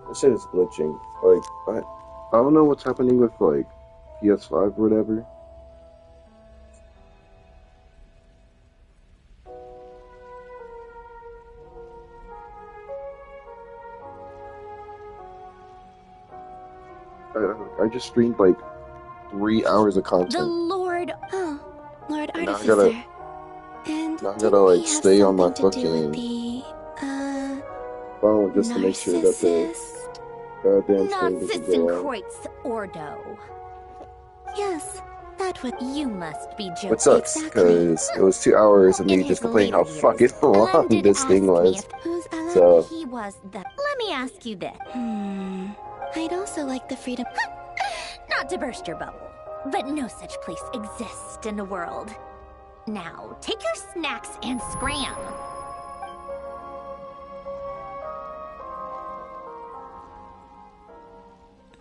This shit is glitching. Like, I don't know what's happening with, like, PS5 or whatever. I just streamed, like, 3 hours of content. The Lord... Oh, Lord And Artificer. And now I gotta, like, stay on my fucking phone just to make sure that the goddamn stream doesn't go out. Ordo. Yes, that would... You must be joking. Which sucks, because it was 2 hours of me just complaining how fucking long this thing was. So... He was the... Let me ask you this. I'd also like the freedom... Not to burst your bubble, but no such place exists in the world. Now, take your snacks and scram.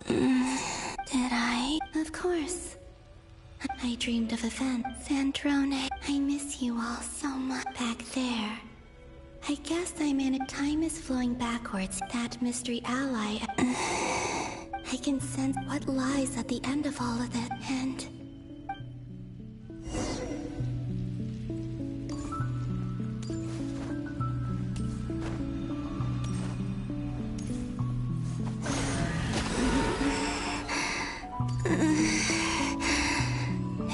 Did I? Of course. I dreamed of events. Sandrone, I miss you all so much back there. I guess I'm in a time is flowing backwards. That mystery ally. I can sense what lies at the end of all of it, and...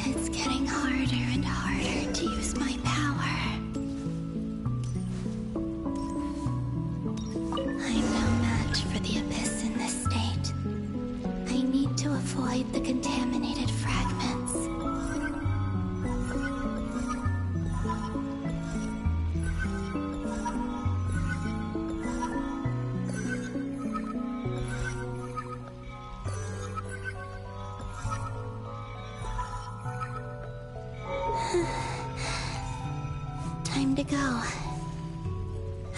It's getting harder and harder to use my power. I'm no match for the Abyss in this state. I need to avoid the contaminated fragments. Time to go.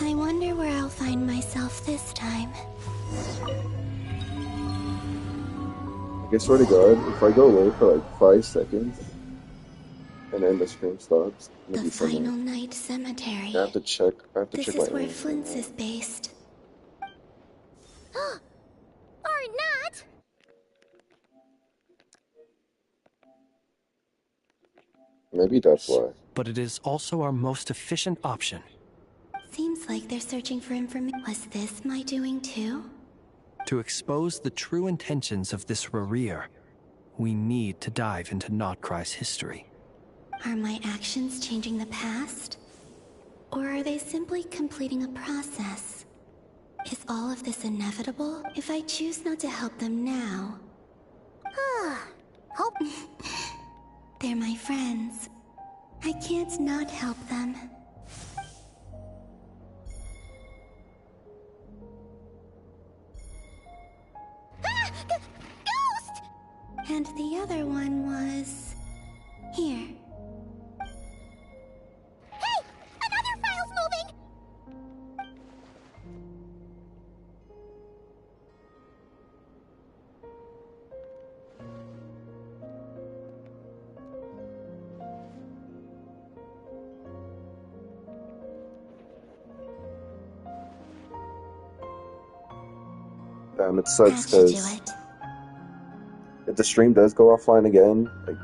I wonder where I'll find myself this time. I swear to God, if I go away for like 5 seconds and then the stream stops, The final night cemetery. I have to check. This is where Flint's is based. Or not. Maybe that's why. But it is also our most efficient option. Seems like they're searching for information. Was this my doing too? To expose the true intentions of this Rereer, we need to dive into Notcry's history. Are my actions changing the past? Or are they simply completing a process? Is all of this inevitable if I choose not to help them now? Hope. They're my friends. I can't not help them. Ghost! And the other one was... here. Hey! Another file's moving! It sucks because if the stream does go offline again, like,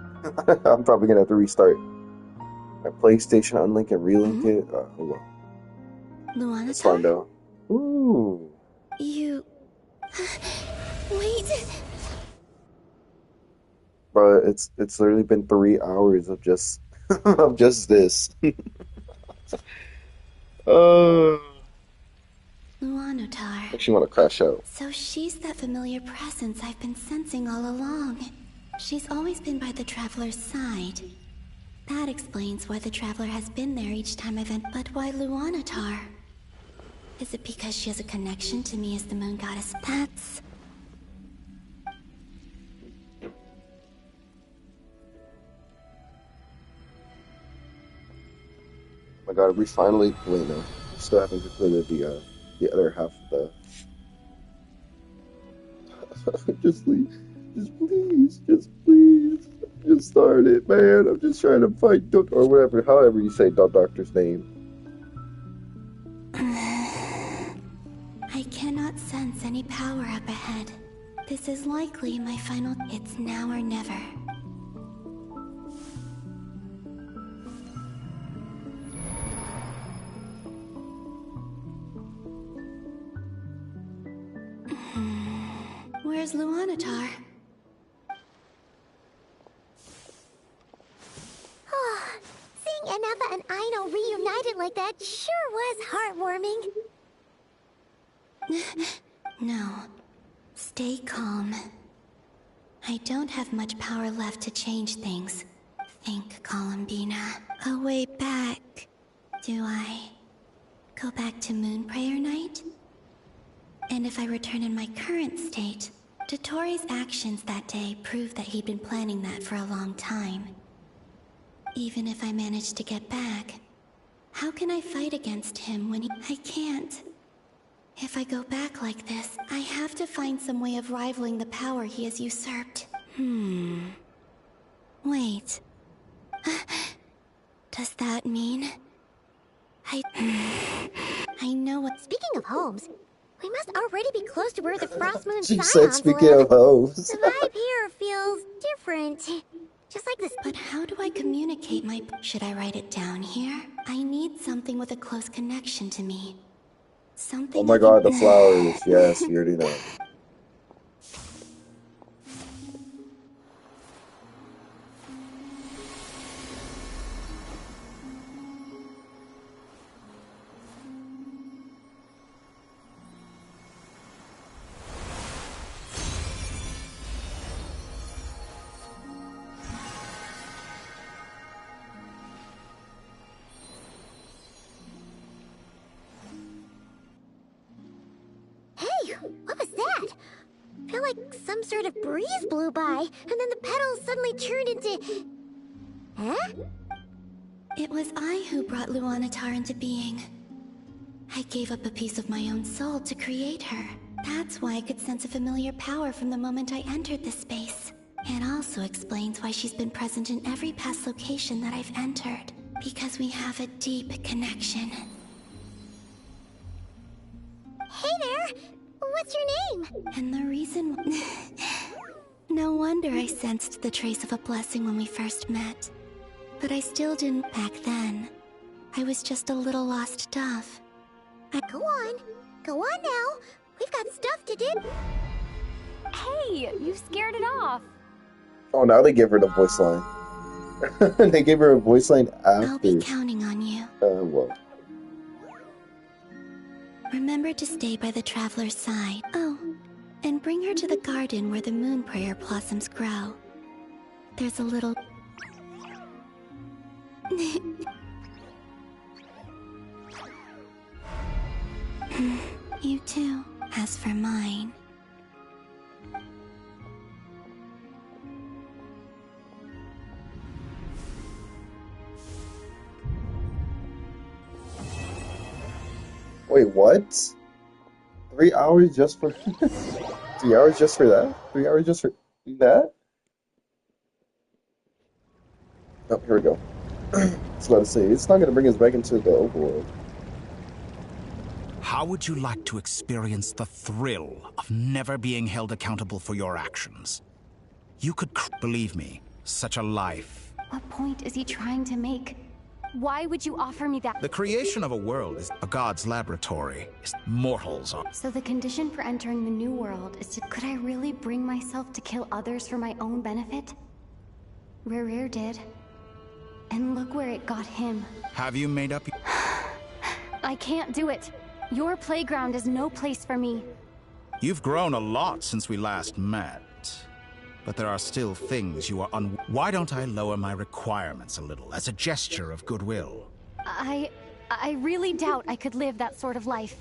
I'm probably gonna have to restart my PlayStation, unlink and relink it. Oh well. Luana, it's fine though. Ooh. You... Wait. But it's literally been 3 hours of just of just this. Luanotar. Makes you want to crash out. So she's that familiar presence I've been sensing all along. She's always been by the Traveler's side. That explains why the Traveler has been there each time I've been. But why Luanatar? Is it because she has a connection to me as the Moon Goddess? That's... Oh my God, we finally... Wait, no. Still haven't completed the other half of the... Just please. Just start it, man. I'm just trying to fight or whatever, however you say Doctor's name. I cannot cannot sense any power up ahead. This is likely my final... It's now or never. Where's Luanatar? Seeing Anafa and Aino reunited like that sure was heartwarming. No. Stay calm. I don't have much power left to change things. Think, Columbina. A way back. Do I go back to Moon Prayer Night? And if I return in my current state, Dotori's actions that day prove that he'd been planning that for a long time. Even if I manage to get back, how can I fight against him when I can't? If I go back like this, I have to find some way of rivaling the power he has usurped. Wait. Does that mean... I know what... Speaking of homes, we must already be close to where the Frost Moon She Scions said, speaking live. of hoes. The vibe here feels different. Just like this. But how do I communicate my... Should I write it down here? I need something with a close connection to me. Something... Oh my god, the flowers. Yes, you already know. Hey, what was that? I feel like some sort of breeze blew by, and then the petals suddenly turned into... Huh? It was I who brought Luanatar into being. I gave up a piece of my own soul to create her. That's why I could sense a familiar power from the moment I entered this space. It also explains why she's been present in every past location that I've entered. Because we have a deep connection. Hey there! What's your name? And the reason... No wonder I sensed the trace of a blessing when we first met. But I still didn't back then. I was just a little lost dove. Go on. Go on now. We've got stuff to do. Hey, you scared it off. Oh, now they give her the voice line. They gave her a voice line after. I'll be counting on you. Well. Remember to stay by the traveler's side. Oh, and bring her to the garden where the moon prayer blossoms grow. There's a little... You too. As for mine... Wait, what? 3 hours just for... 3 hours just for that? 3 hours just for that? Oh, here we go. I was about to say, it's not going to bring us back into the overworld. How would you like to experience the thrill of never being held accountable for your actions? You could, believe me, such a life. What point is he trying to make? Why would you offer me that? The creation of a world is a god's laboratory. Mortals are. So the condition for entering the new world is to... Could I really bring myself to kill others for my own benefit? Rare did. And look where it got him. Have you made up? I can't do it. Your playground is no place for me. You've grown a lot since we last met. But there are still things you are Why don't I lower my requirements a little as a gesture of goodwill? I really doubt I could live that sort of life.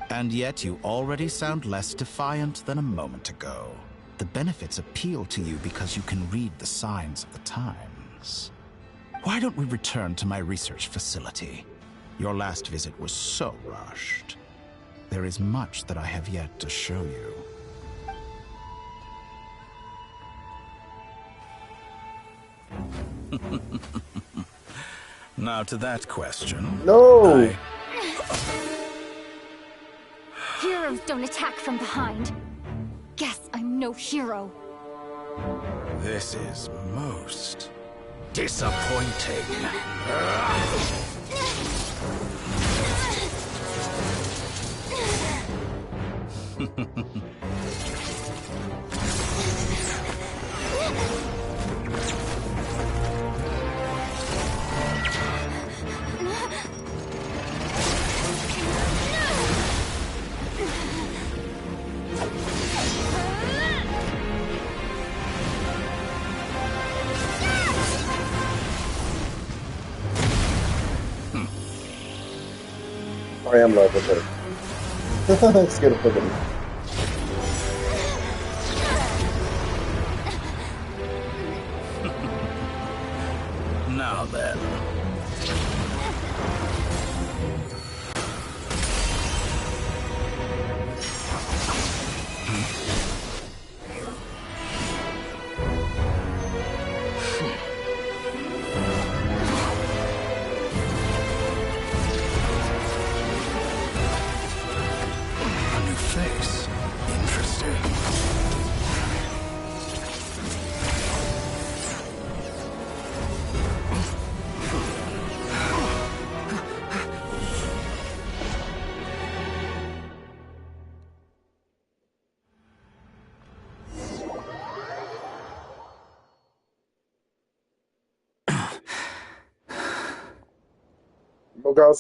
And yet you already sound less defiant than a moment ago. The benefits appeal to you because you can read the signs of the times. Why don't we return to my research facility? Your last visit was so rushed. There is much that I have yet to show you. No! attack from behind. Guess I'm no hero. This is most disappointing. I am in love with her. It's gonna put him. Now then. A new face. Interesting.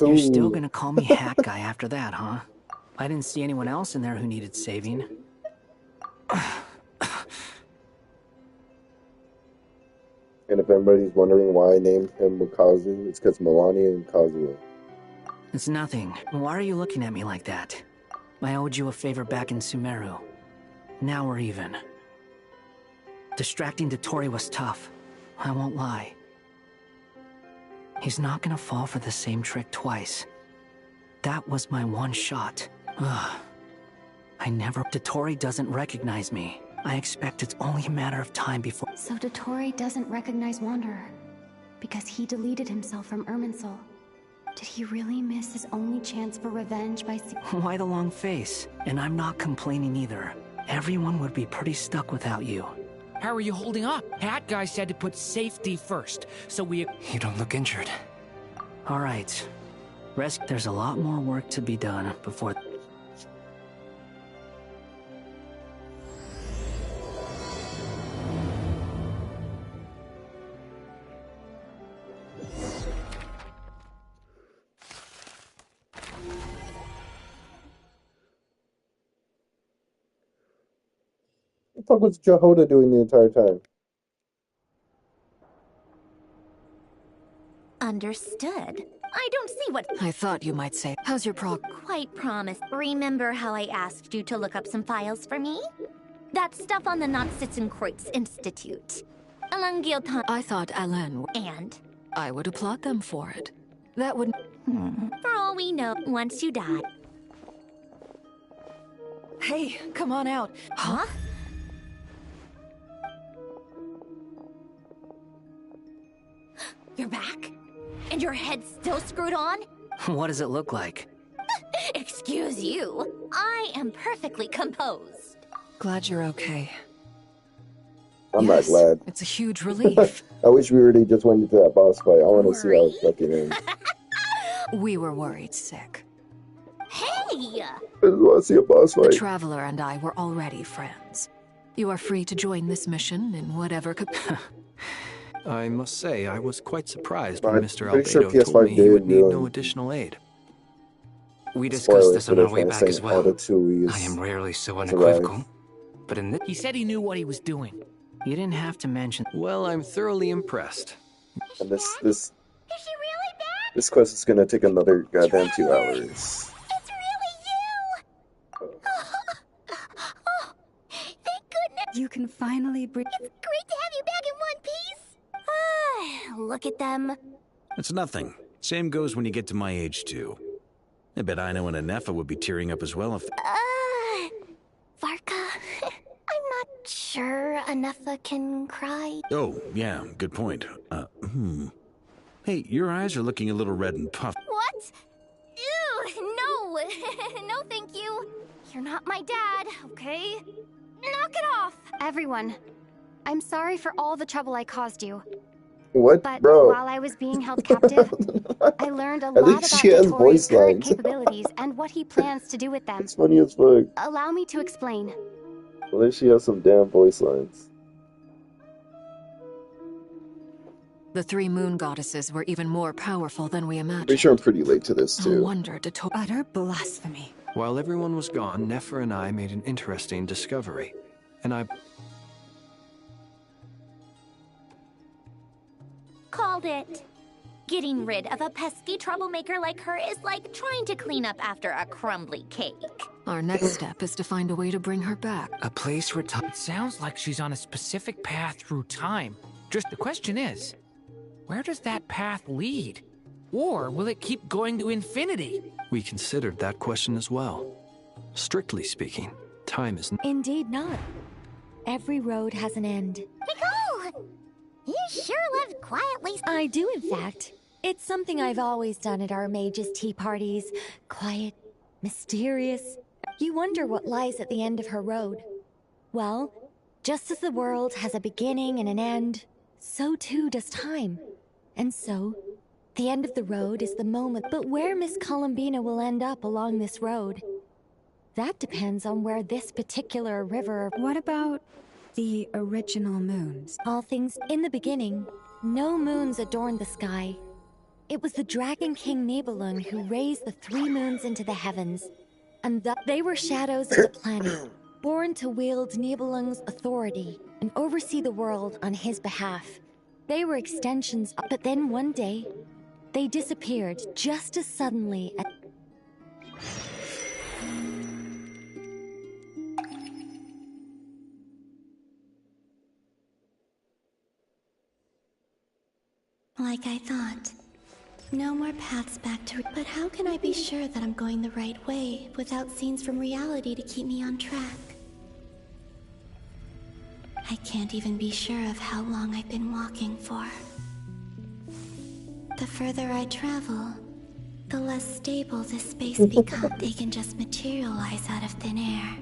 You're still gonna call me Hat Guy after that, huh? I didn't see anyone else in there who needed saving. And if anybody's wondering why I named him Mukazu, it's because Melania and Kazuo. It's nothing. Why are you looking at me like that? I owed you a favor back in Sumeru. Now we're even. Distracting Dotori was tough. I won't lie. He's not gonna fall for the same trick twice. That was my one shot. Ugh. Dotori doesn't recognize me. I expect it's only a matter of time before— So Dotori doesn't recognize Wanderer because he deleted himself from Irminsul. Did he really miss his only chance for revenge by Why the long face? And I'm not complaining either. Everyone would be pretty stuck without you. How are you holding up? Hat Guy said to put safety first, so we— You don't look injured. All right. There's a lot more work to be done before— What the fuck was Jehoda doing the entire time? Understood. I don't see what— I thought you might say, how's your Quite promised. Remember how I asked you to look up some files for me? That stuff on the Nachtschützenkreuz Institute. Along Giltan. I thought Alain And? I would applaud them for it. That would— For all we know, once you die. Hey, come on out. Huh? You're back? And your head's still screwed on? What does it look like? Excuse you. I am perfectly composed. Glad you're okay. I'm Yes, not glad. It's a huge relief. I wish we already just went into that boss fight. I want to see how it's fucking ends. We were worried sick. Hey! I just want to see a boss The fight. Traveler and I were already friends. You are free to join this mission in whatever I must say, I was quite surprised I'm when Mr. pretty sure Albedo told PS5 me he would did need ruin- no additional aid. We discussed Spoilers this for on our this way one, back saying as how the well. Tui is I am rarely so arrived. unequivocal, but in this— He said he knew what he was doing. You didn't have to mention— Well, I'm thoroughly impressed. And this Is she really back? this quest is gonna take another goddamn 2 hours. It's really you! Oh, thank goodness. You can finally breathe. It's great to have you back in one piece. Look at them. It's nothing. Same goes when you get to my age, too. I bet Ino and Anefa would be tearing up as well if— Varka, I'm not sure Anefa can cry. Oh, yeah, good point. Hey, your eyes are looking a little red and puffed. What? Ew, no. No, thank you. You're not my dad, okay? Knock it off! Everyone, I'm sorry for all the trouble I caused you. What, But bro? while I was being held captive, I learned a I lot think about she has Dotori's voice current lines. capabilities and what he plans to do with them. It's funny as fuck. Allow me to explain. Well, there she has some damn voice lines. The 3 moon goddesses were even more powerful than we imagined. Pretty sure I'm pretty late to this, No too. wonder Dotori... Utter blasphemy. While everyone was gone, Nefer and I made an interesting discovery. And I... Called it. Getting rid of a pesky troublemaker like her is like trying to clean up after a crumbly cake. Our next step is to find a way to bring her back. A place where time... It sounds like she's on a specific path through time. Just the question is, where does that path lead? Or will it keep going to infinity? We considered that question as well. Strictly speaking, time is... Indeed not. Every road has an end. Nicole! You sure lived quietly. I do, in fact. It's something I've always done at our mages' tea parties. Quiet, mysterious. You wonder what lies at the end of her road. Well, just as the world has a beginning and an end, so too does time. And so, the end of the road is the moment, but where Miss Columbina will end up along this road, that depends on where this particular river... What about the original moons? All things in the beginning, no moons adorned the sky. It was the Dragon King Nibelung who raised the 3 moons into the heavens, and they were shadows of the planet, born to wield Nibelung's authority and oversee the world on his behalf. They were extensions, but then one day, they disappeared just as suddenly as... Like I thought. No more paths back to... But how can I be sure that I'm going the right way without scenes from reality to keep me on track? I can't even be sure of how long I've been walking for. The further I travel, the less stable this space becomes. They can just materialize out of thin air.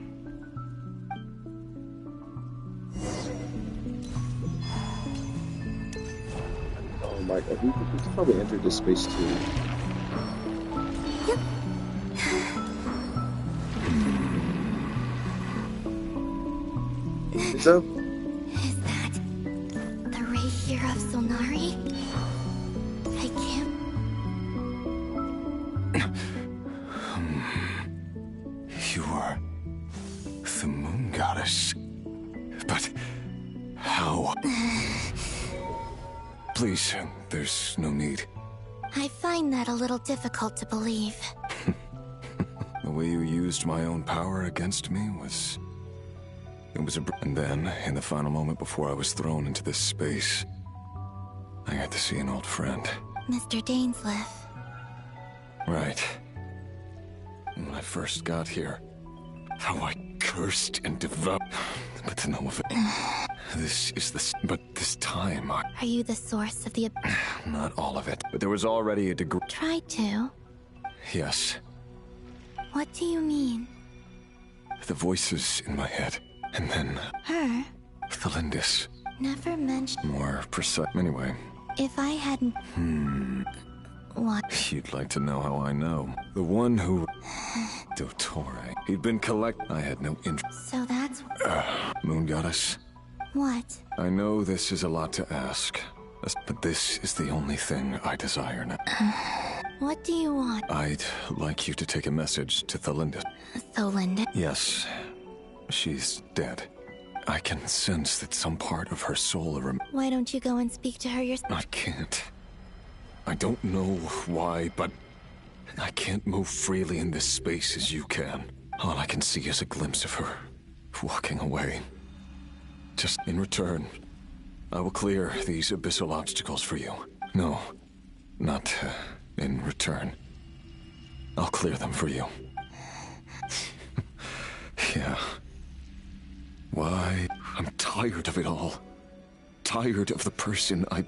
Oh my god, he's probably entered this space too. Is that... Is that the ray here of Solnari? I can't... You are the moon goddess. But how? Please, there's no need. I find that a little difficult to believe. The way you used my own power against me was... It was a... And then, in the final moment before I was thrown into this space, I got to see an old friend. Mr. Dainsleif. Right. When I first got here, how I cursed and devoured... But to know of it... This is the... But this time, Are you the source of the... Not all of it. But there was already a degree... Tried to? Yes. What do you mean? The voices in my head. And then... Her? Thelindis. Never mentioned... More precise... Anyway. If I hadn't... What? You'd like to know how I know. The one who... Dottore. He'd been I had no interest. So that's... Moon Goddess. What? I know this is a lot to ask, but this is the only thing I desire now. What do you want? I'd like you to take a message to Thelindis. Thelindis? Yes. She's dead. I can sense that some part of her soul... Why don't you go and speak to her yourself? I can't. I don't know why, but I can't move freely in this space as you can. All I can see is a glimpse of her, walking away. Just in return, I will clear these abyssal obstacles for you. No, not in return. I'll clear them for you. Yeah. Why? I'm tired of it all. Tired of the person I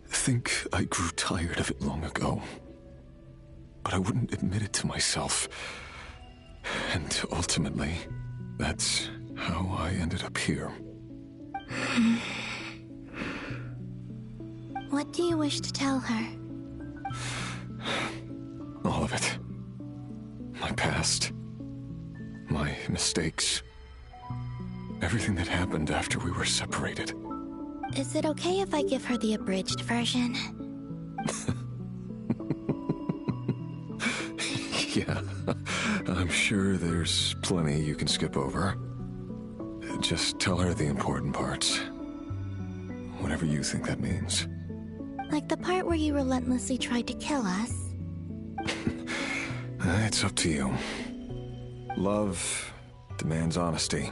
think I grew tired of it long ago. But I wouldn't admit it to myself. And ultimately, that's how I ended up here. What do you wish to tell her? All of it. My past. My mistakes. Everything that happened after we were separated. Is it okay if I give her the abridged version? Yeah, I'm sure there's plenty you can skip over. Just tell her the important parts. Whatever you think that means. Like the part where you relentlessly tried to kill us? It's up to you. Love demands honesty.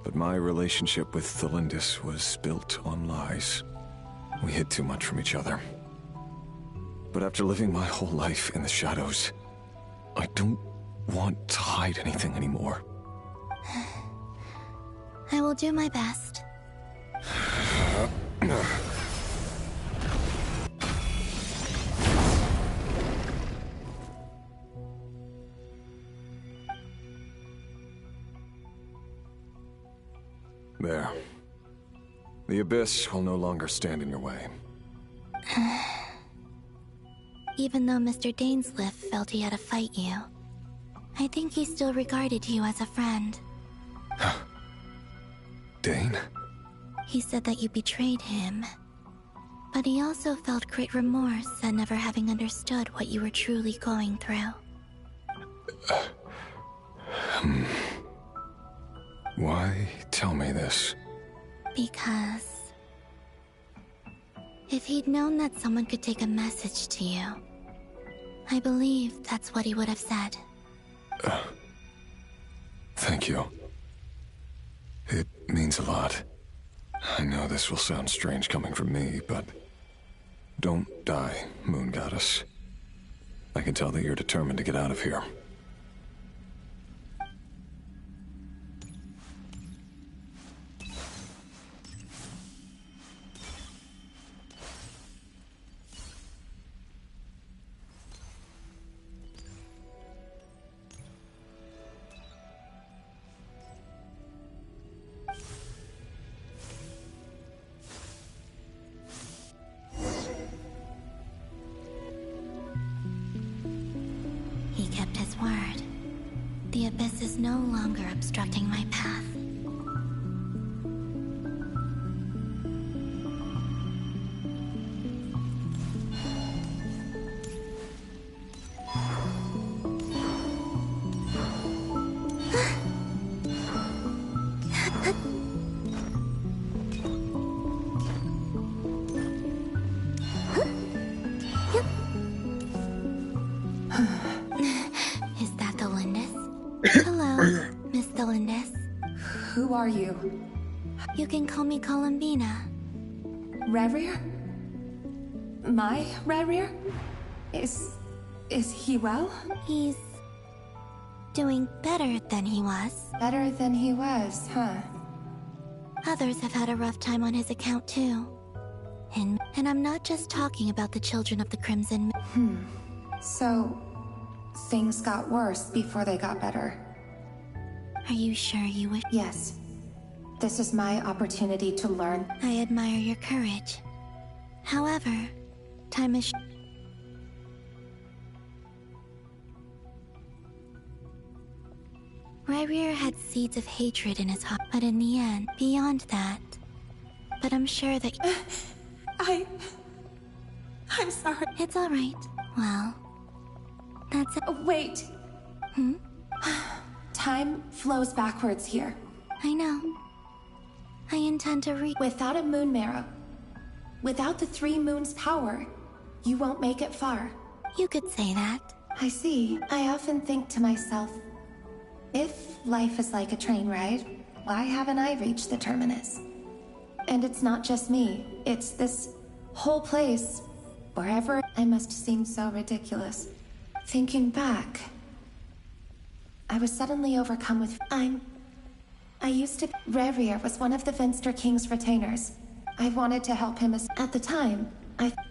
But my relationship with Thelindis was built on lies. We hid too much from each other. But after living my whole life in the shadows, I don't want to hide anything anymore. I will do my best. There. The Abyss will no longer stand in your way. Even though Mr. Dainsleif felt he had to fight you, I think he still regarded you as a friend. Dane? He said that you betrayed him, but he also felt great remorse at never having understood what you were truly going through. Why tell me this? Because if he'd known that someone could take a message to you, I believe that's what he would have said. Thank you. It means a lot. I know this will sound strange coming from me, but don't die, Moon Goddess. I can tell that you're determined to get out of here. He kept his word. The Abyss is no longer obstructing my path. Is that Thelindis? Hello, Miss Thelindis. Who are you? You can call me Columbina. Rerir? My Rerir? Is he well? He's doing better than he was. Better than he was, huh? Others have had a rough time on his account too. And I'm not just talking about the children of the Crimson. So, things got worse before they got better. Are you sure you wish? Yes. This is my opportunity to learn. I admire your courage. However, time is... Rerir had seeds of hatred in his heart, but in the end, beyond that. But I'm sure that... I'm sorry. It's alright. Well, that's it. Wait. Time flows backwards here. I know. I intend to Without a moon marrow, without the 3 moons' power, you won't make it far. You could say that. I see. I often think to myself, if life is like a train ride, why haven't I reached the terminus? And it's not just me, it's this whole place. Wherever I must seem so ridiculous. Thinking back, I was suddenly overcome with... I used to... Rerir was one of the Venster King's retainers. I wanted to help him at the time.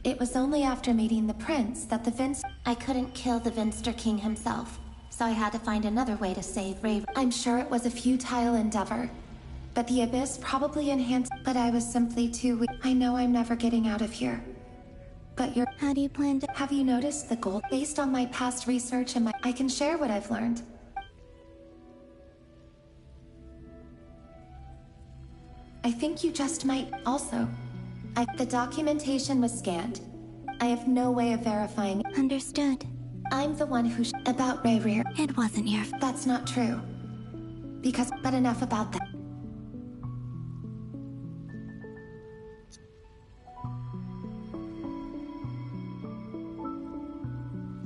It was only after meeting the prince that the I couldn't kill the Venster King himself. so I had to find another way to save Ray. I'm sure it was a futile endeavor, but the Abyss probably enhanced. But I was simply too weak. I know I'm never getting out of here. But you're. How do you plan to? Have you noticed the gold? Based on my past research and I can share what I've learned. I think you just might. Also, the documentation was scanned. I have no way of verifying. Understood. I'm the one who about Ray Rear. It wasn't your. That's not true. But enough about that.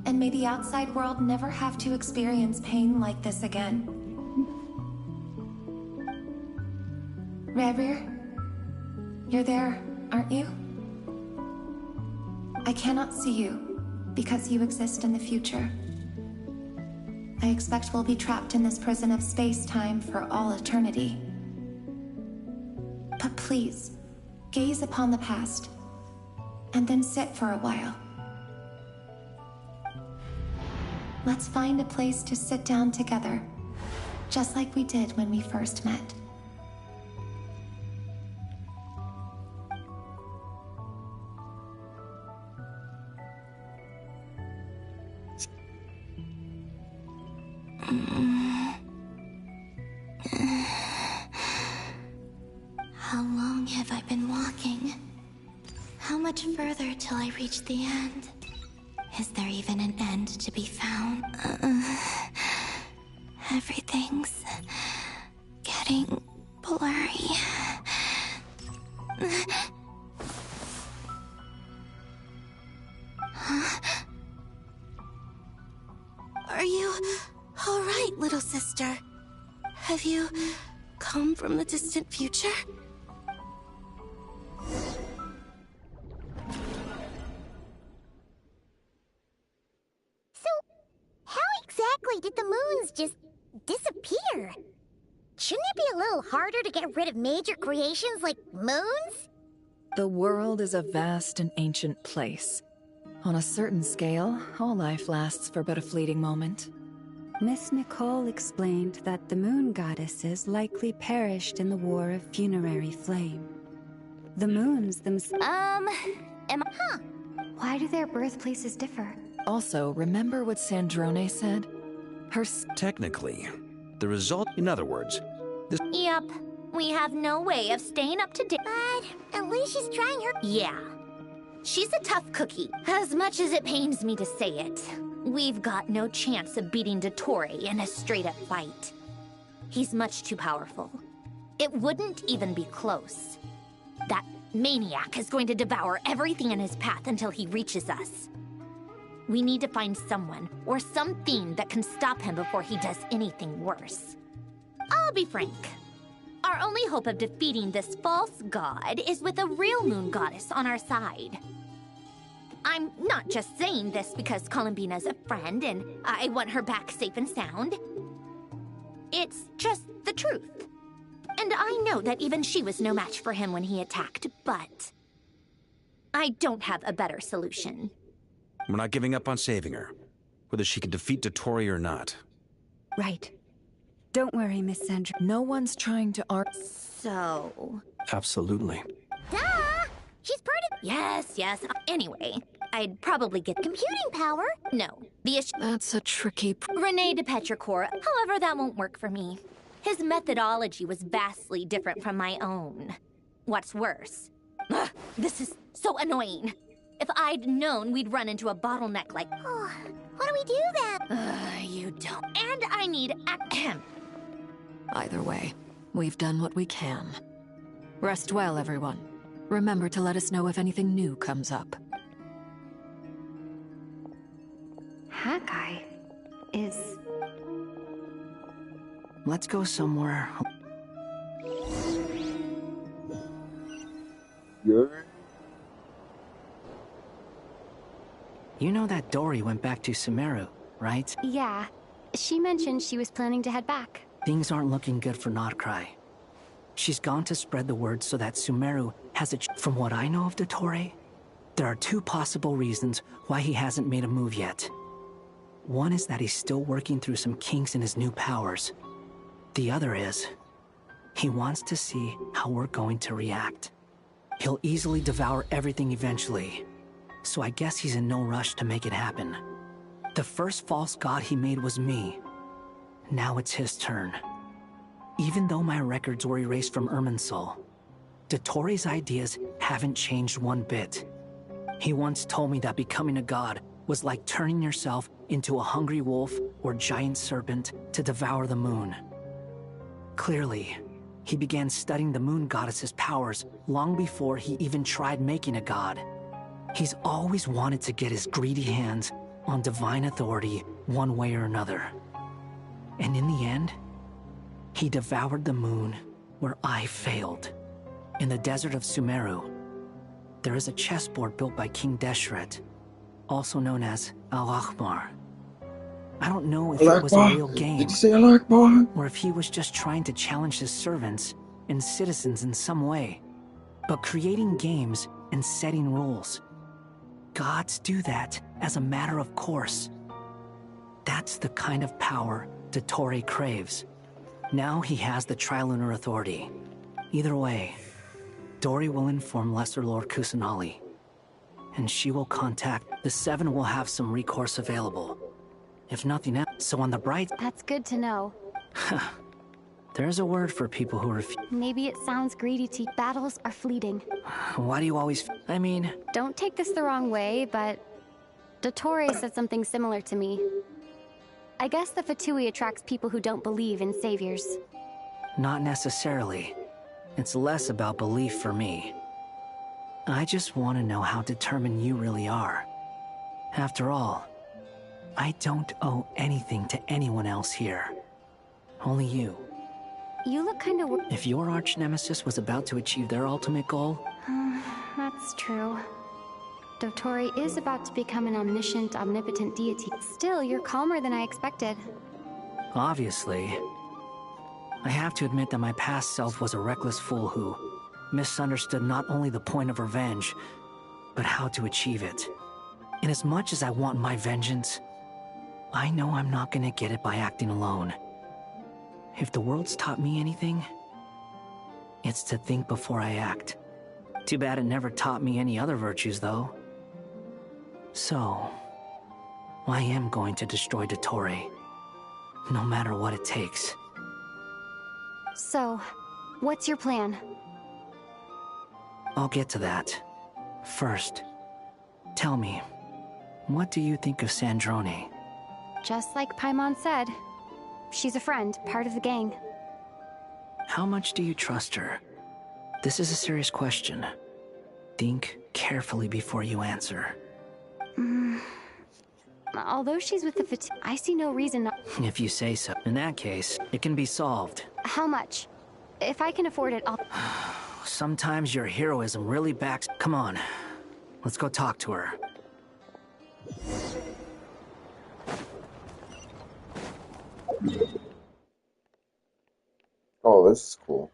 And may the outside world never have to experience pain like this again. Reverie, you're there, aren't you? I cannot see you, because you exist in the future. I expect we'll be trapped in this prison of space-time for all eternity. But please, gaze upon the past, and then sit for a while. Let's find a place to sit down together, just like we did when we first met. How long have I been walking? How much further till I reach the end? Is there even an end to be found? Everything's getting blurry. Huh? Are you all right, little sister? Have you come from the distant future? Exactly did the moons just disappear? Shouldn't it be a little harder to get rid of major creations like moons? The world is a vast and ancient place. On a certain scale, all life lasts for but a fleeting moment. Miss Nicole explained that the moon goddesses likely perished in the War of Funerary Flame. The moons themselves... Why do their birthplaces differ? Also, remember what Sandrone said? Technically, the result, in other words, this... Yep, we have no way of staying up to date. But at least she's trying her... Yeah. She's a tough cookie, as much as it pains me to say it. We've got no chance of beating Dottore in a straight-up fight. He's much too powerful. It wouldn't even be close. That maniac is going to devour everything in his path until he reaches us. We need to find someone, or something that can stop him before he does anything worse. I'll be frank. Our only hope of defeating this false god is with a real moon goddess on our side. I'm not just saying this because Columbina's a friend and I want her back safe and sound. It's just the truth. And I know that even she was no match for him when he attacked, but I don't have a better solution. We're not giving up on saving her, whether she can defeat Dottore or not. Right. Don't worry, Miss Sandra. No one's trying to So... Absolutely. Duh! She's part of... Yes. Anyway, I'd probably get... Computing power? No. The issue... That's a tricky... René de Petrichor. However, that won't work for me. His methodology was vastly different from my own. What's worse... Ugh, this is so annoying. If I'd known we'd run into a bottleneck like... Oh, what do we do then? You don't. And I need... Either way, we've done what we can. Rest well, everyone. Remember to let us know if anything new comes up. Hawkeye is... Let's go somewhere. You know that Dory went back to Sumeru, right? Yeah. She mentioned she was planning to head back. Things aren't looking good for Notcry. She's gone to spread the word so that Sumeru has a... From what I know of Dottore, there are two possible reasons why he hasn't made a move yet. One is that he's still working through some kinks in his new powers. The other is, he wants to see how we're going to react. He'll easily devour everything eventually, so I guess he's in no rush to make it happen. The first false god he made was me. Now it's his turn. Even though my records were erased from Irminsul, Dottoro's ideas haven't changed one bit. He once told me that becoming a god was like turning yourself into a hungry wolf or giant serpent to devour the moon. Clearly, he began studying the moon goddess's powers long before he even tried making a god. He's always wanted to get his greedy hands on divine authority one way or another. And in the end, he devoured the moon where I failed. In the desert of Sumeru, there is a chessboard built by King Deshret, also known as Al-Akhmar. I don't know if it was a real game, Did you say Al-Akhmar? or if he was just trying to challenge his servants and citizens in some way. But creating games and setting rules, gods do that as a matter of course. That's the kind of power Dottore craves. Now he has the Trilunar Authority. Either way, Dori will inform Lesser Lord Kusanali, and she will contact the Seven. Will have some recourse available, if nothing else. So on the bright... That's good to know. There's a word for people who refuse. Maybe it sounds greedy to... Battles are fleeting. Why do you always... I mean... Don't take this the wrong way, but... Dottore said something similar to me. I guess the Fatui attracts people who don't believe in saviors. Not necessarily. It's less about belief for me. I just want to know how determined you really are. After all, I don't owe anything to anyone else here. Only you. You look kind of... If your arch-nemesis was about to achieve their ultimate goal... That's true. Dottore is about to become an omniscient, omnipotent deity. Still, you're calmer than I expected. Obviously. I have to admit that my past self was a reckless fool who misunderstood not only the point of revenge, but how to achieve it. And as much as I want my vengeance, I know I'm not gonna get it by acting alone. If the world's taught me anything, it's to think before I act. Too bad it never taught me any other virtues, though. So, I am going to destroy Dottore, no matter what it takes. So, what's your plan? I'll get to that. First, tell me, what do you think of Sandrone? Just like Paimon said, she's a friend, part of the gang. How much do you trust her? This is a serious question. Think carefully before you answer. Although she's with the Fatui, I see no reason not... If you say so. In that case, it can be solved. How much? If I can afford it, I'll... Sometimes your heroism really backs... Come on. Let's go talk to her. Oh, this is cool.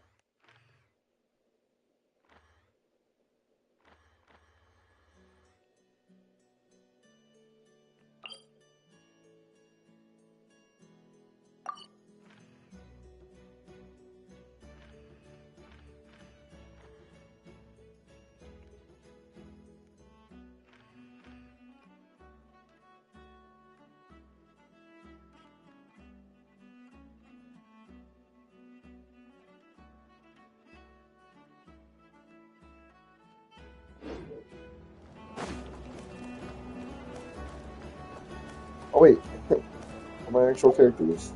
Oh wait, are my actual characters?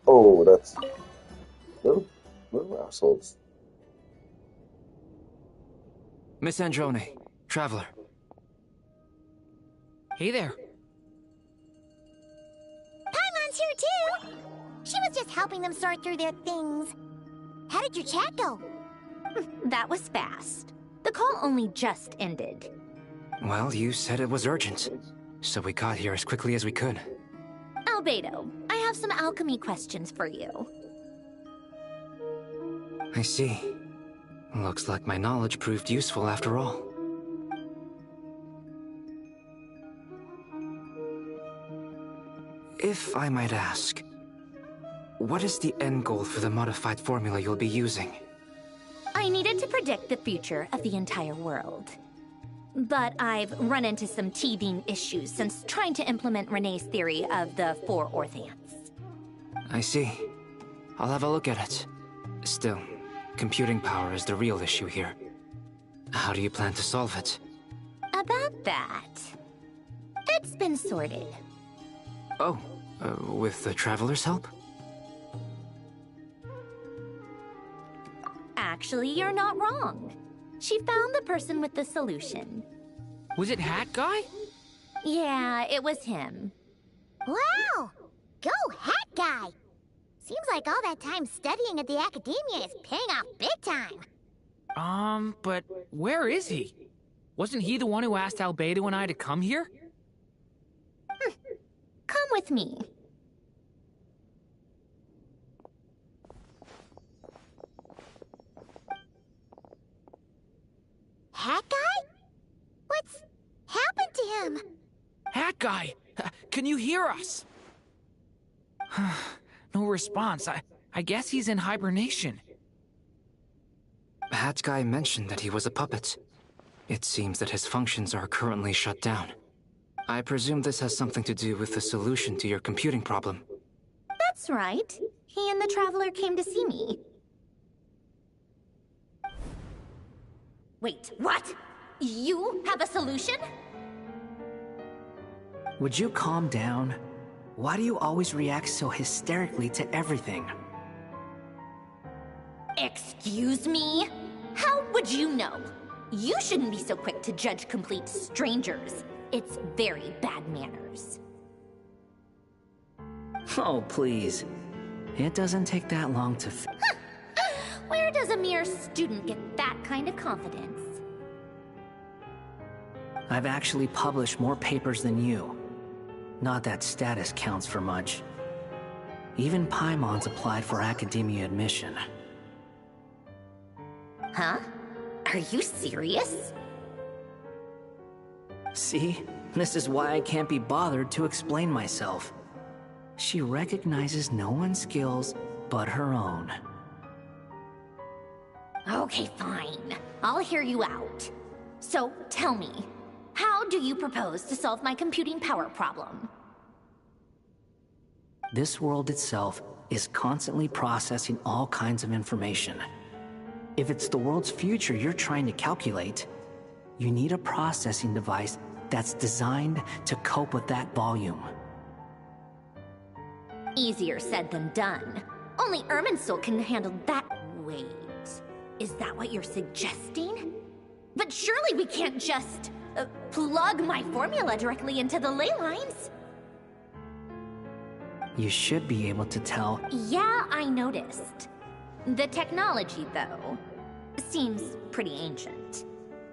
Oh, that's little assholes. Miss Androne, traveler. Hey there. Paimon's here too! She was just helping them sort through their things. How did your chat go? That was fast. The call only just ended. Well, you said it was urgent, so we got here as quickly as we could. Albedo, I have some alchemy questions for you. I see. Looks like my knowledge proved useful after all. If I might ask, what is the end goal for the modified formula you'll be using? I needed to predict the future of the entire world. But I've run into some teething issues since trying to implement Renee's theory of the 4 Orthants. I see. I'll have a look at it. Still, computing power is the real issue here. How do you plan to solve it? About that, it's been sorted. Oh, with the Traveler's help? Actually, you're not wrong. She found the person with the solution. Was it Hat Guy? Yeah, it was him. Wow! Go Hat Guy! Seems like all that time studying at the Academia is paying off big time. But where is he? Wasn't he the one who asked Albedo and I to come here? Come with me. Hat Guy? What's happened to him? Hat Guy! Can you hear us? No response. I guess he's in hibernation. Hat Guy mentioned that he was a puppet. It seems that his functions are currently shut down. I presume this has something to do with the solution to your computing problem. That's right. He and the Traveler came to see me. Wait, what? You have a solution? Would you calm down? Why do you always react so hysterically to everything? Excuse me? How would you know? You shouldn't be so quick to judge complete strangers. It's very bad manners. Oh, please. It doesn't take that long to Where does a mere student get that kind of confidence? I've actually published more papers than you. Not that status counts for much. Even Paimon's applied for academia admission. Huh? Are you serious? See? This is why I can't be bothered to explain myself. She recognizes no one's skills but her own. Okay, fine. I'll hear you out. So, tell me, how do you propose to solve my computing power problem? This world itself is constantly processing all kinds of information. If it's the world's future you're trying to calculate, you need a processing device that's designed to cope with that volume. Easier said than done. Only Irminsul can handle that. Wait, is that what you're suggesting? But surely we can't just plug my formula directly into the ley lines. You should be able to tell. Yeah, I noticed. The technology, though, seems pretty ancient.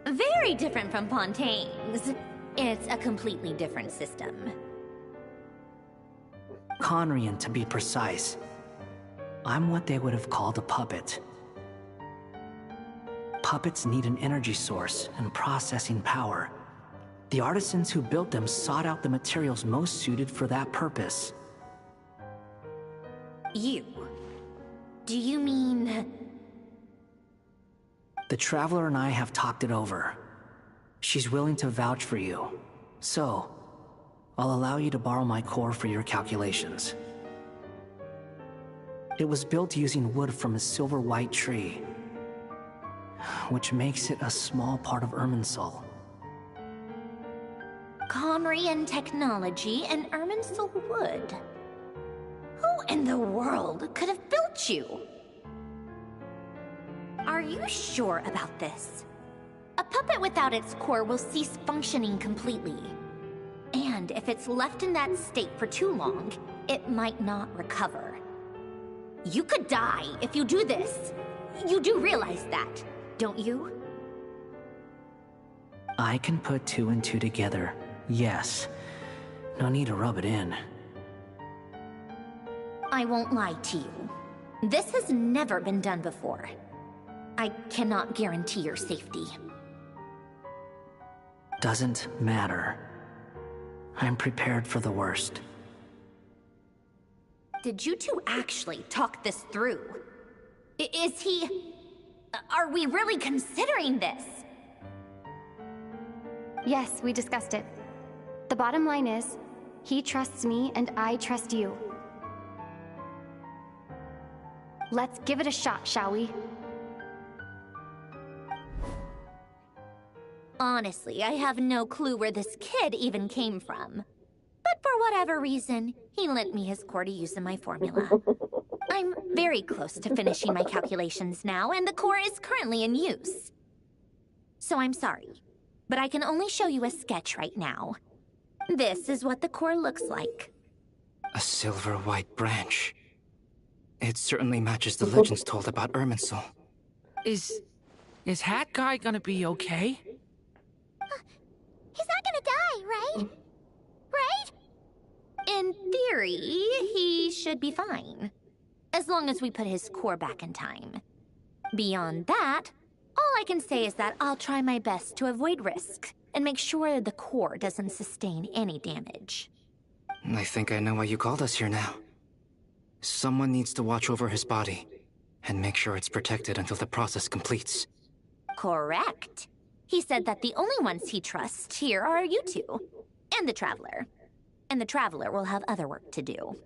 Very different from Fontaine's. It's a completely different system. Conrian, to be precise. I'm what they would have called a puppet. Puppets need an energy source and processing power. The artisans who built them sought out the materials most suited for that purpose. You? Do you mean... The Traveler and I have talked it over. She's willing to vouch for you. So, I'll allow you to borrow my core for your calculations. It was built using wood from a silver-white tree, which makes it a small part of Irminsul. Conrian technology and Irminsul wood. Who in the world could have built you? Are you sure about this? A puppet without its core will cease functioning completely. And if it's left in that state for too long, it might not recover. You could die if you do this. You do realize that, don't you? I can put two and two together, yes. No need to rub it in. I won't lie to you. This has never been done before. I cannot guarantee your safety. Doesn't matter. I'm prepared for the worst. Did you two actually talk this through? Is he... Are we really considering this? Yes, we discussed it. The bottom line is, he trusts me and I trust you. Let's give it a shot, shall we? Honestly, I have no clue where this kid even came from. But for whatever reason, he lent me his core to use in my formula. I'm very close to finishing my calculations now, and the core is currently in use. So I'm sorry, but I can only show you a sketch right now. This is what the core looks like. A silver-white branch. It certainly matches the legends told about Irminsul. Is Hat Guy gonna be okay? He's not gonna die, right? Right? In theory, he should be fine. As long as we put his core back in time. Beyond that, all I can say is that I'll try my best to avoid risk and make sure the core doesn't sustain any damage. I think I know why you called us here now. Someone needs to watch over his body and make sure it's protected until the process completes. Correct. He said that the only ones he trusts here are you two, and the Traveler. And the Traveler will have other work to do.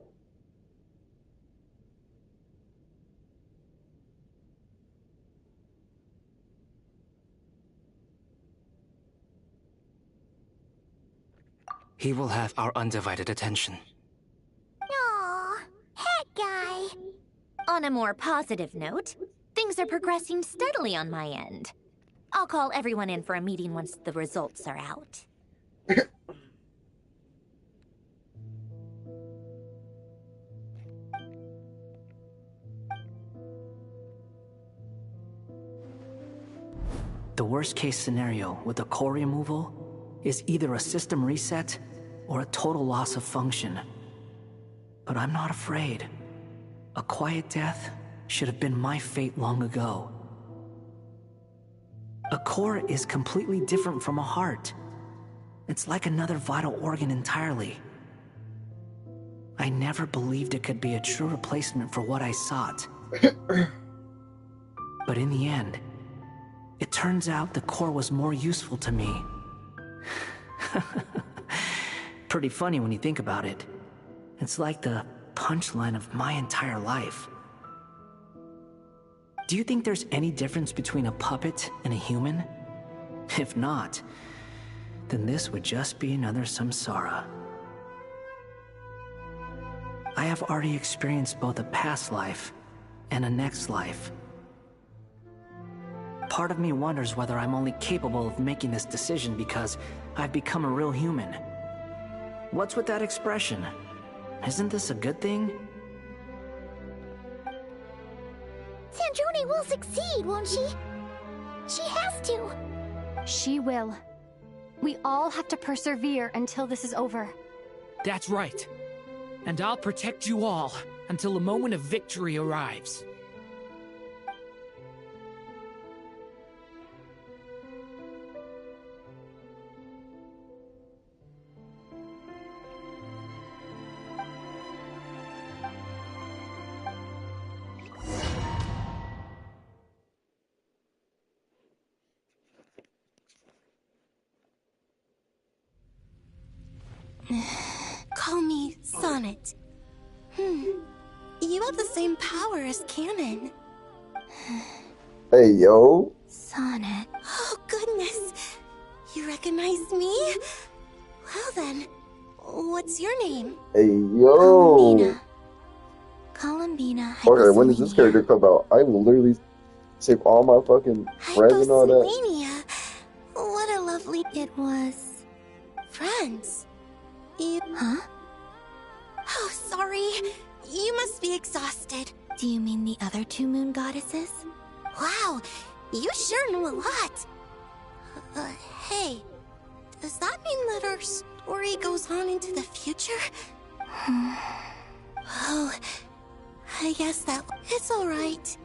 He will have our undivided attention. Aw, Hat Guy. On a more positive note, things are progressing steadily on my end. I'll call everyone in for a meeting once the results are out. The worst case scenario with the core removal is either a system reset or a total loss of function. But I'm not afraid. A quiet death should have been my fate long ago. A core is completely different from a heart. It's like another vital organ entirely. I never believed it could be a true replacement for what I sought. But in the end, it turns out the core was more useful to me. Pretty funny when you think about it. It's like the punchline of my entire life. Do you think there's any difference between a puppet and a human? If not, then this would just be another samsara. I have already experienced both a past life and a next life. Part of me wonders whether I'm only capable of making this decision because I've become a real human. What's with that expression? Isn't this a good thing? Sandrone will succeed, won't she? She has to. She will. We all have to persevere until this is over. That's right. And I'll protect you all until the moment of victory arrives. Call me Sonnet. You have the same power as Canon. Hey, yo. Sonnet. Oh, goodness. You recognize me? Well then, what's your name? Hey, yo. Columbina. Okay, when does this character come out? I will literally save all my fucking friends and all that. Hyposylvania. What a lovely it was. Friends. You... Huh? Oh, sorry. You must be exhausted. Do you mean the other two moon goddesses? Wow, you sure know a lot. Hey, does that mean that our story goes on into the future? Oh, I guess that it's all right.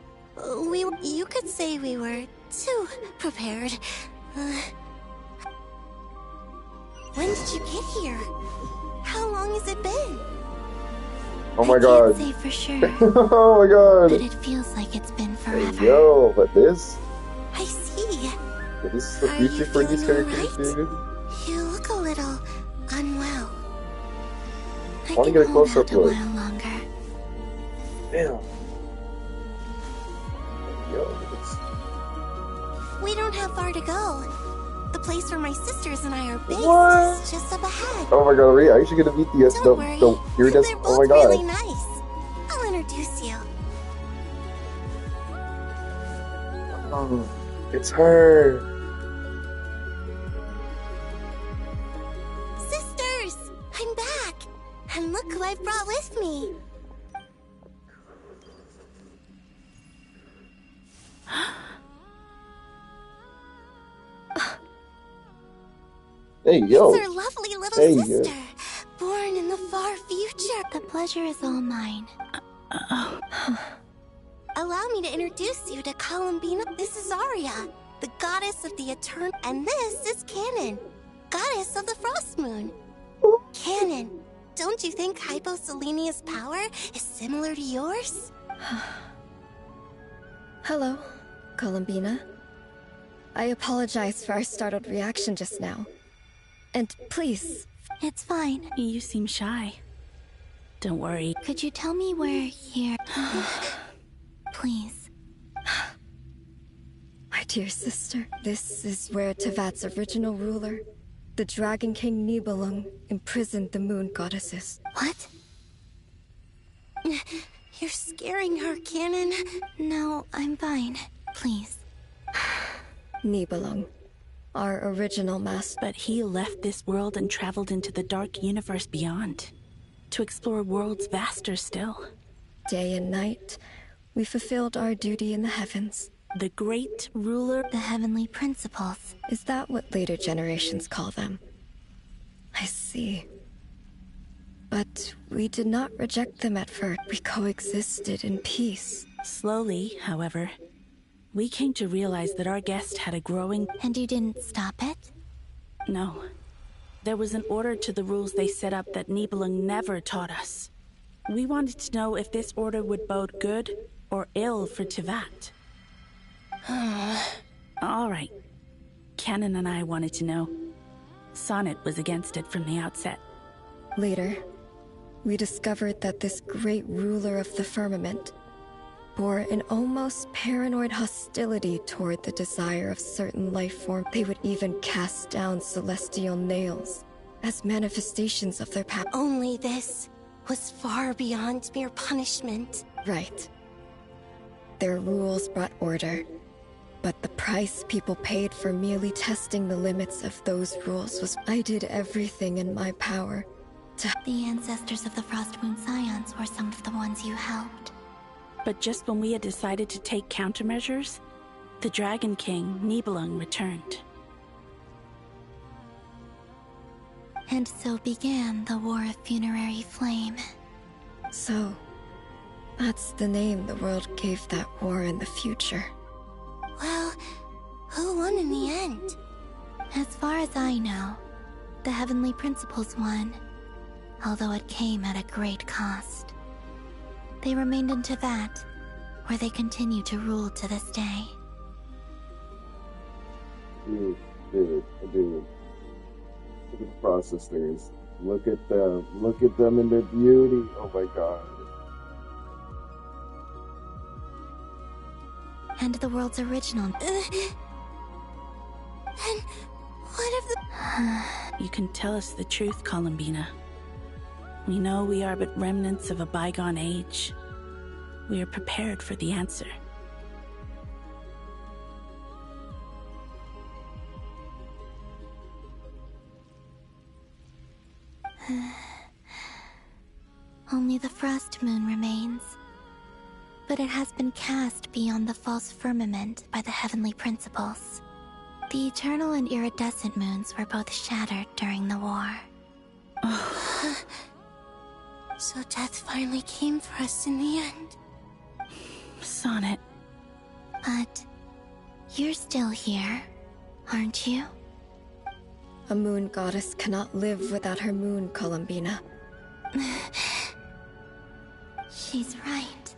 You could say we were too prepared. When did you get here? How long has it been? Oh my I god. can't say for sure. Oh my god. But it feels like it's been forever. Hey, yo, but this? I see. Yeah, this is the future for these characters, dude. You look a little unwell. I want to get a close-up look. Longer. Damn. Yo, We don't have far to go. The place where my sisters and I are based is just up ahead. oh my god, are we actually gonna meet the Don't worry. here it is. They're Oh both my god. really nice. I'll introduce you. Oh, it's her. Sisters! I'm back! And look who I've brought with me. Hey, yo. It's our lovely little Hey, sister, born in the far future. The pleasure is all mine. Allow me to introduce you to Columbina. This is Arya, the goddess of the eternal, and this is Canon, goddess of the Frost Moon. Canon, don't you think Hyposelenia's power is similar to yours? Hello, Columbina. I apologize for our startled reaction just now. And please... It's fine. You seem shy. Don't worry. Could you tell me where here? Please. My dear sister, this is where Tevat's original ruler, the Dragon King Nibelung, imprisoned the moon goddesses. What? You're scaring her, Canon. No, I'm fine. Please. Nibelung, our original master. But he left this world and traveled into the dark universe beyond, to explore worlds vaster still. Day and night, we fulfilled our duty in the heavens. The great ruler... The heavenly principles. Is that what later generations call them? I see. But we did not reject them at first. We coexisted in peace. Slowly, however, we came to realize that our guest had a growing... And you didn't stop it? No. There was an order to the rules they set up that Nibelung never taught us. We wanted to know if this order would bode good or ill for Tevat. All right. Canon and I wanted to know. Sonnet was against it from the outset. Later, we discovered that this great ruler of the firmament bore an almost paranoid hostility toward the desire of certain life forms. They would even cast down celestial nails as manifestations of their power. Only this was far beyond mere punishment. Right. Their rules brought order, but the price people paid for merely testing the limits of those rules was I did everything in my power to... The ancestors of the Frost Moon Scions were some of the ones you helped. But just when we had decided to take countermeasures, the Dragon King, Nibelung, returned. And so began the War of Funerary Flame. So, that's the name the world gave that war in the future. Well, who won in the end? As far as I know, the Heavenly Principles won, although it came at a great cost. They remained in Tevat, where they continue to rule to this day. Dude. Look at the processors. Look at them. Look at them in their beauty. Oh my god. And the world's original. And what of the... You can tell us the truth, Columbina. We know we are but remnants of a bygone age. We are prepared for the answer. Only the Frost Moon remains. But it has been cast beyond the false firmament by the Heavenly Principles. The eternal and iridescent moons were both shattered during the war. So death finally came for us in the end. Sonnet. But you're still here, aren't you? A moon goddess cannot live without her moon, Columbina. She's right.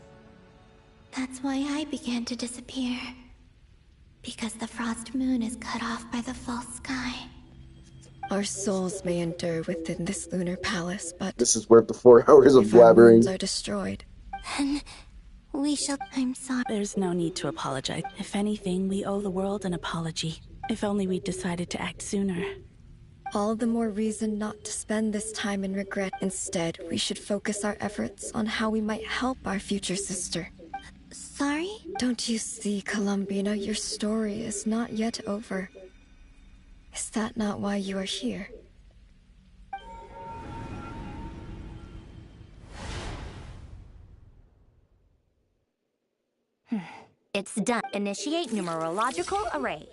That's why I began to disappear. Because the frost moon is cut off by the false sky. Our souls may endure within this lunar palace, but This is worth the 4 hours of if our moons blabbering. are destroyed, then we shall... I'm sorry. There's no need to apologize. If anything, we owe the world an apology. If only we'd decided to act sooner. all the more reason not to spend this time in regret. Instead, we should focus our efforts on how we might help our future sister. Sorry? Don't you see, Columbina, your story is not yet over. Is that not why you are here? It's done. Initiate numerological array.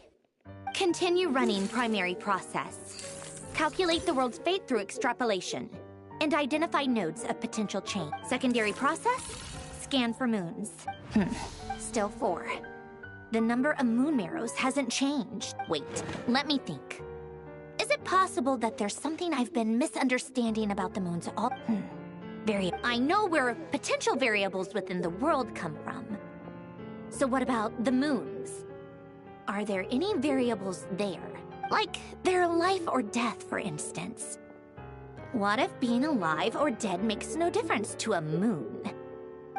Continue running primary process. Calculate the world's fate through extrapolation. And identify nodes of potential change. Secondary process? Scan for moons. Still 4. The number of moon marrows hasn't changed. Wait, let me think. Is it possible that there's something I've been misunderstanding about the moons all... I know where potential variables within the world come from. So what about the moons? Are there any variables there? Like their life or death, for instance. What if being alive or dead makes no difference to a moon?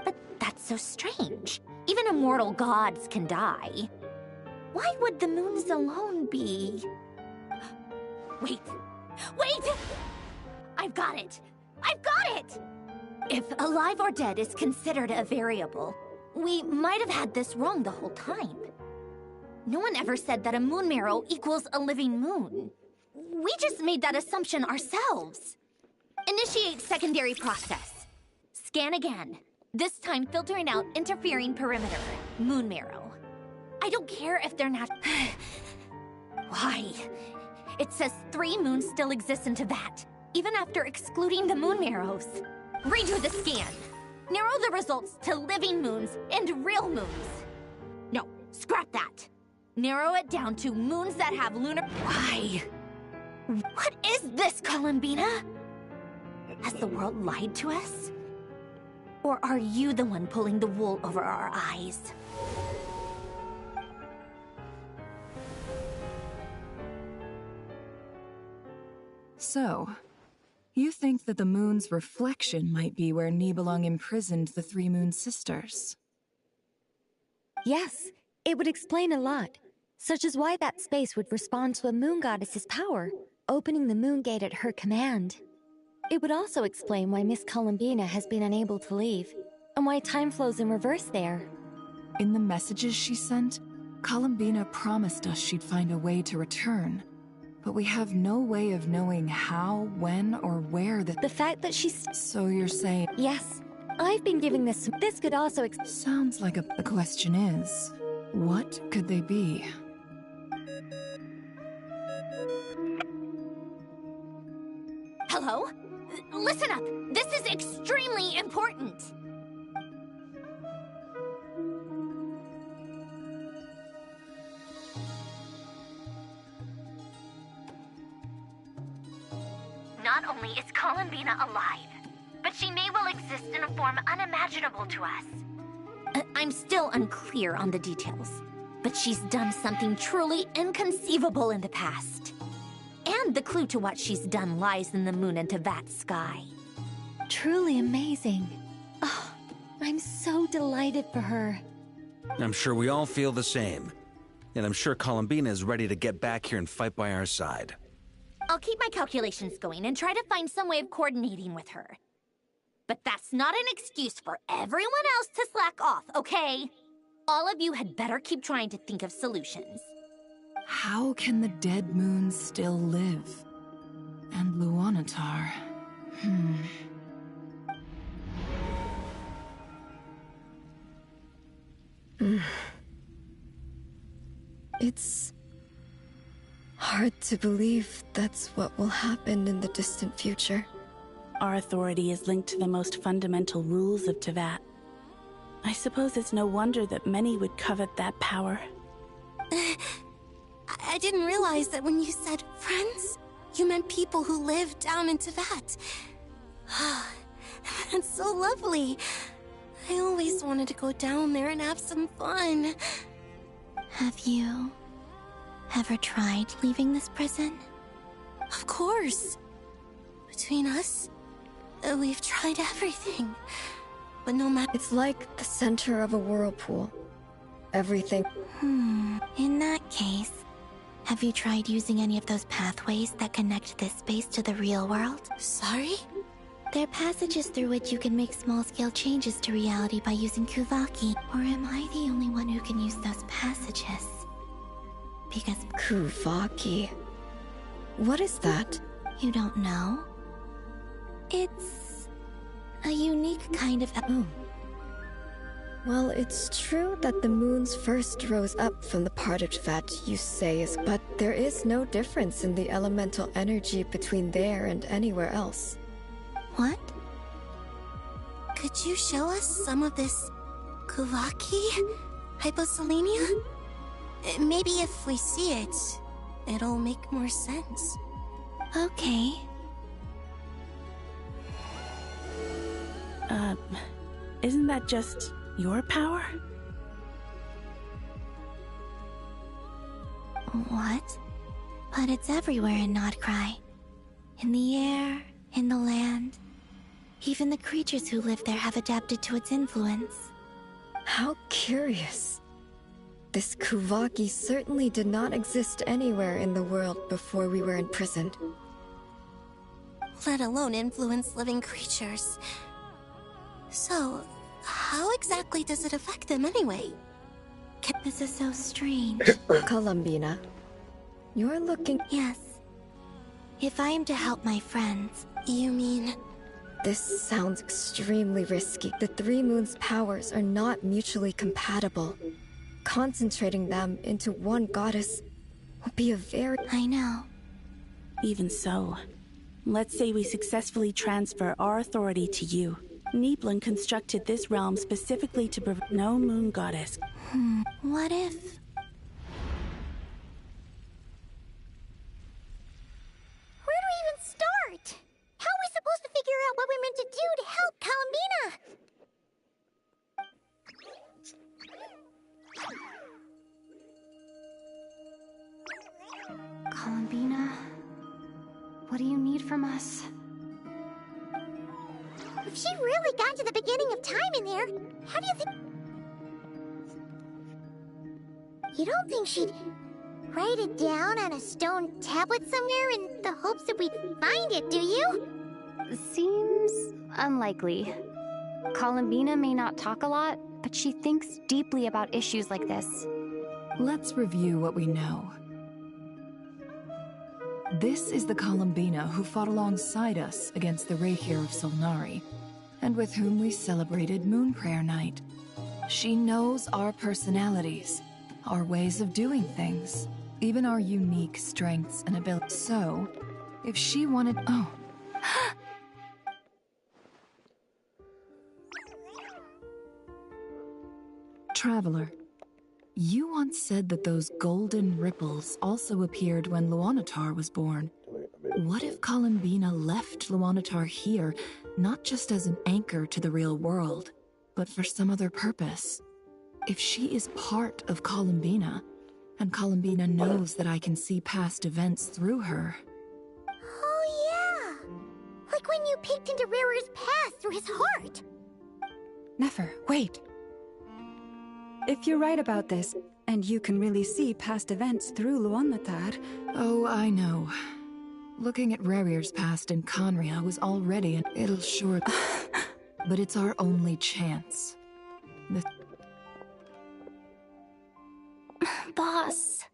But that's so strange. Even immortal gods can die. Why would the moons alone be... Wait! I've got it! I've got it! If alive or dead is considered a variable, we might have had this wrong the whole time. No one ever said that a moon marrow equals a living moon. We just made that assumption ourselves. Initiate secondary process. Scan again. This time filtering out interfering perimeter. Moon marrow. I don't care if they're not... Why? It says 3 moons still exist in Teyvat, even after excluding the moon marrows. Redo the scan. Narrow the results to living moons and real moons. No, scrap that. Narrow it down to moons that have lunar... Why? What is this, Columbina? Has the world lied to us? Or are you the one pulling the wool over our eyes? So, you think that the moon's reflection might be where Nibelung imprisoned the 3 moon sisters? Yes, it would explain a lot, such as why that space would respond to a moon goddess's power, opening the moon gate at her command. It would also explain why Miss Columbina has been unable to leave, and why time flows in reverse there. In the messages she sent, Columbina promised us she'd find a way to return. But we have no way of knowing how, when, or where the fact that she's... So you're saying... Yes, I've been giving this... This could also... Sounds like the question is, what could they be? Hello? Listen up! This is extremely important! Not only is Columbina alive, but she may well exist in a form unimaginable to us. I'm still unclear on the details, but she's done something truly inconceivable in the past. And the clue to what she's done lies in the moon and Teyvat sky. Truly amazing. Oh, I'm so delighted for her. I'm sure we all feel the same. And I'm sure Columbina is ready to get back here and fight by our side. I'll keep my calculations going and try to find some way of coordinating with her. But that's not an excuse for everyone else to slack off, okay? All of you had better keep trying to think of solutions. How can the dead moons still live? And Luanatar... hard to believe that's what will happen in the distant future. Our authority is linked to the most fundamental rules of Teyvat. I suppose it's no wonder that many would covet that power. I didn't realize that when you said friends, you meant people who live down in Teyvat. That's so lovely. I always wanted to go down there and have some fun. Have you ever tried leaving this prison? Of course. Between us, we've tried everything. But no matter... It's like the center of a whirlpool. Everything... In that case, have you tried using any of those pathways that connect this space to the real world? Sorry? They're passages through which you can make small-scale changes to reality by using Kuvaki. Or am I the only one who can use those passages? Because... Kuvaki... What is that? You don't know? It's... a unique kind of... Oh. Well, it's true that the moons first rose up from the part of Teyvat you say is, but there is no difference in the elemental energy between there and anywhere else. What? Could you show us some of this Kuvaki hyposelenia? Maybe if we see it, it'll make more sense. Okay. Isn't that just your power? What? But it's everywhere in Nodcry. In the air, in the land. Even the creatures who live there have adapted to its influence. How curious. This Kuvaki certainly did not exist anywhere in the world before we were imprisoned. Let alone influence living creatures. So, how exactly does it affect them anyway? This is so strange. Columbina, you're looking... Yes. If I am to help my friends... You mean... This sounds extremely risky. The Three Moons' powers are not mutually compatible. Concentrating them into one goddess would be a very... I know. Even so, let's say we successfully transfer our authority to you. Nibelung constructed this realm specifically to prevent no moon goddess. What if... Where do we even start? How are we supposed to figure out what we're meant to do to help Columbina? Columbina, what do you need from us? If she really got to the beginning of time in there, how do you think... You don't think she'd write it down on a stone tablet somewhere in the hopes that we'd find it, do you? Seems unlikely. Columbina may not talk a lot, but she thinks deeply about issues like this. Let's review what we know. This is the Columbina who fought alongside us against the Rahir of Solnari, and with whom we celebrated Moon Prayer Night. She knows our personalities, our ways of doing things, even our unique strengths and abilities. So, if she wanted... Oh. Traveler, you once said that those golden ripples also appeared when Luanatar was born. What if Columbina left Luanatar here, not just as an anchor to the real world, but for some other purpose? If she is part of Columbina, and Columbina knows that I can see past events through her... Oh yeah! Like when you peeked into Rarer's past through his heart! Nefer, wait! If you're right about this, and you can really see past events through Luanatar... Oh, I know. Looking at Rarir's past in Conria was already an... It'll sure... But it's our only chance. Boss...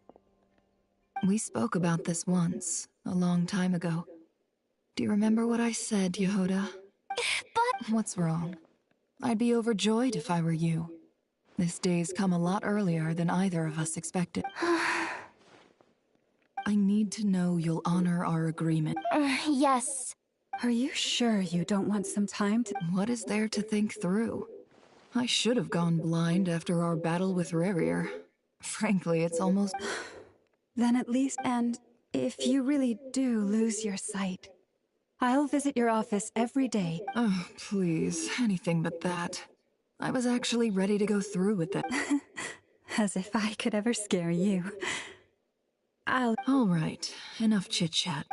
We spoke about this once, a long time ago. Do you remember what I said, Yehoda? But... What's wrong? I'd be overjoyed if I were you. This day's come a lot earlier than either of us expected. I need need to know you'll honor our agreement. Yes. Are you sure you don't want some time to... What is there to think through? I should have gone blind after our battle with Rerir. Frankly, it's almost... Then at least, and if you really do lose your sight, I'll visit your office every day. Oh, please, anything but that. I was actually ready to go through with that. As if I could ever scare you. All right, enough chit-chat.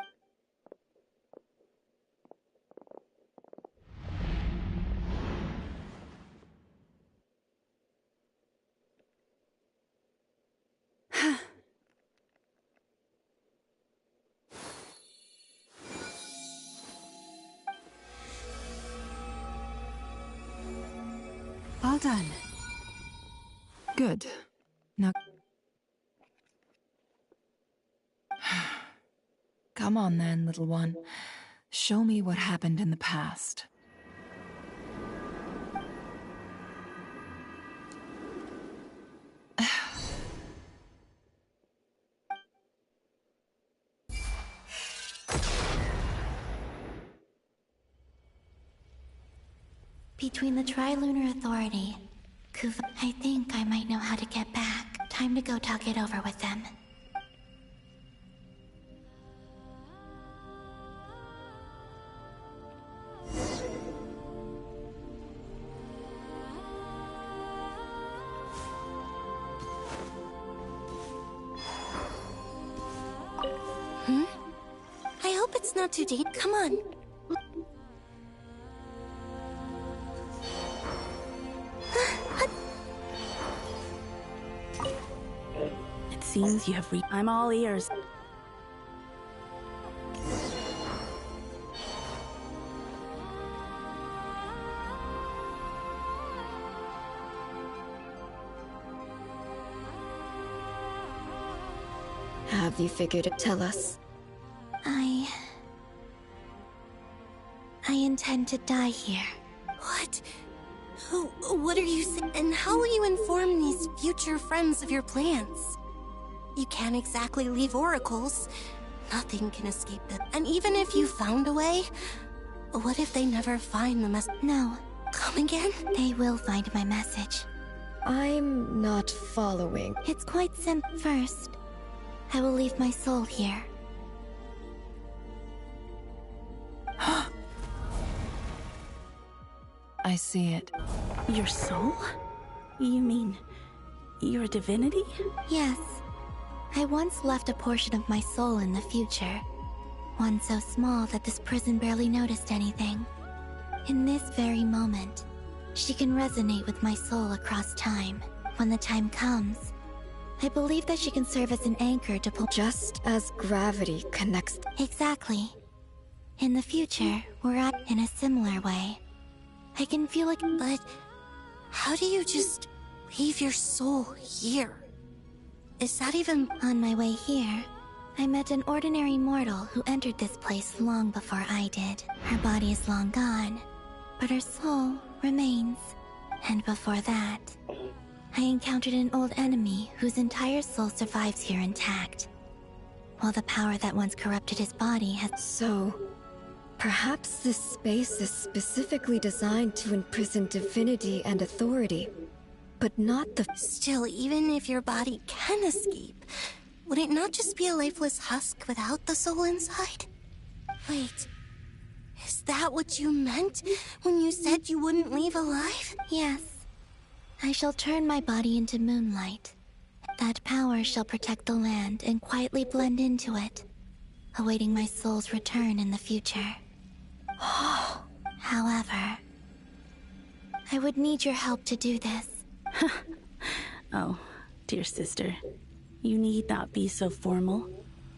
All done. Good. Now... Come on then, little one. Show me what happened in the past. Between the Trilunar Authority, Kuva, I think I might know how to get back. Time to go talk it over with them. I hope it's not too deep. Come on. It seems you have I'm all ears. Have you figured it? Tell us. I intend to die here. What? What are you saying? And how will you inform these future friends of your plans? You can't exactly leave oracles. Nothing can escape them. And even if you found a way, what if they never find the message? No. Come again? They will find my message. I'm not following. It's quite simple. First, I will leave my soul here. I see it. Your soul? You mean your divinity? Yes. I once left a portion of my soul in the future. One so small that this prison barely noticed anything. In this very moment, she can resonate with my soul across time. When the time comes, I believe that she can serve as an anchor to pull. Just as gravity connects. Exactly. In the future, we're at in a similar way. I can feel like. But how do you just leave your soul here? Is that even... On my way here, I met an ordinary mortal who entered this place long before I did. Her body is long gone, but her soul remains. And before that, I encountered an old enemy whose entire soul survives here intact. While the power that once corrupted his body has... So, perhaps this space is specifically designed to imprison divinity and authority, but not the... Still, even if your body can escape, would it not just be a lifeless husk without the soul inside? Wait, is that what you meant when you said you wouldn't leave alive? Yes. I shall turn my body into moonlight. That power shall protect the land and quietly blend into it, awaiting my soul's return in the future. However, I would need your help to do this. Oh, dear sister, you need not be so formal.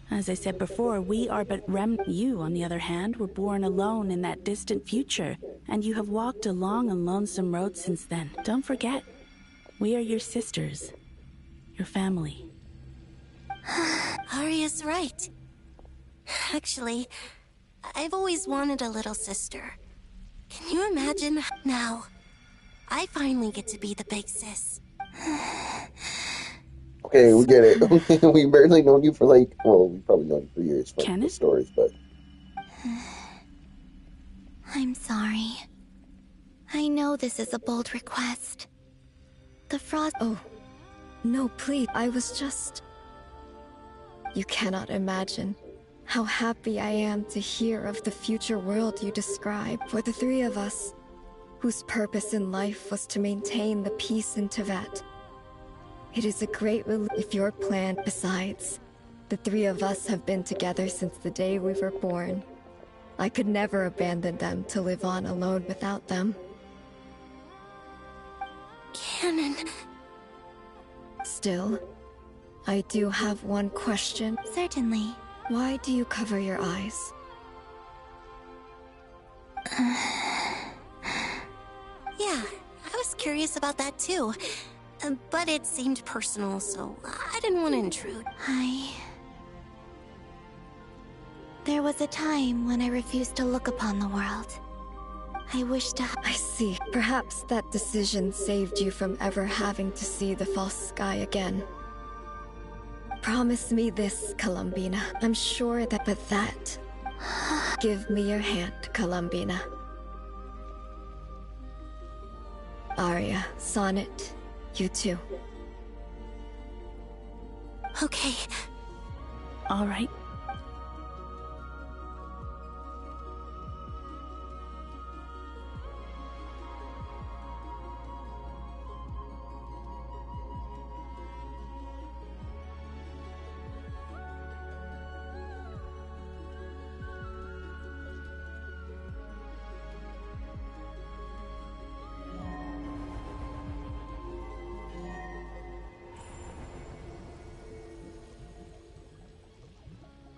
As I said before, we are but You, on the other hand, were born alone in that distant future, and you have walked a long and lonesome road since then. Don't forget, we are your sisters, your family. Arya's right. Actually, I've always wanted a little sister. Can you imagine? Now, I finally get to be the big sis. Okay, we get it. We barely known you for like, well, we probably known you for years from the stories, but. I'm sorry. I know this is a bold request. The frost. Oh, no, please. I was just. You cannot imagine how happy I am to hear of the future world you describe for the three of us, whose purpose in life was to maintain the peace in Teyvat. It is a great relief if your plan. Besides, the three of us have been together since the day we were born. I could never abandon them to live on alone without them. Cannon. Still, I do have one question. Certainly. Why do you cover your eyes? Yeah, I was curious about that too. But it seemed personal, so I didn't want to intrude. There was a time when I refused to look upon the world. I wish to. I see. Perhaps that decision saved you from ever having to see the false sky again. Promise me this, Columbina. I'm sure that. But that. Give me your hand, Columbina. Arya, Sonnet, you too. Okay. All right.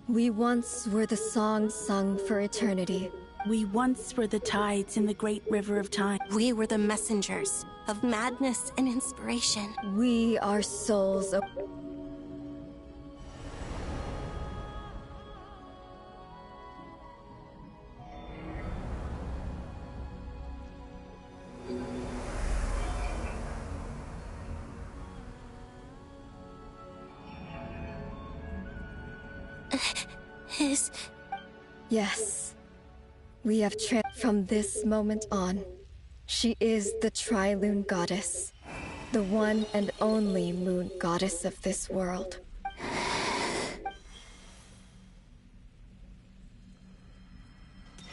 We once were the songs sung for eternity. We once were the tides in the great river of time. We were the messengers of madness and inspiration. We are souls of... Yes. We have from this moment on. She is the Tri-Lune Goddess. The one and only moon goddess of this world.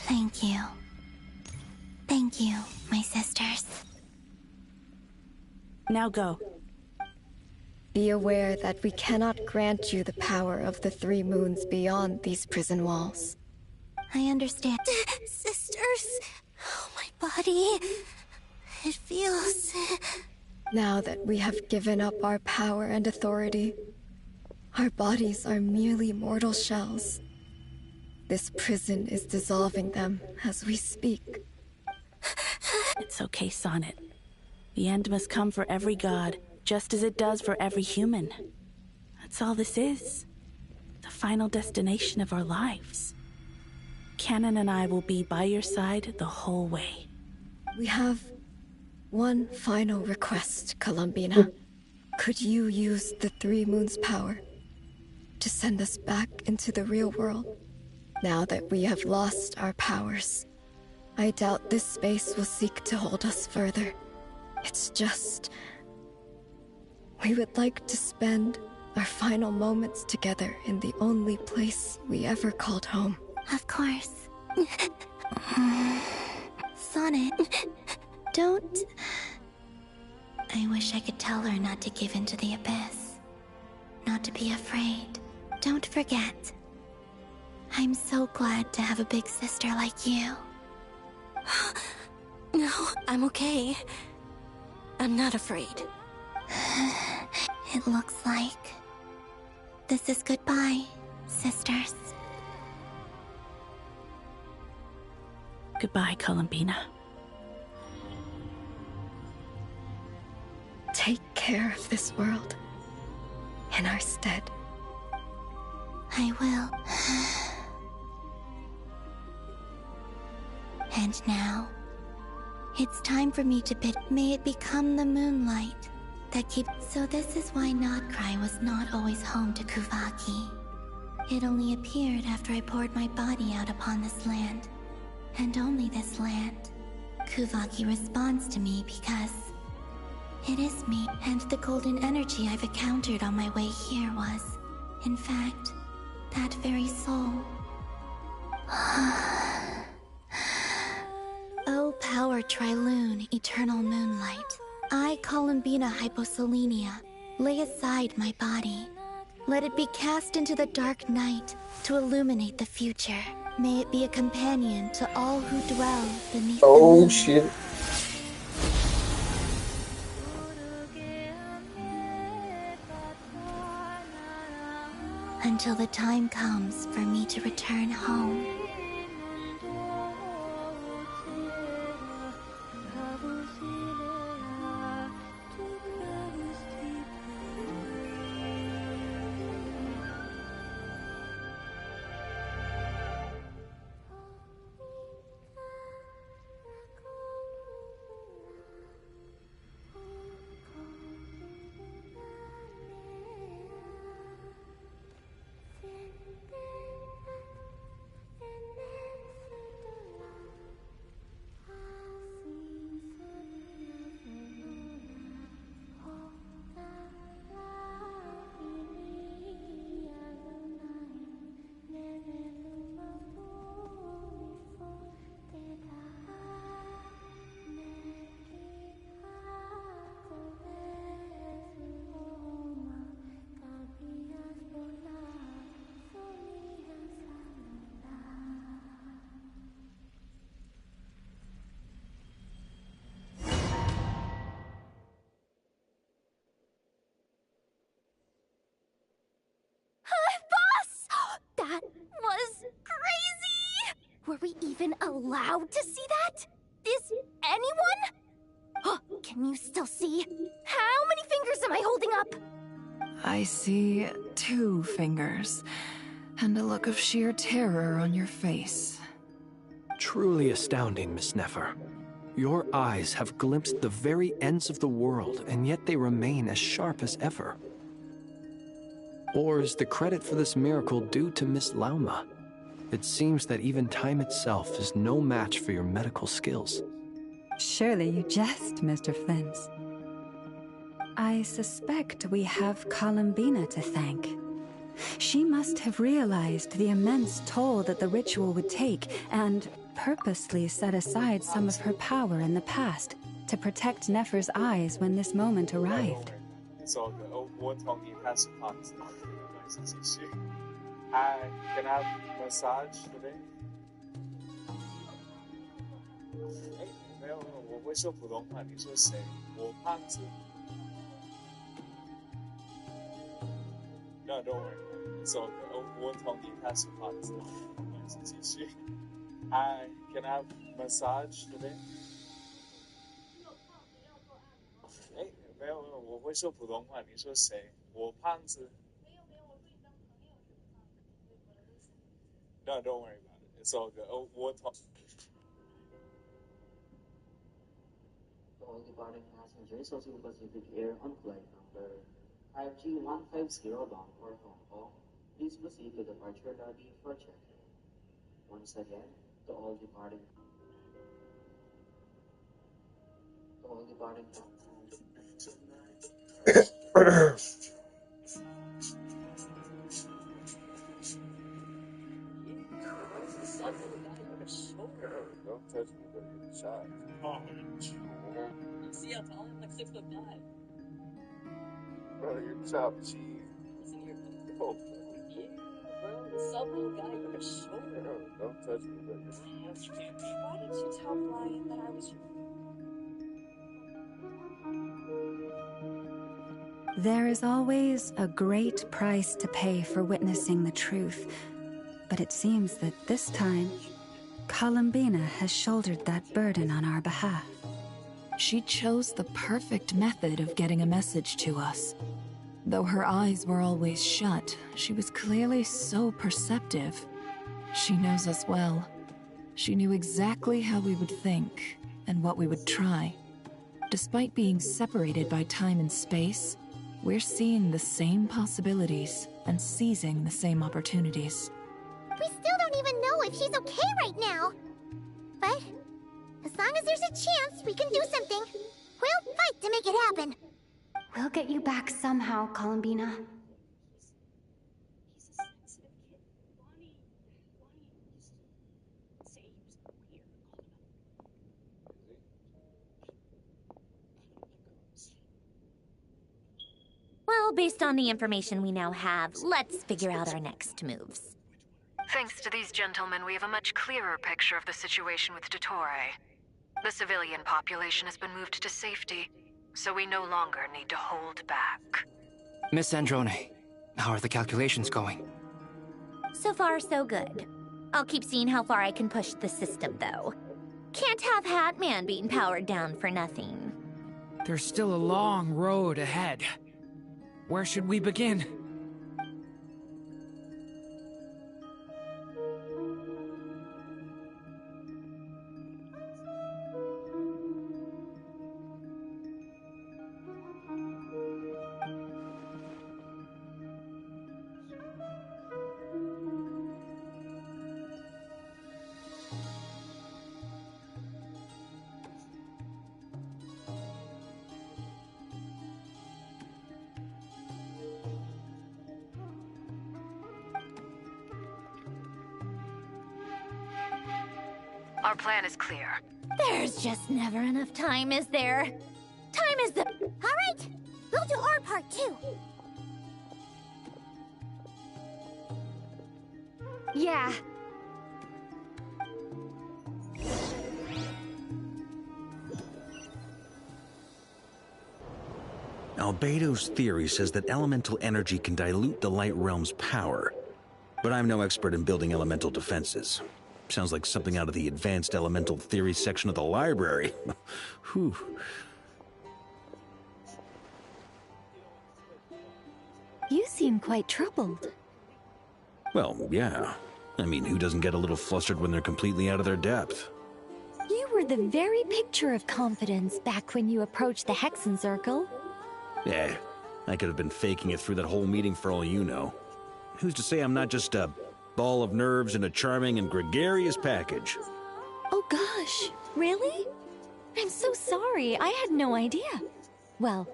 Thank you. Thank you, my sisters. Now go. Be aware that we cannot grant you the power of the three moons beyond these prison walls. I understand. Sisters, oh, my body. It feels... Now that we have given up our power and authority, our bodies are merely mortal shells. This prison is dissolving them as we speak. It's okay, Sonnet. The end must come for every god, just as it does for every human. That's all this is. The final destination of our lives. Cannon and I will be by your side the whole way. We have one final request, Columbina. Could you use the Three Moons' power to send us back into the real world? Now that we have lost our powers, I doubt this space will seek to hold us further. It's just... we would like to spend our final moments together in the only place we ever called home. Of course. Sonnet, don't... I wish I could tell her not to give in to the abyss. Not to be afraid. Don't forget. I'm so glad to have a big sister like you. No, I'm okay. I'm not afraid. It looks like this is goodbye, sisters. Goodbye, Columbina. Take care of this world in our stead. I will. And now, it's time for me to bid. May it become the moonlight that keep. So this is why Notcry was not always home to Kuvaki. It only appeared after I poured my body out upon this land. And only this land. Kuvaki responds to me because it is me, and the golden energy I've encountered on my way here was, in fact, that very soul. O power Trilune, eternal moonlight. I, Columbina Hyposelenia, lay aside my body. Let it be cast into the dark night to illuminate the future. May it be a companion to all who dwell beneath the moon. Oh shit. Until the time comes for me to return home. That was crazy! Were we even allowed to see that? Is anyone? Can you still see? How many fingers am I holding up? I see 2 fingers, and a look of sheer terror on your face. Truly astounding, Miss Nefer. Your eyes have glimpsed the very ends of the world, and yet they remain as sharp as ever. Or is the credit for this miracle due to Miss Lauma? It seems that even time itself is no match for your medical skills. Surely you jest, Mr. Flint. I suspect we have Columbina to thank. She must have realized the immense toll that the ritual would take and purposely set aside some of her power in the past to protect Nefer's eyes when this moment arrived. It's all good. Oh, what talking past parts? Hi, can I have a massage today? 哎，没有，我会说普通话。你说谁？我胖子。No, don't worry. It's all good. Oh, what talking past parts? 继续。Hi, can I have a massage today? 哎，没有，我会说普通话。你说谁？我胖子。No, don't worry about it. It's all good. Oh, what talk? All departing passengers also Pacific Air on flight number 5G150 bound for Hong Kong. Please proceed to departure lobby for check-in. Once again, to all departing Don't touch me, but you're shot. Oh, You see how tall I am? Like 6'5". bro, you're chopped cheese. Listen here, Oh, yeah, bro, the sub little guy, you're a shoulder. bro, don't touch me, but you're Why did you tell Brian that I was your... There is always a great price to pay for witnessing the truth, but it seems that this time, Columbina has shouldered that burden on our behalf. She chose the perfect method of getting a message to us. Though her eyes were always shut, she was clearly so perceptive. She knows us well. She knew exactly how we would think and what we would try. Despite being separated by time and space, we're seeing the same possibilities and seizing the same opportunities. We still don't even know if she's okay right now. But as long as there's a chance we can do something, we'll fight to make it happen. We'll get you back somehow, Columbina. Well, based on the information we now have, let's figure out our next moves. Thanks to these gentlemen, we have a much clearer picture of the situation with Dottore. The civilian population has been moved to safety, so we no longer need to hold back. Miss Androne, how are the calculations going? So far, so good. I'll keep seeing how far I can push the system, though. Can't have Hatman being powered down for nothing. There's still a long road ahead. Where should we begin? Our plan is clear. There's just never enough time, is there? Time is the... Alright, we'll do our part too. Yeah. Albedo's theory says that elemental energy can dilute the light realm's power. But I'm no expert in building elemental defenses. Sounds like something out of the advanced elemental theory section of the library. Whew. You seem quite troubled. Well, yeah. I mean, who doesn't get a little flustered when they're completely out of their depth? You were the very picture of confidence back when you approached the Hexen Circle. I could have been faking it through that whole meeting for all you know. Who's to say I'm not just a ball of nerves in a charming and gregarious package? Oh gosh, really? I'm so sorry, I had no idea. Well,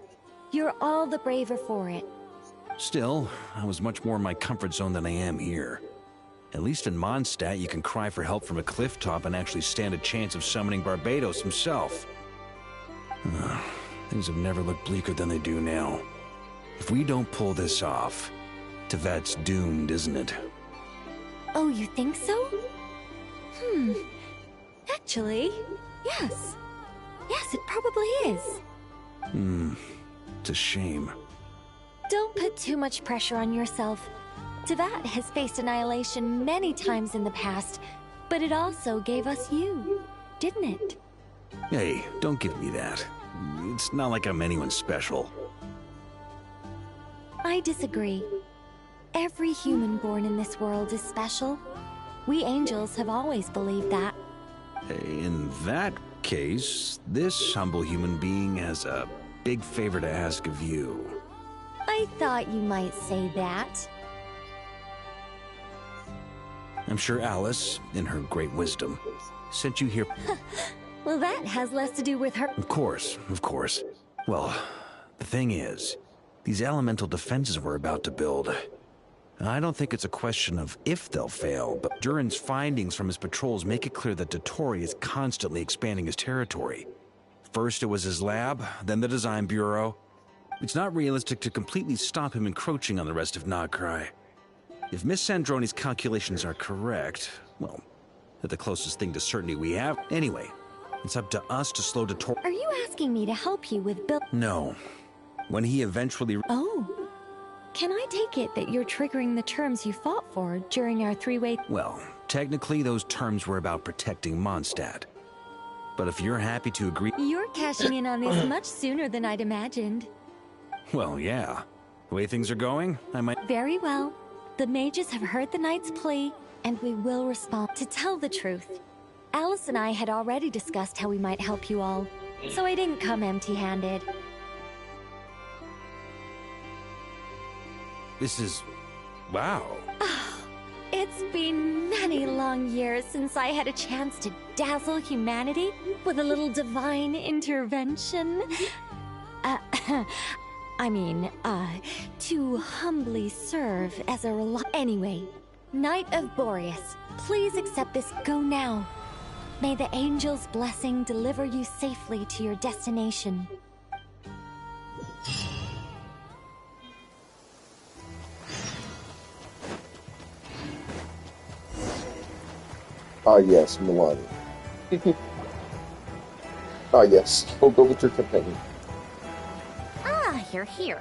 you're all the braver for it. Still, I was much more in my comfort zone than I am here. At least in Mondstadt, you can cry for help from a cliff top and actually stand a chance of summoning Barbados himself. Things have never looked bleaker than they do now. If we don't pull this off, Tevat's doomed, isn't it? Oh, you think so? Actually, yes. Yes, it probably is. It's a shame. Don't put too much pressure on yourself. Tevat has faced annihilation many times in the past, but it also gave us you, didn't it? Hey, don't give me that. It's not like I'm anyone special. I disagree. Every human born in this world is special. We angels have always believed that. In that case, this humble human being has a big favor to ask of you. I thought you might say that. I'm sure Alice, in her great wisdom, sent you here. Well, that has less to do with her. Of course, of course. Well, the thing is, these elemental defenses we're about to build, I don't think it's a question of if they'll fail, but Duran's findings from his patrols make it clear that Dottore is constantly expanding his territory. First it was his lab, then the design bureau. It's not realistic to completely stop him encroaching on the rest of Nagcry. If Miss Sandroni's calculations are correct, well, they're the closest thing to certainty we have. Anyway, it's up to us to slow Dottore. Are you asking me to help you with build? No. When he eventually... Oh. Can I take it that you're triggering the terms you fought for during our three-way... Well, technically those terms were about protecting Mondstadt. But if you're happy to agree... You're cashing in on this much sooner than I'd imagined. Well, yeah. The way things are going, I might... Very well. The mages have heard the knight's plea, and we will respond. To tell the truth, Alice and I had already discussed how we might help you all. so I didn't come empty-handed. This is... wow. It's been many long years since I had a chance to dazzle humanity with a little divine intervention. To humbly serve as a Anyway, Knight of Boreas, please accept this go now. May the angel's blessing deliver you safely to your destination. Ah, yes, Milani. Ah, yes. Go with your companion. Ah, you're here.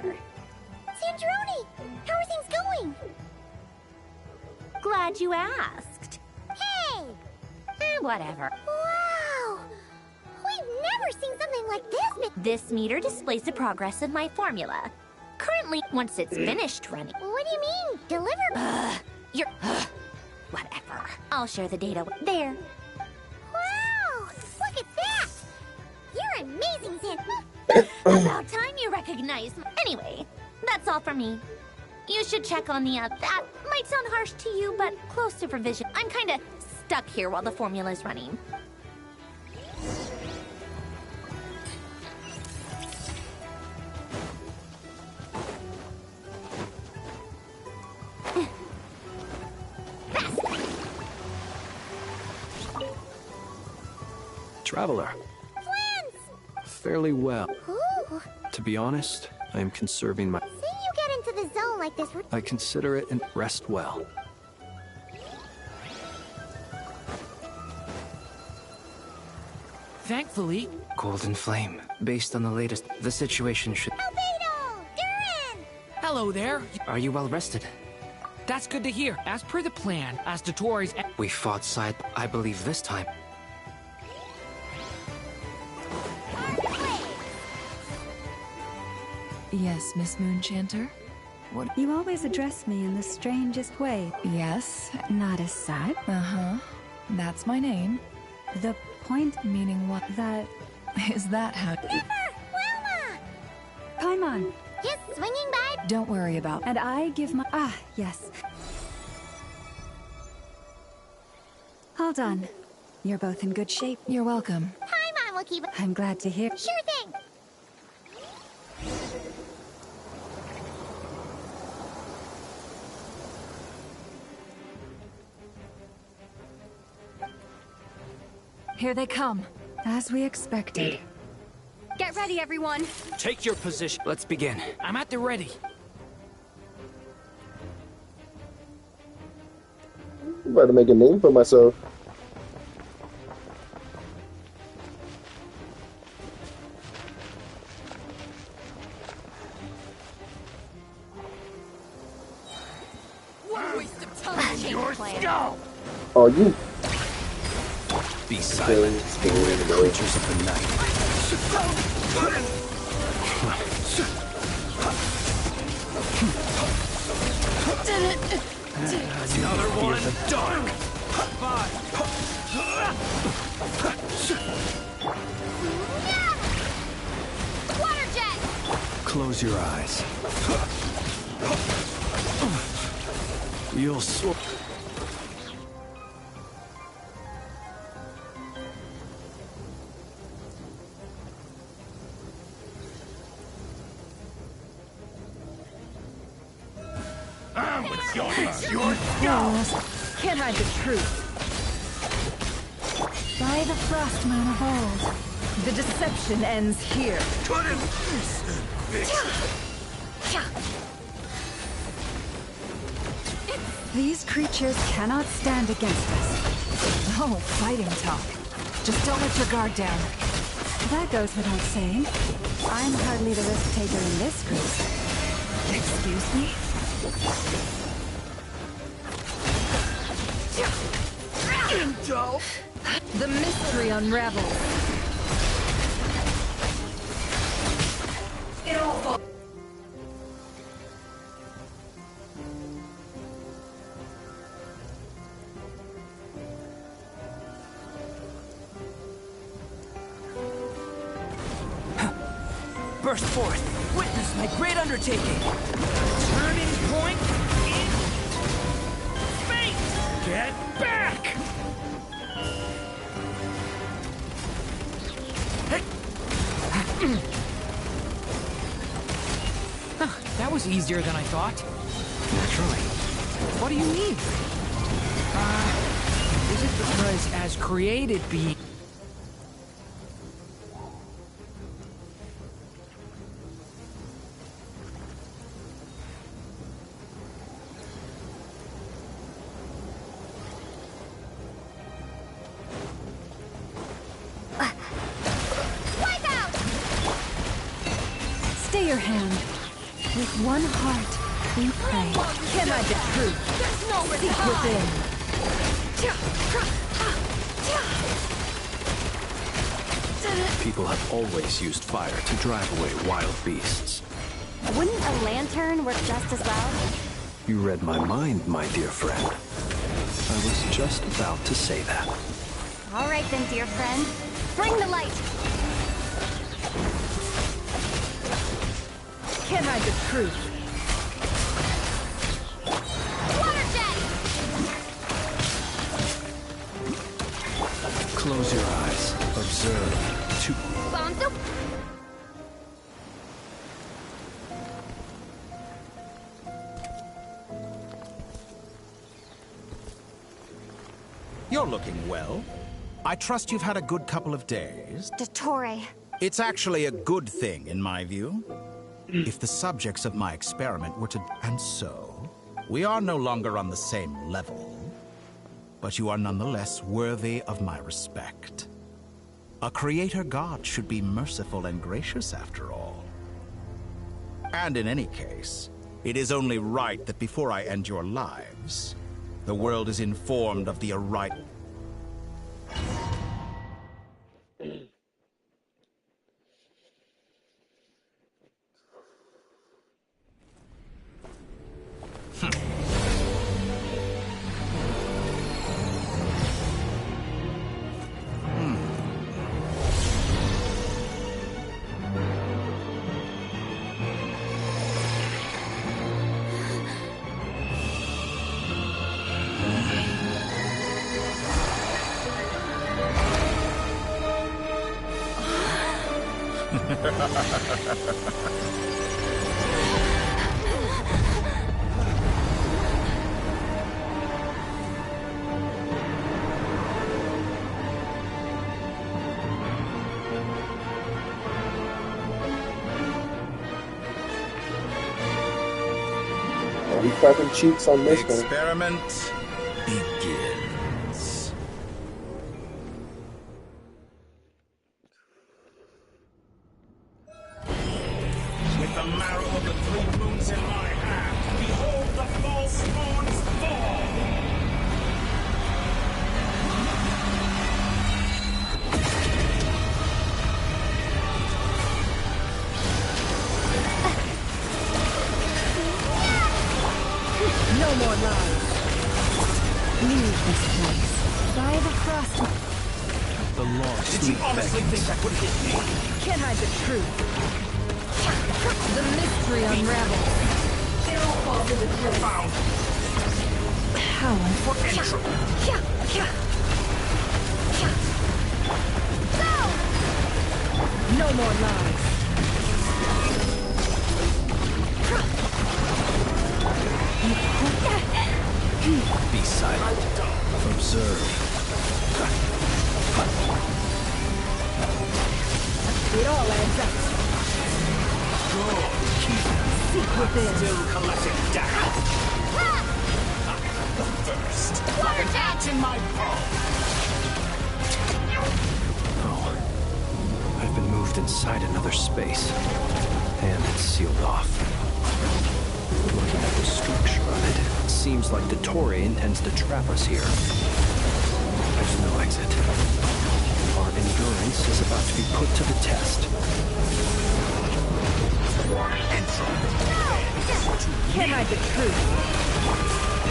Sandrone! How are things going? Glad you asked. Hey! Whatever. Wow! We've never seen something like this. This meter displays the progress of my formula. Currently, once it's finished running... What do you mean, deliver? You're... Whatever. I'll share the data there. Wow! Look at that! You're amazing, Sand. About time you recognized me. Anyway, that's all for me. You should check on the that might sound harsh to you, but close supervision. I'm kinda stuck here while the formula's running. Traveler. Fairly well. Ooh. To be honest, I am conserving my... See you get into the zone like this... I consider it and rest well. Thankfully... Golden Flame. Based on the latest, the situation should... Albedo! Durin! Hello there. Are you well rested? That's good to hear. As per the plan, as Dotori's... We fought side, I believe this time. Yes, Miss Moonchanter? What? You always address me in the strangest way. Yes. Not as such. Uh-huh. That's my name. The point... Meaning what? That... Is that how... Wilma! Paimon! Just swinging by... Don't worry about... And I give my... Ah, yes. Hold on. You're both in good shape. You're welcome. Paimon will keep... I'm glad to hear... Sure thing! Here they come. As we expected. Get ready, everyone. Take your position. Let's begin. I'm at the ready. I'm about to make a name for myself. What a waste of time! Your skull! Oh, you... Be silent. Beware the creatures of the night. Another one. The dark. Water jet! Close your eyes. You'll soar. Can't hide the truth. By the frost moon of old, the deception ends here. These creatures cannot stand against us. Oh, fighting talk. Just don't let your guard down. That goes without saying. I'm hardly the risk taker in this group. Excuse me? The mystery unravels. It all falls. burst forth. Witness my great undertaking. Turning point in space. Get back! That was easier than I thought. Naturally. What do you mean? Is it because as created beings... Stay your hand. With one heart, we pray. Can I the truth? There's nowhere to Seek within. People have always used fire to drive away wild beasts. Wouldn't a lantern work just as well? You read my mind, my dear friend. I was just about to say that. All right then, dear friend. Bring the light. Can I the truth? Water jet! Close your eyes. Observe. Bomb soup! You're looking well. I trust you've had a good couple of days. Dottore. It's actually a good thing, in my view. If the subjects of my experiment were to... And so, we are no longer on the same level, but you are nonetheless worthy of my respect. A creator god should be merciful and gracious after all. And in any case, it is only right that before I end your lives, the world is informed of the right... We cracking cheeks on this one. Experiment begins. With the marrow of the three moons in my hand, behold the false moons fall! No more lies. Leave this place. By the frost. The law Did you honestly think that would hit me? Can I the truth? The mystery unravels. Found. How unfortunate. No more lies. Be silent. Observe. It all adds up. Good. Seek within. Still collecting data. The first. Like an ant in my paw. Oh. I've been moved inside another space. And it's sealed off. Looking at the structure of it, it seems like Dottore intends to trap us here. There's no exit. Our endurance is about to be put to the test. Can I the truth?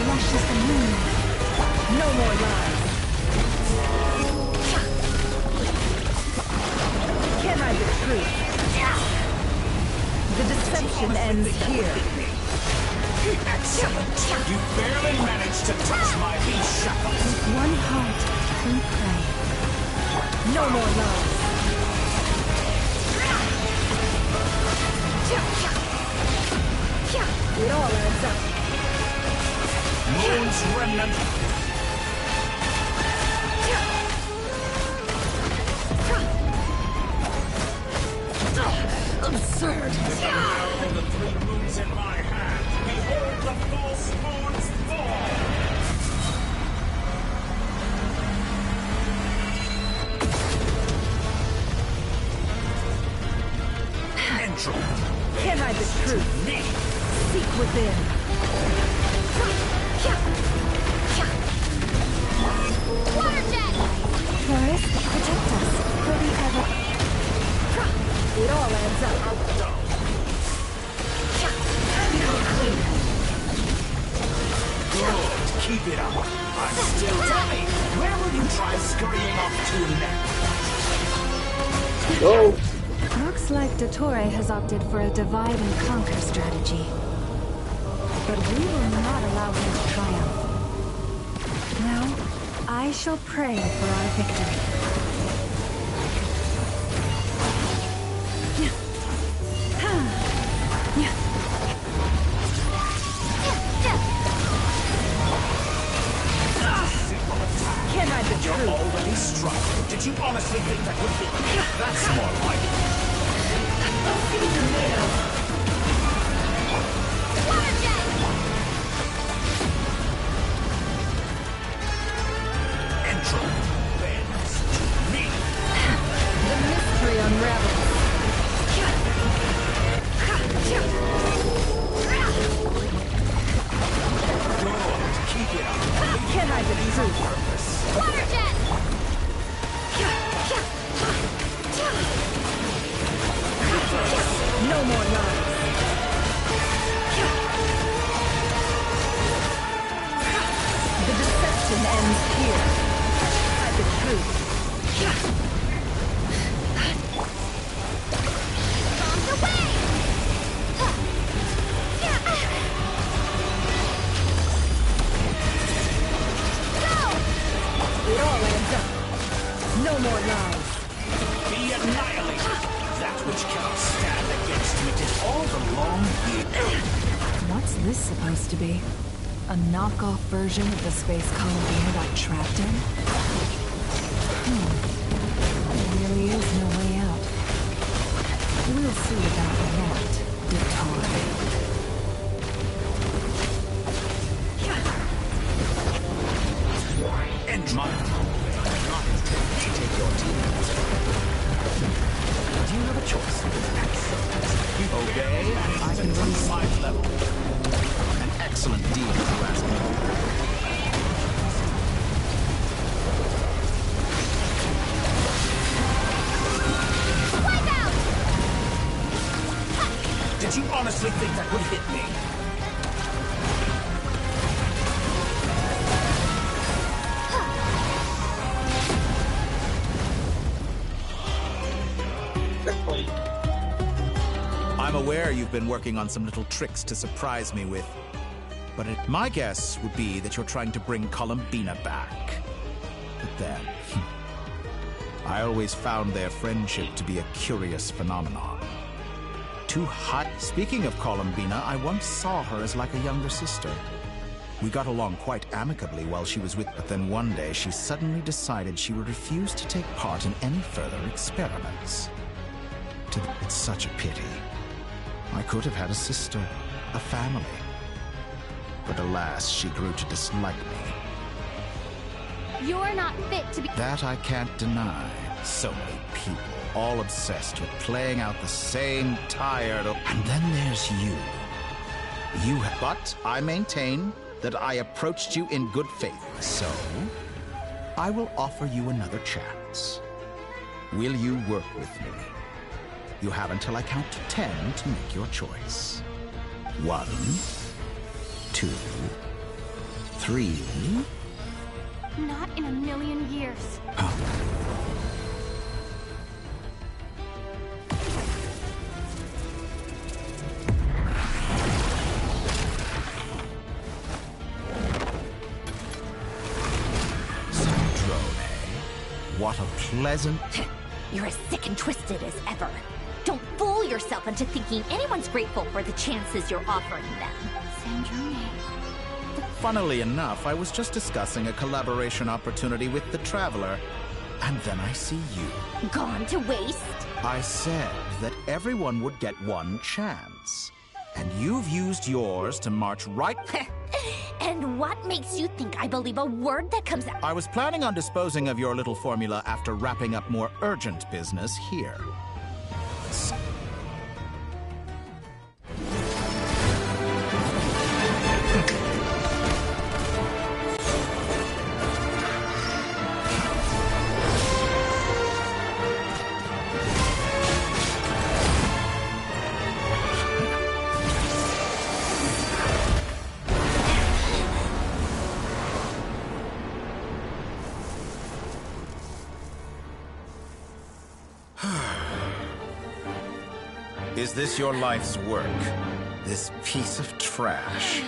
Lushes the moon. No more lies. Can I the truth? deception ends here. Excellent! You barely managed to touch my beast shackles! With one heart, we pray. No more love. It all adds up. Moon's remnant! Absurd. Behold the 3 moons in my hand! Behold the false moon's fall! Can't hide the truth. Seek within. Water jet! Forest, protect us. For the ever. It all adds up. Good, keep it up. I'm still telling. Where will you try scurrying off to next? Go! Looks like Dottore has opted for a divide and conquer strategy. But we will not allow him to triumph. Now, I shall pray for our victory. Can't hide the You're truth. already struck. Did you honestly think that would be? That's more like it. Water jet! Entropy bends to me. The mystery unravels. Good, keep it up. Can't hide the truth. Water jet! No more lies. The deception ends here. Hide the truth. Bombs away! It all adds up. No more lies. Be annihilated. That which cannot stand against me did all the long years. What's this supposed to be? A knockoff version of the space Columbina got trapped in? There really is no way out. We'll see about that, Dottore. And my not intended to take your team. Do you have a choice? You obey, I can run 5 level. An excellent deal, if you ask me. Wipe out! Did you honestly think that would hit me? I'm aware you've been working on some little tricks to surprise me with, but my guess would be that you're trying to bring Columbina back. But then, I always found their friendship to be a curious phenomenon. Too hot. Speaking of Columbina, I once saw her as like a younger sister. We got along quite amicably while she was with, but then one day she suddenly decided she would refuse to take part in any further experiments. It's such a pity. I could have had a sister, a family. But alas, she grew to dislike me. You're not fit to be. That I can't deny. So many people, all obsessed with playing out the same tired... And then there's you. But I maintain that I approached you in good faith. So, I will offer you another chance. Will you work with me? You have until I count to 10 to make your choice. 1, 2, 3... Not in a million years. What a pleasant... You're as sick and twisted as ever. Don't fool yourself into thinking anyone's grateful for the chances you're offering them. Sandrone. Funnily enough, I was just discussing a collaboration opportunity with the Traveler, and then I see you. Gone to waste? I said that everyone would get one chance, and you've used yours to march right... And what makes you think I believe a word that comes out? I was planning on disposing of your little formula after wrapping up more urgent business here. Is this your life's work? This piece of trash?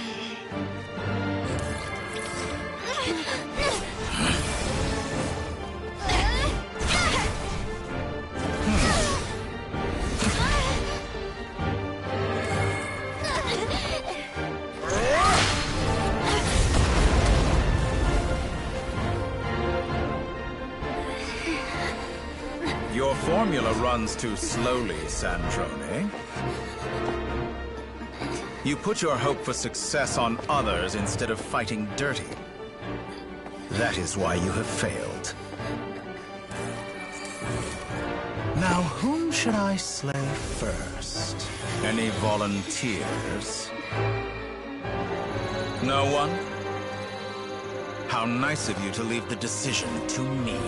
Your formula runs too slowly, Sandrone. You put your hope for success on others instead of fighting dirty. That is why you have failed. Now, whom should I slay first? Any volunteers? No one? How nice of you to leave the decision to me.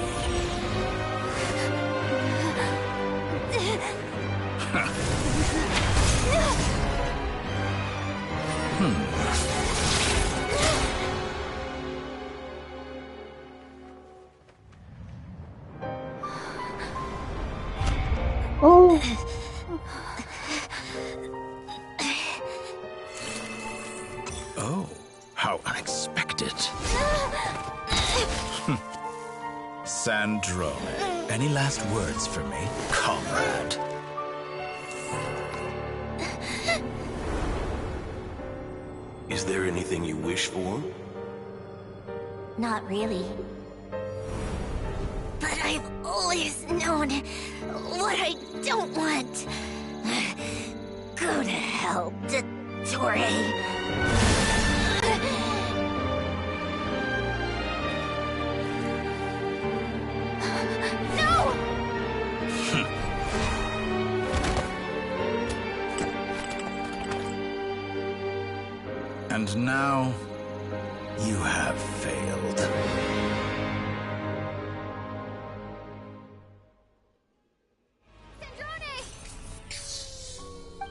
Oh. Oh, how unexpected. Sandrone, any last words for me, comrade? Is there anything you wish for? Not really. But I've always known what I don't want. Go to hell, Dottore. And now, you have failed.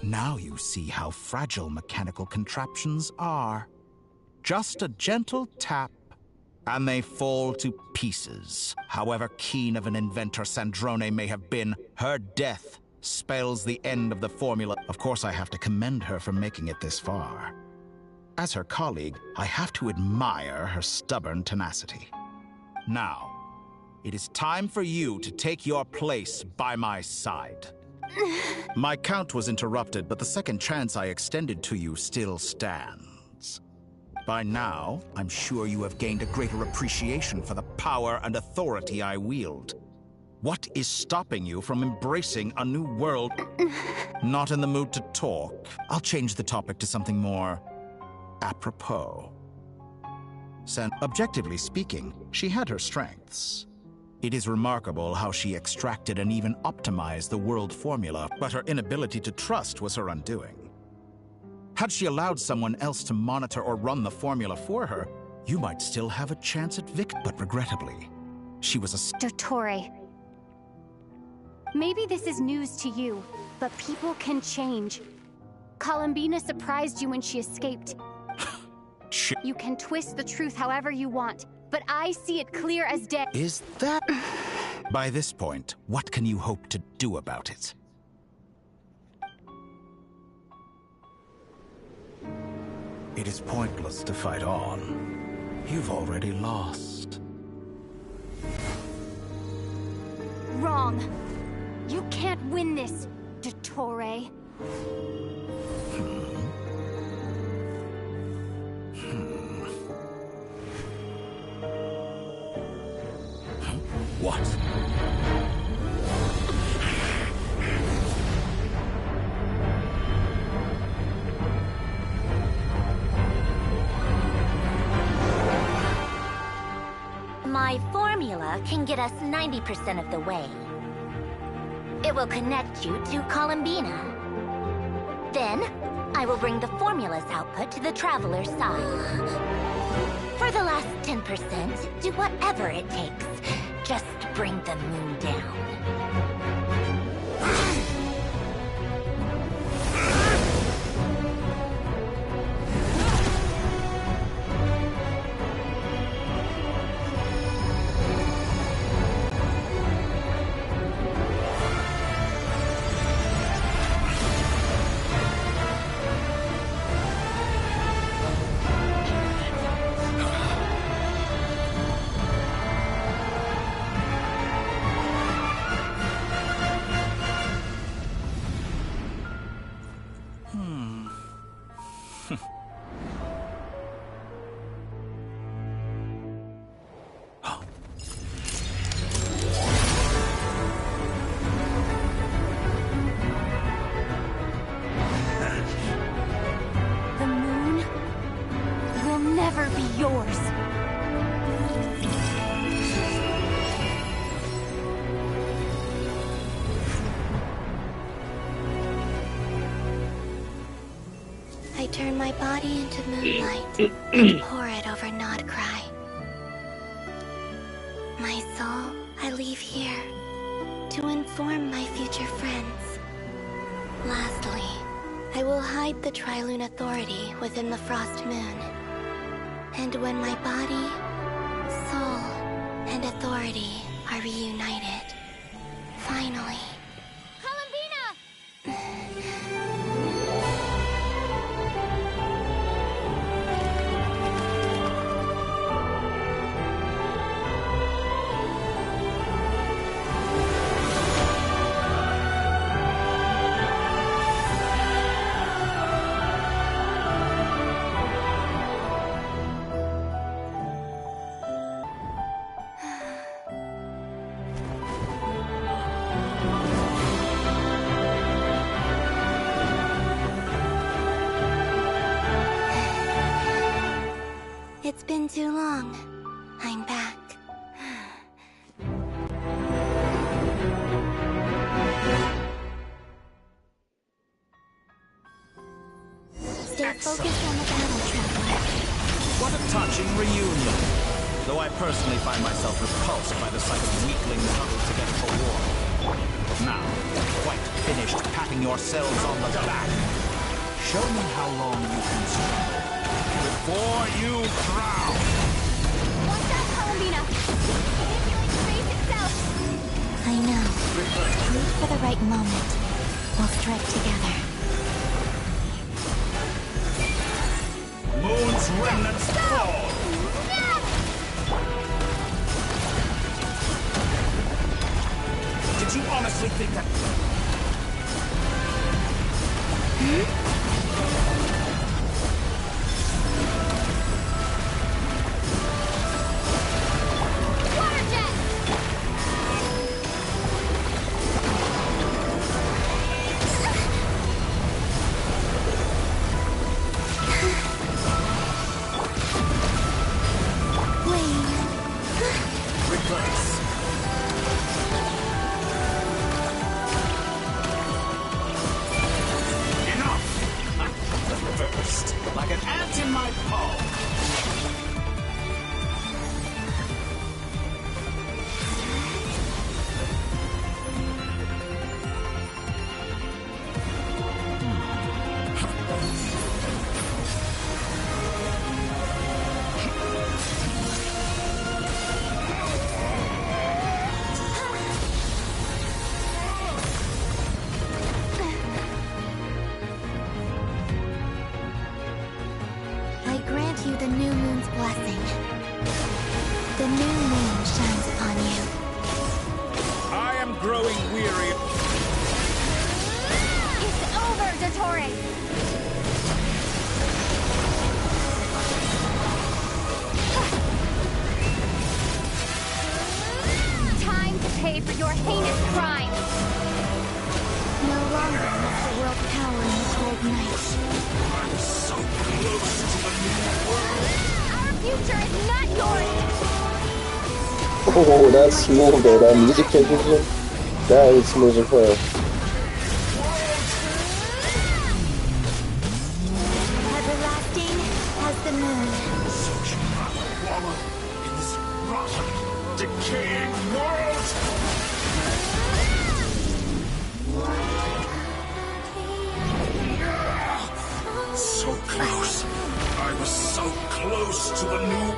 Now you see how fragile mechanical contraptions are. Just a gentle tap, and they fall to pieces. However keen of an inventor Sandrone may have been, her death spells the end of the formula. Of course, I have to commend her for making it this far. As her colleague, I have to admire her stubborn tenacity. Now, it is time for you to take your place by my side. My count was interrupted, but the second chance I extended to you still stands. By now, I'm sure you have gained a greater appreciation for the power and authority I wield. What is stopping you from embracing a new world? Not in the mood to talk. I'll change the topic to something more apropos. Objectively speaking, she had her strengths. It is remarkable how she extracted and even optimized the world formula, but her inability to trust was her undoing. Had she allowed someone else to monitor or run the formula for her, you might still have a chance at victory. But regrettably, she was a... Dottore. Maybe this is news to you, but people can change. Columbina surprised you when she escaped. You can twist the truth however you want, but I see it clear as day. Is that... By this point, what can you hope to do about it? It is pointless to fight on. You've already lost. wrong. You can't win this, Dottore. What? My formula can get us 90% of the way. It will connect you to Columbina. Then, I will bring the formula's output to the Traveler's side. For the last 10%, do whatever it takes. Just bring the moon down. The moon will never be yours. I turn my body into moonlight and pour it over Nodcry. My soul, I leave here to inform my future friends. Lastly, I will hide the Trilune Authority within the Frost Moon. And when my body, soul, and authority are reunited, finally... It's been too long. I'm back. Stay focused on the battle, Traveler. What a touching reunion. Though I personally find myself repulsed by the sight of weaklings huddled together for war. Now, quite finished patting yourselves on the back. Show me how long you can struggle before you drown. Watch out, Columbina! Face itself! I know. Wait for the right moment. We'll strike together. Moon's remnants fall! Did you honestly think that... Like an ant in my palm. I grant you the new moon's blessing. The new moon shines upon you. I am growing weary. It's over, Dottore! Time to pay for your heinous crimes! No longer must the world cower in the cold night. I'm so close to the new world. Our future is not yours! Oh, that's smooth though. That music transition, that is smooth as hell. Everlasting as the moon. Wallow in this rotten, decaying world. So close. I was so close to the new.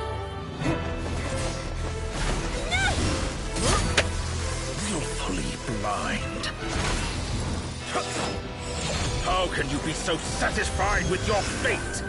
Willfully blind. How can you be so satisfied with your fate?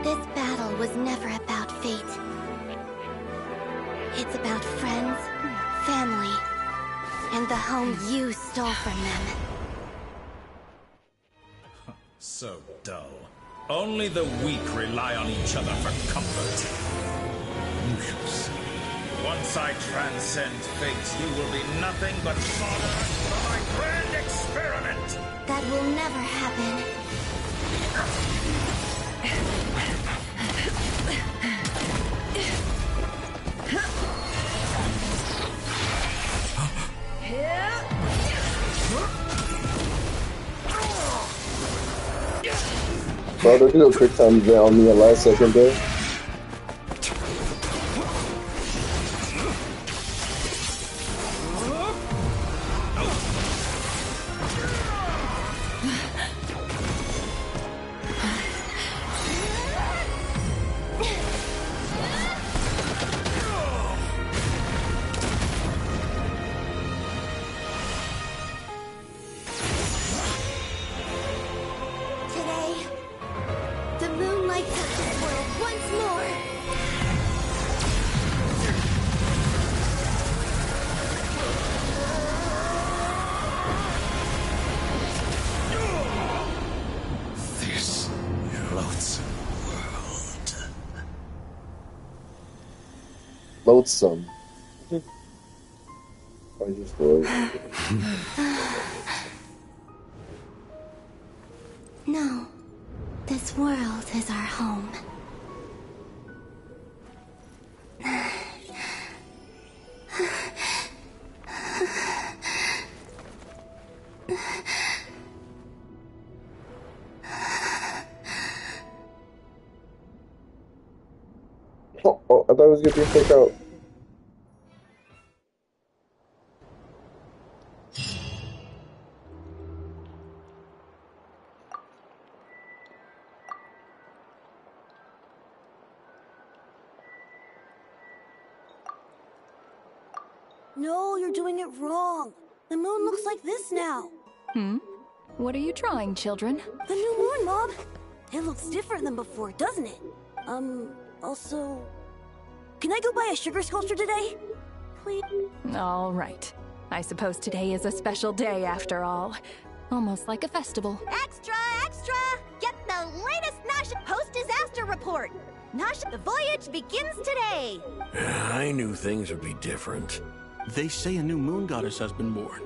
This battle was never about fate. It's about friends, family, and the home you stole from them. So dull. Only the weak rely on each other for comfort. You shall see. Once I transcend fate, you will be nothing but fodder for my grand experiment. That will never happen. Bro, there's no quick time event on me at last second there. Today, the moon lights up this world once more. This loathsome world. Loathsome. I just was. No, this world is our home. Oh, I thought it was gonna be a fake out. No, you're doing it wrong. The moon looks like this now. What are you drawing, children? The new moon, Mom. It looks different than before, doesn't it? Also... Can I go buy a sugar sculpture today? Please? All right. I suppose today is a special day after all. Almost like a festival. Extra, extra! Get the latest Nasha post-disaster report! Nasha, the voyage begins today! I knew things would be different. They say a new moon goddess has been born.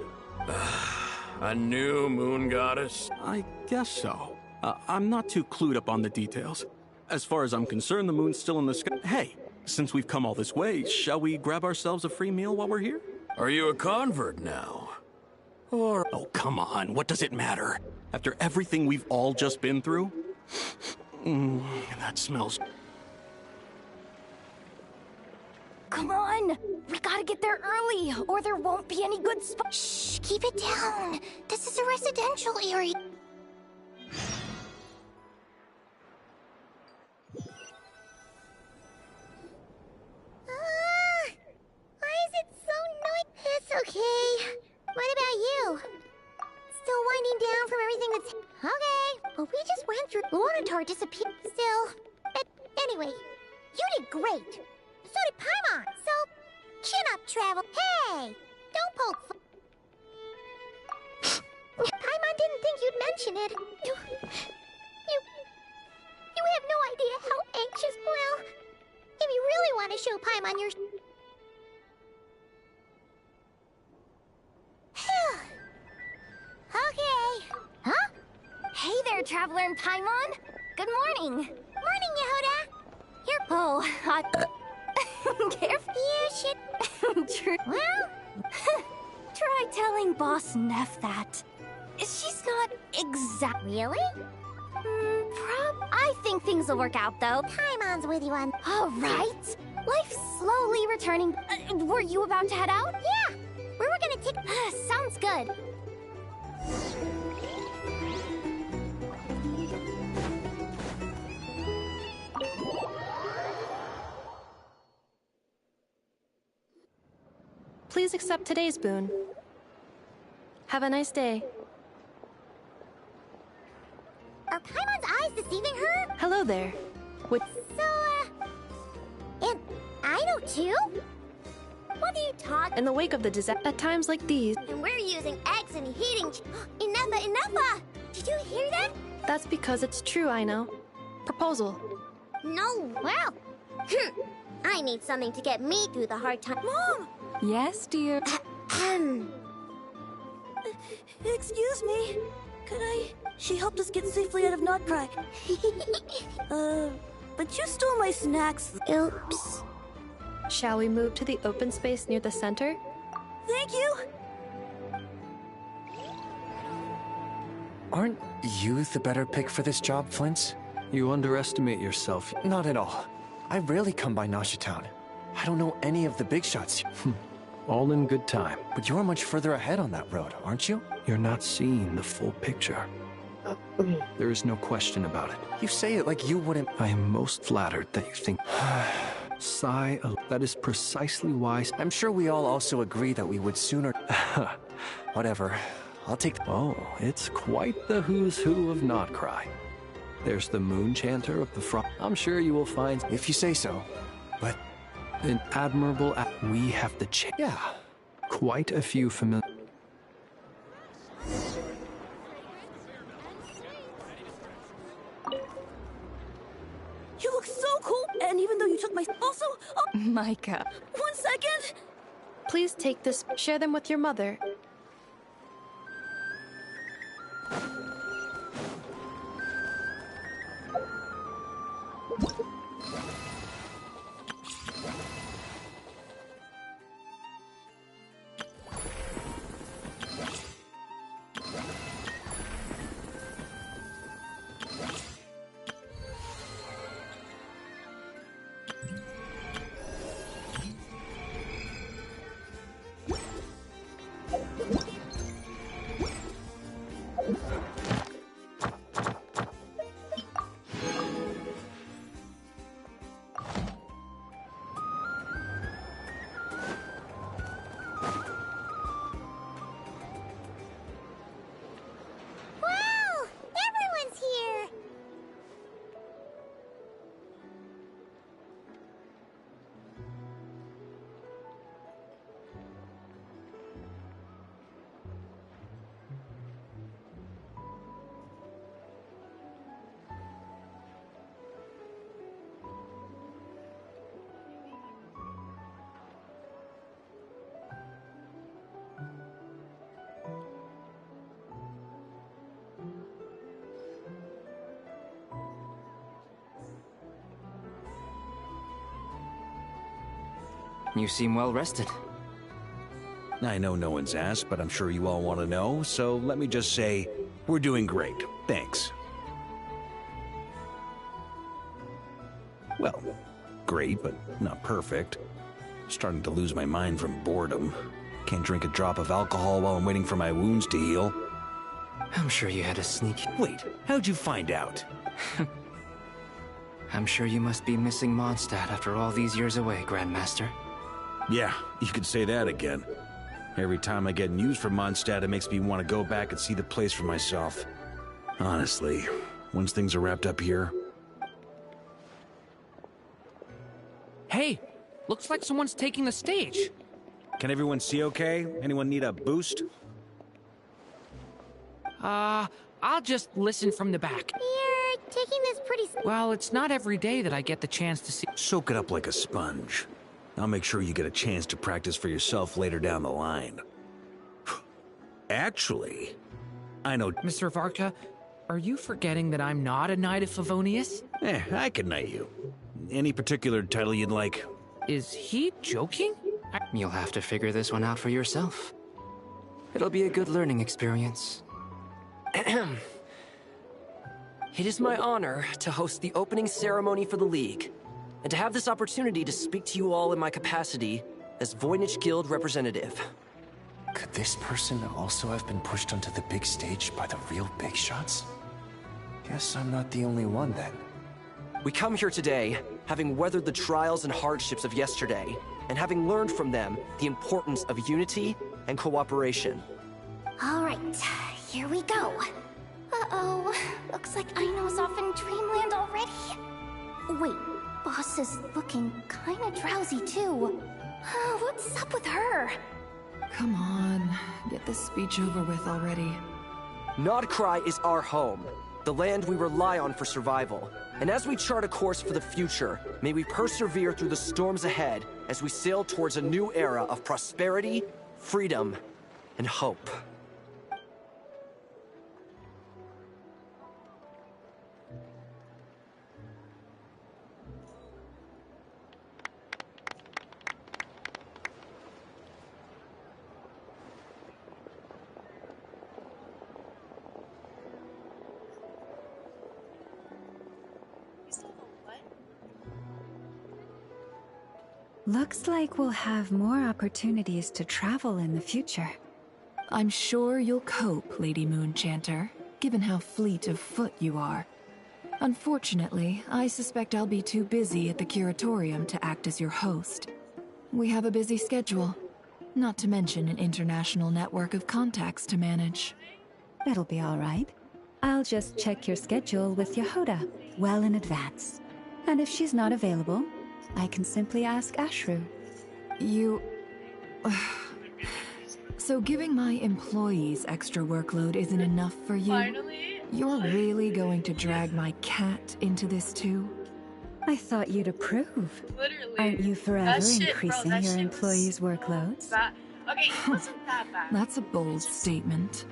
A new moon goddess? I guess so. I'm not too clued up on the details. As far as I'm concerned, the moon's still in the sky. Hey, since we've come all this way, shall we grab ourselves a free meal while we're here? Are you a convert now? Or... Oh, come on. What does it matter? After everything we've all just been through? That smells... Come on! We gotta get there early, or there won't be any good spots. Shh, keep it down. This is a residential area. Why is it so noisy? It's okay. What about you? Still winding down from everything that's... Okay, well, we just went through... Lornatar disappeared. Still... Anyway, you did great. So did Paimon. So, chin up, Travel. Hey! Don't poke fun. Paimon didn't think you'd mention it. You have no idea how anxious... Well, if you really want to show Paimon your... Okay. Huh? Hey there, Traveler and Paimon. Good morning. Morning, Yehuda. Here. Oh, careful. You should... True. Well... Try telling Boss Neff that. She's not Really? I think things will work out, though. Paimon's with you on... All right. Life's slowly returning. Were you about to head out? Yeah. We were gonna take... Sounds good. Please accept today's boon. Have a nice day. Are Paimon's eyes deceiving her? Hello there. What? So, and I know too? What are you talking? In the wake of the disaster, at times like these... And we're using eggs and heating... Enough! Did you hear that? That's because it's true, I know. Proposal. No, well... I need something to get me through the hard time. Mom! Yes, dear. Excuse me. Could I... She helped us get safely out of Notcry. But you stole my snacks. Oops. Shall we move to the open space near the center? Thank you! Aren't you the better pick for this job, Flint? You underestimate yourself. Not at all. I rarely come by Nasha Town. I don't know any of the big shots. All in good time. But you're much further ahead on that road, aren't you? You're not seeing the full picture. There is no question about it. You say it like you wouldn't... I am most flattered that you think... Sigh, that is precisely why... I'm sure we all also agree that we would sooner... Whatever. I'll take... Oh, it's quite the who's who of Notcry. There's the Moon Chanter of the Frost. I'm sure you will find... If you say so. But... An admirable... We have the Yeah. Quite a few familiar... You look so cool! And even though you took my... Also... Oh, Micah. 1 second! Please take this. Share them with your mother. You seem well rested. I know no one's asked, but I'm sure you all want to know, so let me just say, we're doing great. Thanks. Well, great, but not perfect. Starting to lose my mind from boredom. Can't drink a drop of alcohol while I'm waiting for my wounds to heal. I'm sure you had a sneak... Wait, how'd you find out? I'm sure you must be missing Mondstadt after all these years away, Grandmaster. Yeah, you could say that again. Every time I get news from Mondstadt, it makes me want to go back and see the place for myself. Honestly, once things are wrapped up here... Hey, looks like someone's taking the stage. Can everyone see okay? Anyone need a boost? I'll just listen from the back. You're taking this pretty... Well, it's not every day that I get the chance to see... Soak it up like a sponge. I'll make sure you get a chance to practice for yourself later down the line. Actually, I know... Mr. Varka, are you forgetting that I'm not a Knight of Favonius? I can knight you. Any particular title you'd like? Is he joking? You'll have to figure this one out for yourself. It'll be a good learning experience. It is my honor to host the opening ceremony for the League, and to have this opportunity to speak to you all in my capacity as Voynich Guild representative. Could this person also have been pushed onto the big stage by the real big shots? Guess I'm not the only one then. We come here today, having weathered the trials and hardships of yesterday, and having learned from them the importance of unity and cooperation. All right, here we go. Uh-oh, looks like Aino's off in Dreamland already. Wait, Boss is looking kinda drowsy too. What's up with her? Come on, get this speech over with already. Nodcry is our home, the land we rely on for survival. And as we chart a course for the future, may we persevere through the storms ahead as we sail towards a new era of prosperity, freedom, and hope. Looks like we'll have more opportunities to travel in the future. I'm sure you'll cope, Lady Moonchanter, given how fleet of foot you are. Unfortunately, I suspect I'll be too busy at the Curatorium to act as your host. We have a busy schedule, not to mention an international network of contacts to manage. It'll be all right. I'll just check your schedule with Yehoda well in advance. And if she's not available, I can simply ask Ashru. You... So giving my employees extra workload isn't enough for you? Finally? You're really going to drag my cat into this too? I thought you'd approve. Literally. Aren't you forever That increasing your employees' workloads? Okay, it wasn't that bad. That's a bold statement.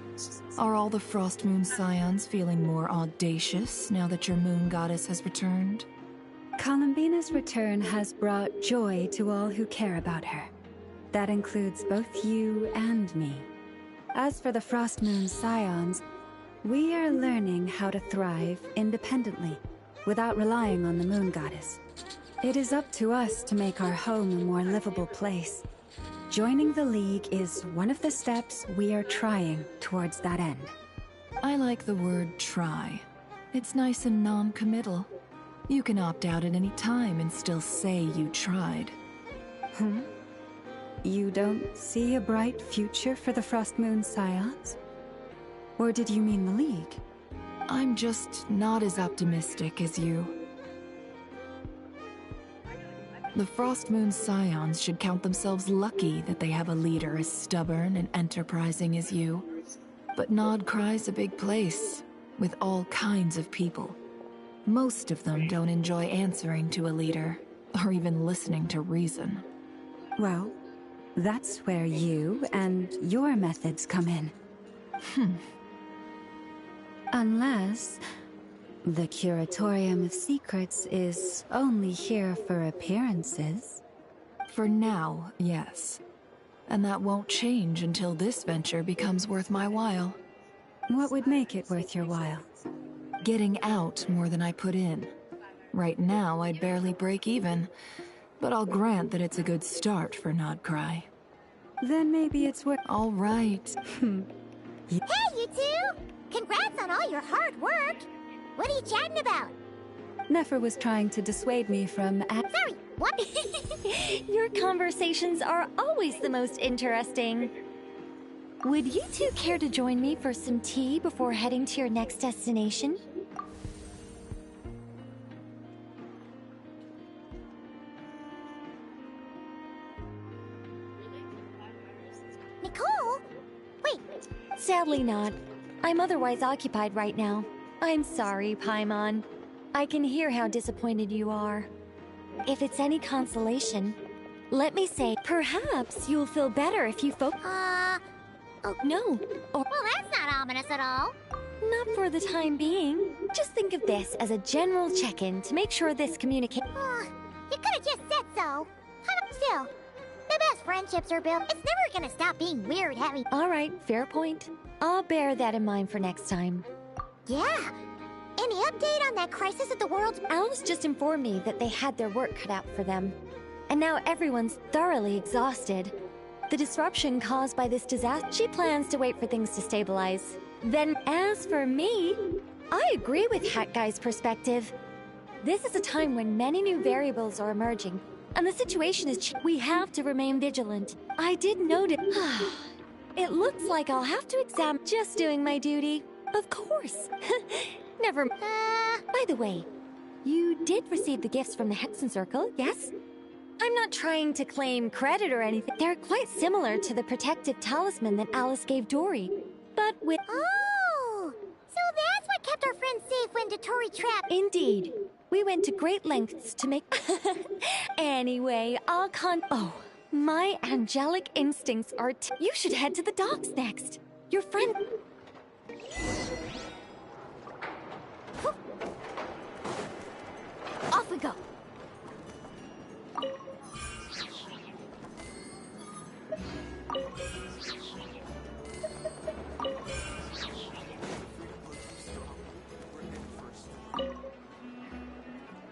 Are all the Frost Moon Scions feeling more audacious now that your moon goddess has returned? Columbina's return has brought joy to all who care about her. That includes both you and me. As for the Frost Moon Scions, we are learning how to thrive independently, without relying on the moon goddess. It is up to us to make our home a more livable place. Joining the League is one of the steps we are trying towards that end. I like the word try. It's nice and non-committal. You can opt out at any time and still say you tried. You don't see a bright future for the Frost Moon Scions? Or did you mean the League? I'm just not as optimistic as you. The Frost Moon Scions should count themselves lucky that they have a leader as stubborn and enterprising as you. But Nodcry's a big place, with all kinds of people. Most of them don't enjoy answering to a leader, or even listening to reason. Well, that's where you and your methods come in. Unless the Curatorium of Secrets is only here for appearances. For now, yes. And that won't change until this venture becomes worth my while. What would make it worth your while? Getting out more than I put in. Right now, I'd barely break even. But I'll grant that it's a good start for Nodcry. Then maybe it's worth. All right. Hey, you two! Congrats on all your hard work! What are you chatting about? Nefer was trying to dissuade me from. Sorry, what? Your conversations are always the most interesting. Would you two care to join me for some tea before heading to your next destination? Nicole? Wait. Sadly not. I'm otherwise occupied right now. I'm sorry, Paimon. I can hear how disappointed you are. If it's any consolation, let me say, perhaps you'll feel better if you Oh, no. Or well, that's not ominous at all. not for the time being. Just think of this as a general check-in to make sure this communication. You could have just said so. Still, the best friendships are built. It's never gonna stop being weird having. All right, fair point. I'll bear that in mind for next time. Yeah. Any update on that crisis at the world's... Alice just informed me that they had their work cut out for them. And now everyone's thoroughly exhausted. The disruption caused by this disaster, she plans to wait for things to stabilize. Then, as for me, I agree with Hat Guy's perspective. This is a time when many new variables are emerging, and the situation is we have to remain vigilant. I did notice... It looks like I'll have to examine just doing my duty. Of course. Never... By the way, you did receive the gifts from the Hexen Circle, yes? I'm not trying to claim credit or anything. They're quite similar to the protective talisman that Alice gave Dory. But with... Oh! So that's what kept our friends safe when Dotori trapped... Indeed. We went to great lengths to make... Anyway, I'll Oh, my angelic instincts are... You should head to the docks next. Your friend... Off we go.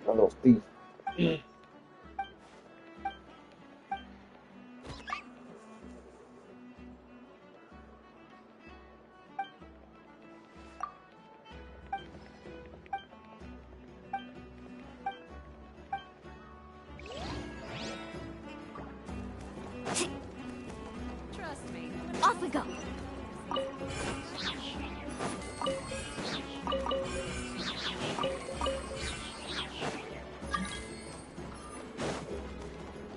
A little thief. Trust me. Off we go.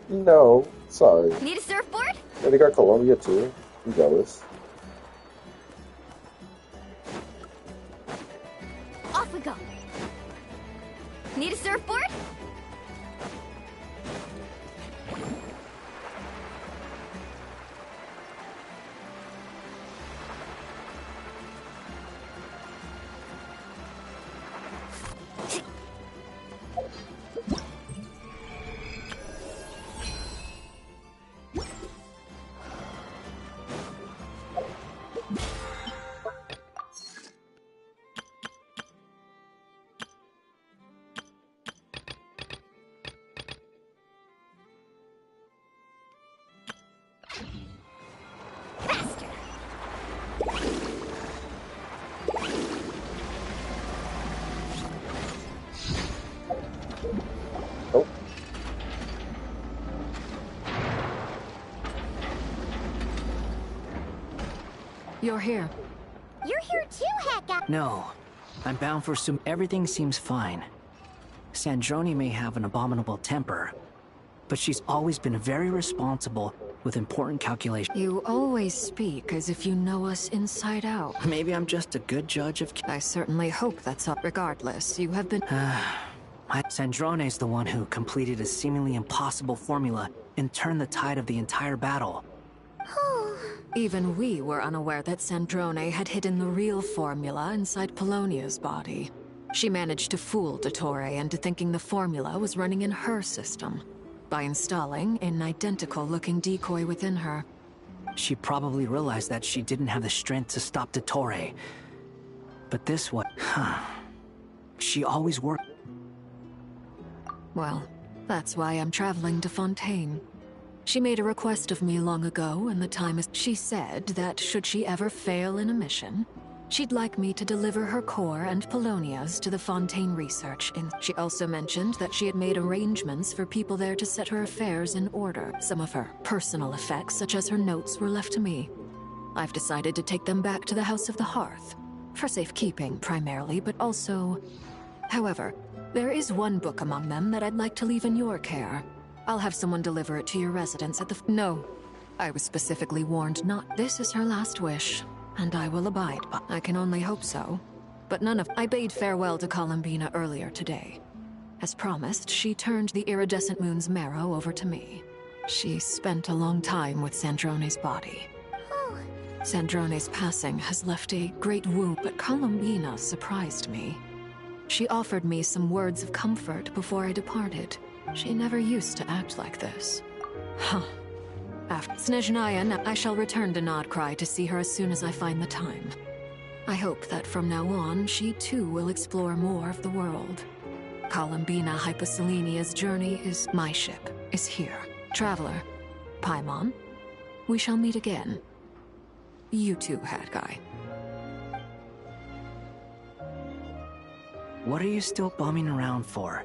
No, sorry. Need a surfboard? Yeah, they got Columbia too. I'm jealous. Off we go. Need a surfboard? You're here. You're here too, Hecka. No. I'm bound for everything seems fine. Sandrone may have an abominable temper, but she's always been very responsible with important calculations. You always speak as if you know us inside out. Maybe I'm just a good judge of... I certainly hope that's up. Regardless, you have been... Sandrone's the one who completed a seemingly impossible formula and turned the tide of the entire battle. Even we were unaware that Sandrone had hidden the real formula inside Polonia's body. She managed to fool Dottore into thinking the formula was running in her system by installing an identical-looking decoy within her. She probably realized that she didn't have the strength to stop Dottore. But this was... She always worked... Well, that's why I'm traveling to Fontaine. She made a request of me long ago, and the time is... She said that should she ever fail in a mission, she'd like me to deliver her core and Polonia's to the Fontaine Research. She also mentioned that she had made arrangements for people there to set her affairs in order. Some of her personal effects, such as her notes, were left to me. I've decided to take them back to the House of the Hearth. For safekeeping, primarily, but also... However, there is one book among them that I'd like to leave in your care. I'll have someone deliver it to your residence at the... No. I was specifically warned not... This is her last wish, and I will abide by... I can only hope so. But none of... I bade farewell to Columbina earlier today. As promised, she turned the iridescent moon's marrow over to me. She spent a long time with Sandrone's body. Sandrone's passing has left a great wound, but Columbina surprised me. She offered me some words of comfort before I departed. She never used to act like this. Huh. After Snezhnaya, I shall return to Nodcry to see her as soon as I find the time. I hope that from now on, she too will explore more of the world. Columbina Hyposelenia's journey is... My ship is here. Traveler, Paimon, we shall meet again. You too, Hat Guy. What are you still bumming around for?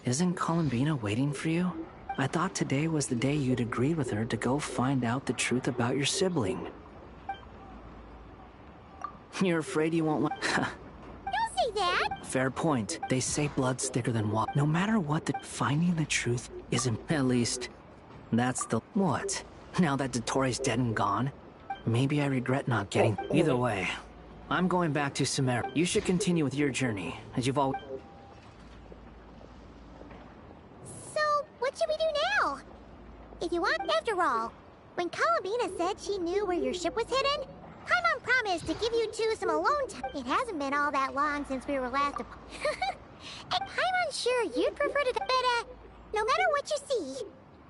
Isn't Columbina waiting for you? I thought today was the day you'd agreed with her to go find out the truth about your sibling. You're afraid you won't Don't say that! Fair point. They say blood's thicker than water. No matter what, finding the truth isn't... At least, that's the... What? Now that Dottoro's dead and gone? Maybe I regret not getting... Either way, I'm going back to Sumer. You should continue with your journey, as you've all... So, what should we do now? If you want, after all, when Columbina said she knew where your ship was hidden, Paimon promised to give you two some alone time. It hasn't been all that long since we were last... And Paimon's sure you'd prefer to... But, no matter what you see,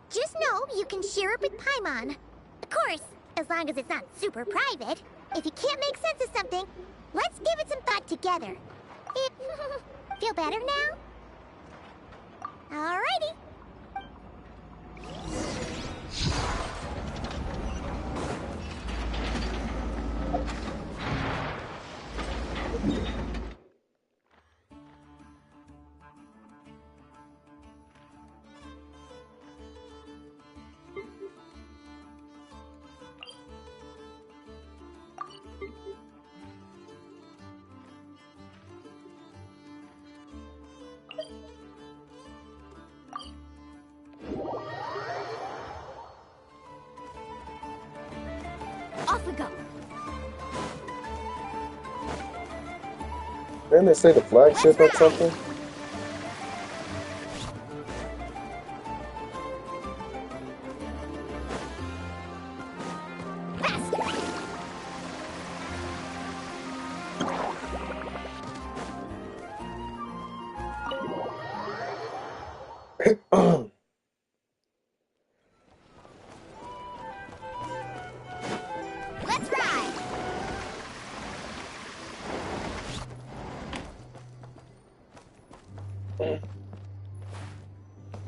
just know you can share it with Paimon. Of course, as long as it's not super private. If you can't make sense of something, let's give it some thought together. Feel better now? Alrighty. Off we go. Didn't they say the flagship or something? Let's ride.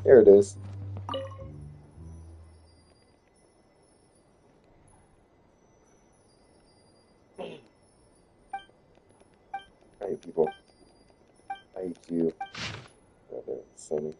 Here it is. I hate people. I hate you. Rather, Sonny.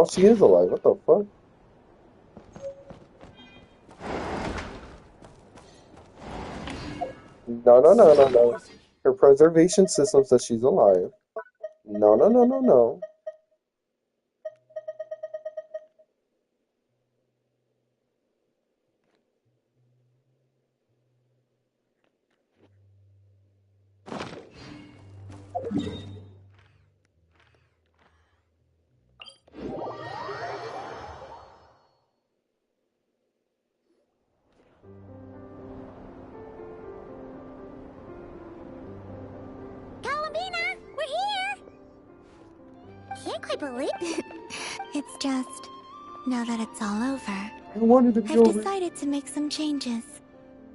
Oh, she is alive. What the fuck? No, no, no, no, no. Her preservation system says she's alive. No, no, no, no, no. Columbina, we're here! Can't quite believe It's just, now that it's all over, I wanted to be I've over. decided to make some changes.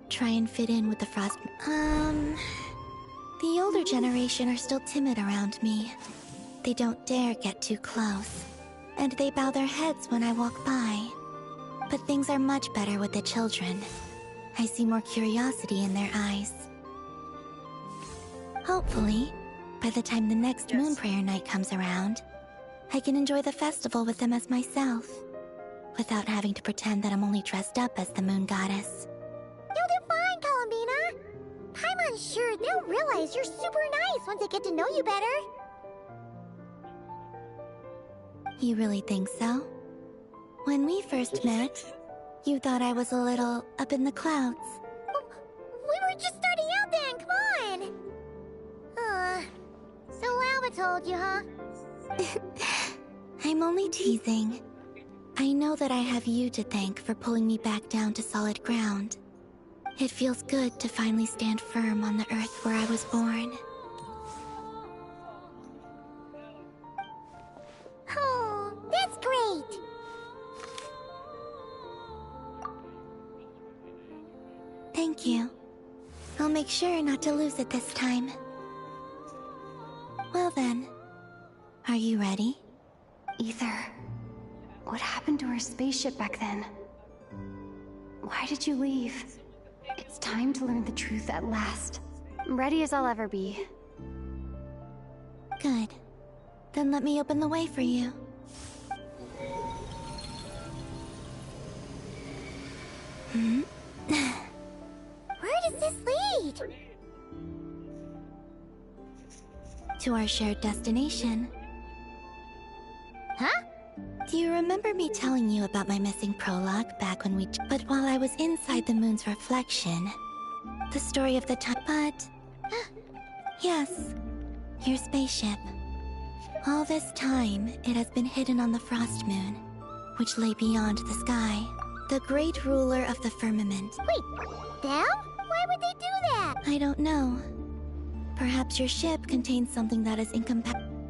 Try and fit in with the frost. The older generation are still timid around me. They don't dare get too close, and they bow their heads when I walk by. But things are much better with the children. I see more curiosity in their eyes. Hopefully, by the time the next moon prayer night comes around, I can enjoy the festival with them as myself, without having to pretend that I'm only dressed up as the moon goddess. You'll do fine, Columbina. Paimon's sure they'll realize you're super nice once they get to know you better. You really think so? When we first met, you thought I was a little up in the clouds. We were just starting out then, come on! So Alba told you, huh? I'm only teasing. I know that I have you to thank for pulling me back down to solid ground. It feels good to finally stand firm on the earth where I was born. Oh, that's great! Thank you. I'll make sure not to lose it this time. Well then, are you ready? Ether, what happened to our spaceship back then? Why did you leave? It's time to learn the truth at last. I'm ready as I'll ever be. Good. Then let me open the way for you. Where does this lead? To our shared destination. Huh? Do you remember me telling you about my missing prologue back when we... But while I was inside the moon's reflection, the story of the time... But... Yes, your spaceship. All this time, it has been hidden on the frost moon, which lay beyond the sky. The great ruler of the firmament. Wait, them? Why would they do that? I don't know. Perhaps your ship contains something that is incompatible.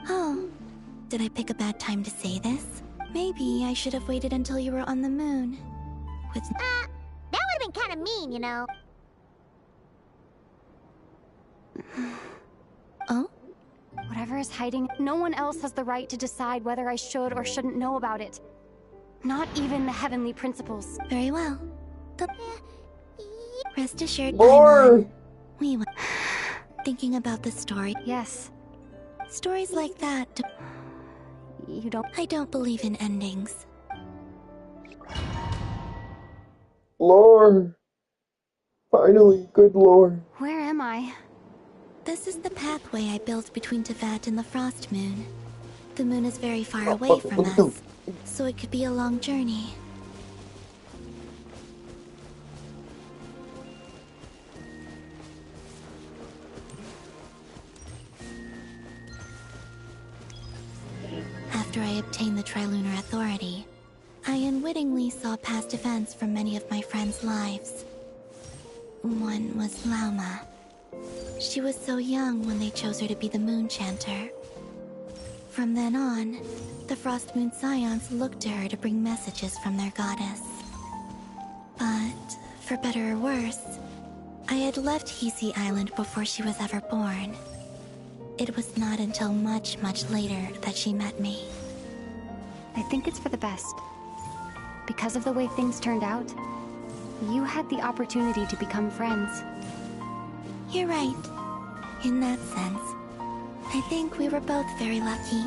Oh, did I pick a bad time to say this? Maybe I should have waited until you were on the moon. With... that would've been kinda mean, you know. Oh? Whatever is hiding, no one else has the right to decide whether I should or shouldn't know about it. Not even the heavenly principles. Very well. Rest assured, Lord! We were thinking about the story. Yes. Stories like that. You don't... I don't believe in endings. Lord! Finally, good Lord. Where am I? This is the pathway I built between Teyvat and the Frost Moon. The moon is very far away from us, so it could be a long journey. After I obtained the Trilunar Authority, I unwittingly saw past events from many of my friends' lives. One was Lauma. She was so young when they chose her to be the Moon Chanter. From then on, the Frost Moon Scions looked to her to bring messages from their goddess. But, for better or worse, I had left Hisi Island before she was ever born. It was not until much, much later that she met me. I think it's for the best. Because of the way things turned out, you had the opportunity to become friends. You're right. In that sense, I think we were both very lucky.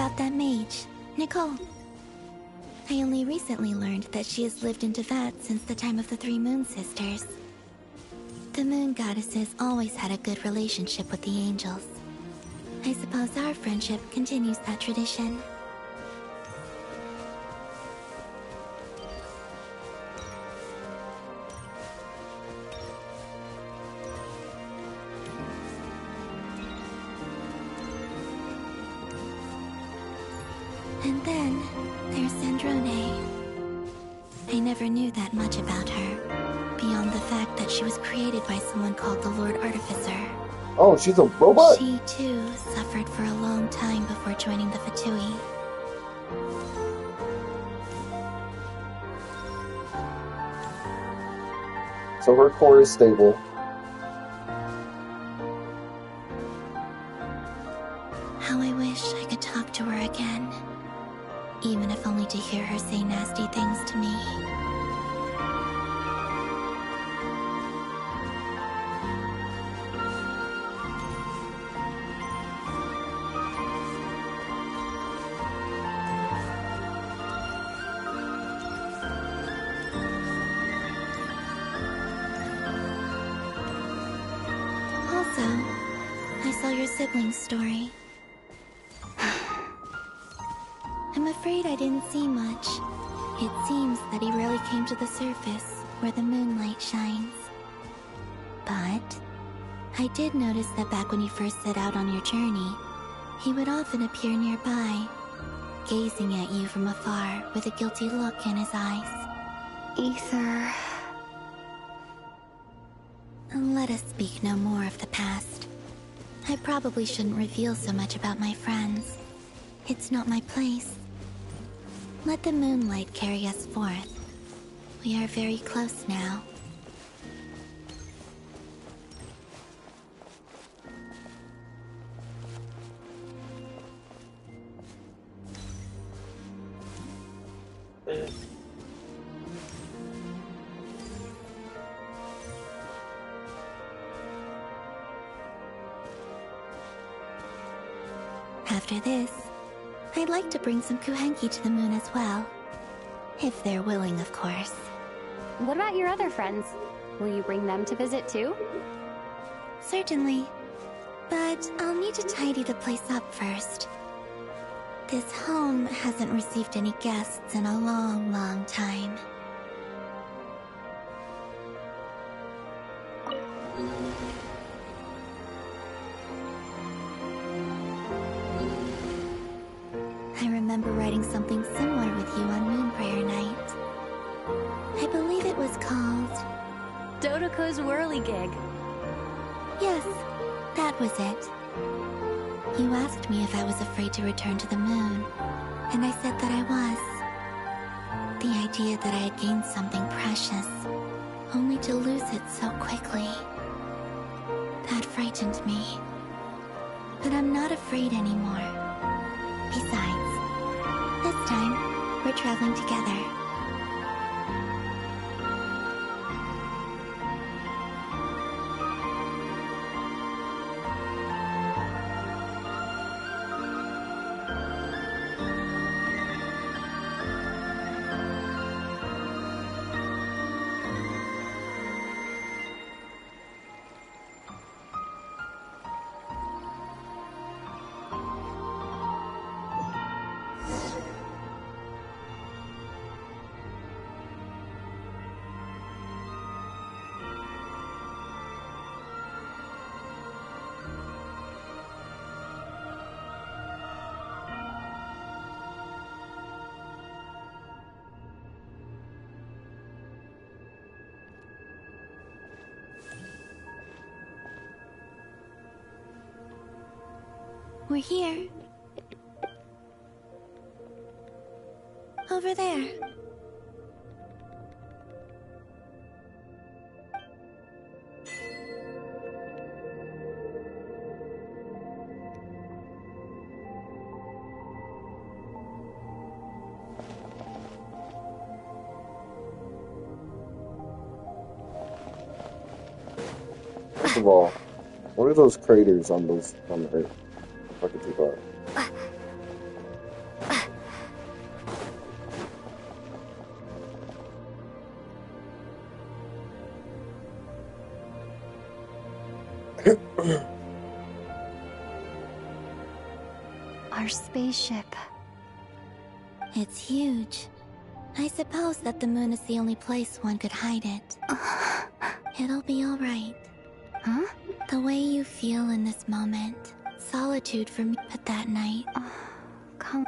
about that mage, Nicole. I only recently learned that she has lived in Teyvat since the time of the Three Moon Sisters. The Moon Goddesses always had a good relationship with the angels. I suppose our friendship continues that tradition. And then, there's Sandrone. I never knew that much about her, beyond the fact that she was created by someone called the Lord Artificer. Oh, she's a robot? She, too, suffered for a long time before joining the Fatui. So her core is stable. How I wish I could talk to her again. Even if only to hear her say nasty things to me. Also, I saw your sibling's story. I'm afraid I didn't see much. It seems that he rarely came to the surface, where the moonlight shines. But I did notice that back when you first set out on your journey, he would often appear nearby, gazing at you from afar with a guilty look in his eyes. Ether. Let us speak no more of the past. I probably shouldn't reveal so much about my friends. It's not my place. Let the moonlight carry us forth. We are very close now. After this, I'd like to bring some Kuhenki to the moon as well. If they're willing, of course. What about your other friends? Will you bring them to visit too? Certainly. But I'll need to tidy the place up first. This home hasn't received any guests in a long, long time. I remember writing something similar with you on Moonprayer Night. I believe it was called... Dodoko's Whirligig. Yes, that was it. You asked me if I was afraid to return to the moon, and I said that I was. The idea that I had gained something precious, only to lose it so quickly. That frightened me. But I'm not afraid anymore. Besides, this time, we're traveling together. We're here. Over there. First of all, what are those craters on the Earth? Fucking too far. Our spaceship. It's huge. I suppose that the moon is the only place one could hide it. It'll be alright. Huh? The way you feel in this moment. Solitude for me, but that night.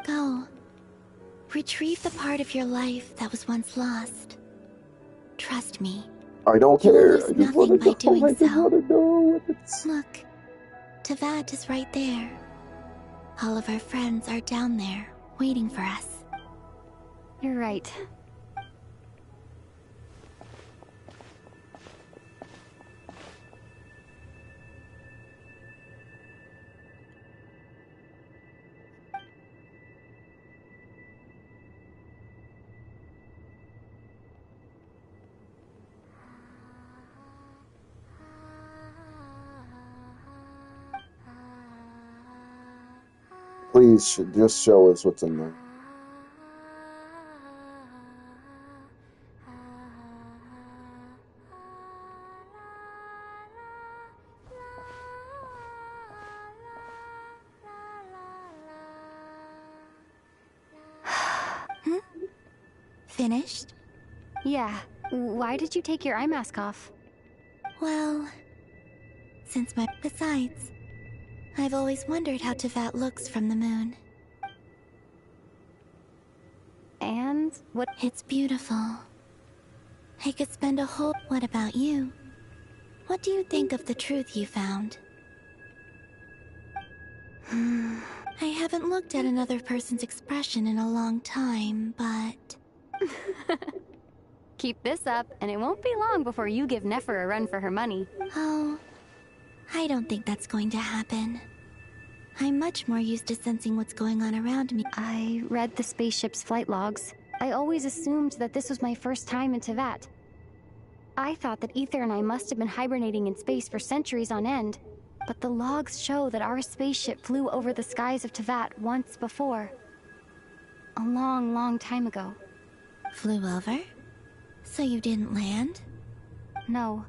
Go. Retrieve the part of your life that was once lost. Trust me. I don't You will care. lose I just nothing want to by know. doing I just so. want to know. Look, Tavad is right there. All of our friends are down there, waiting for us. You're right. Please, just show us what's in there. Finished? Yeah. Why did you take your eye mask off? Well, Besides, I've always wondered how Teyvat looks from the moon. And what? It's beautiful. I could spend a whole... What about you? What do you think of the truth you found? I haven't looked at another person's expression in a long time, but... Keep this up, and it won't be long before you give Nefer a run for her money. Oh, I don't think that's going to happen. I'm much more used to sensing what's going on around me. I read the spaceship's flight logs. I always assumed that this was my first time in Teyvat. I thought that Ether and I must have been hibernating in space for centuries on end, but the logs show that our spaceship flew over the skies of Teyvat once before. A long, long time ago. Flew over? So you didn't land? No.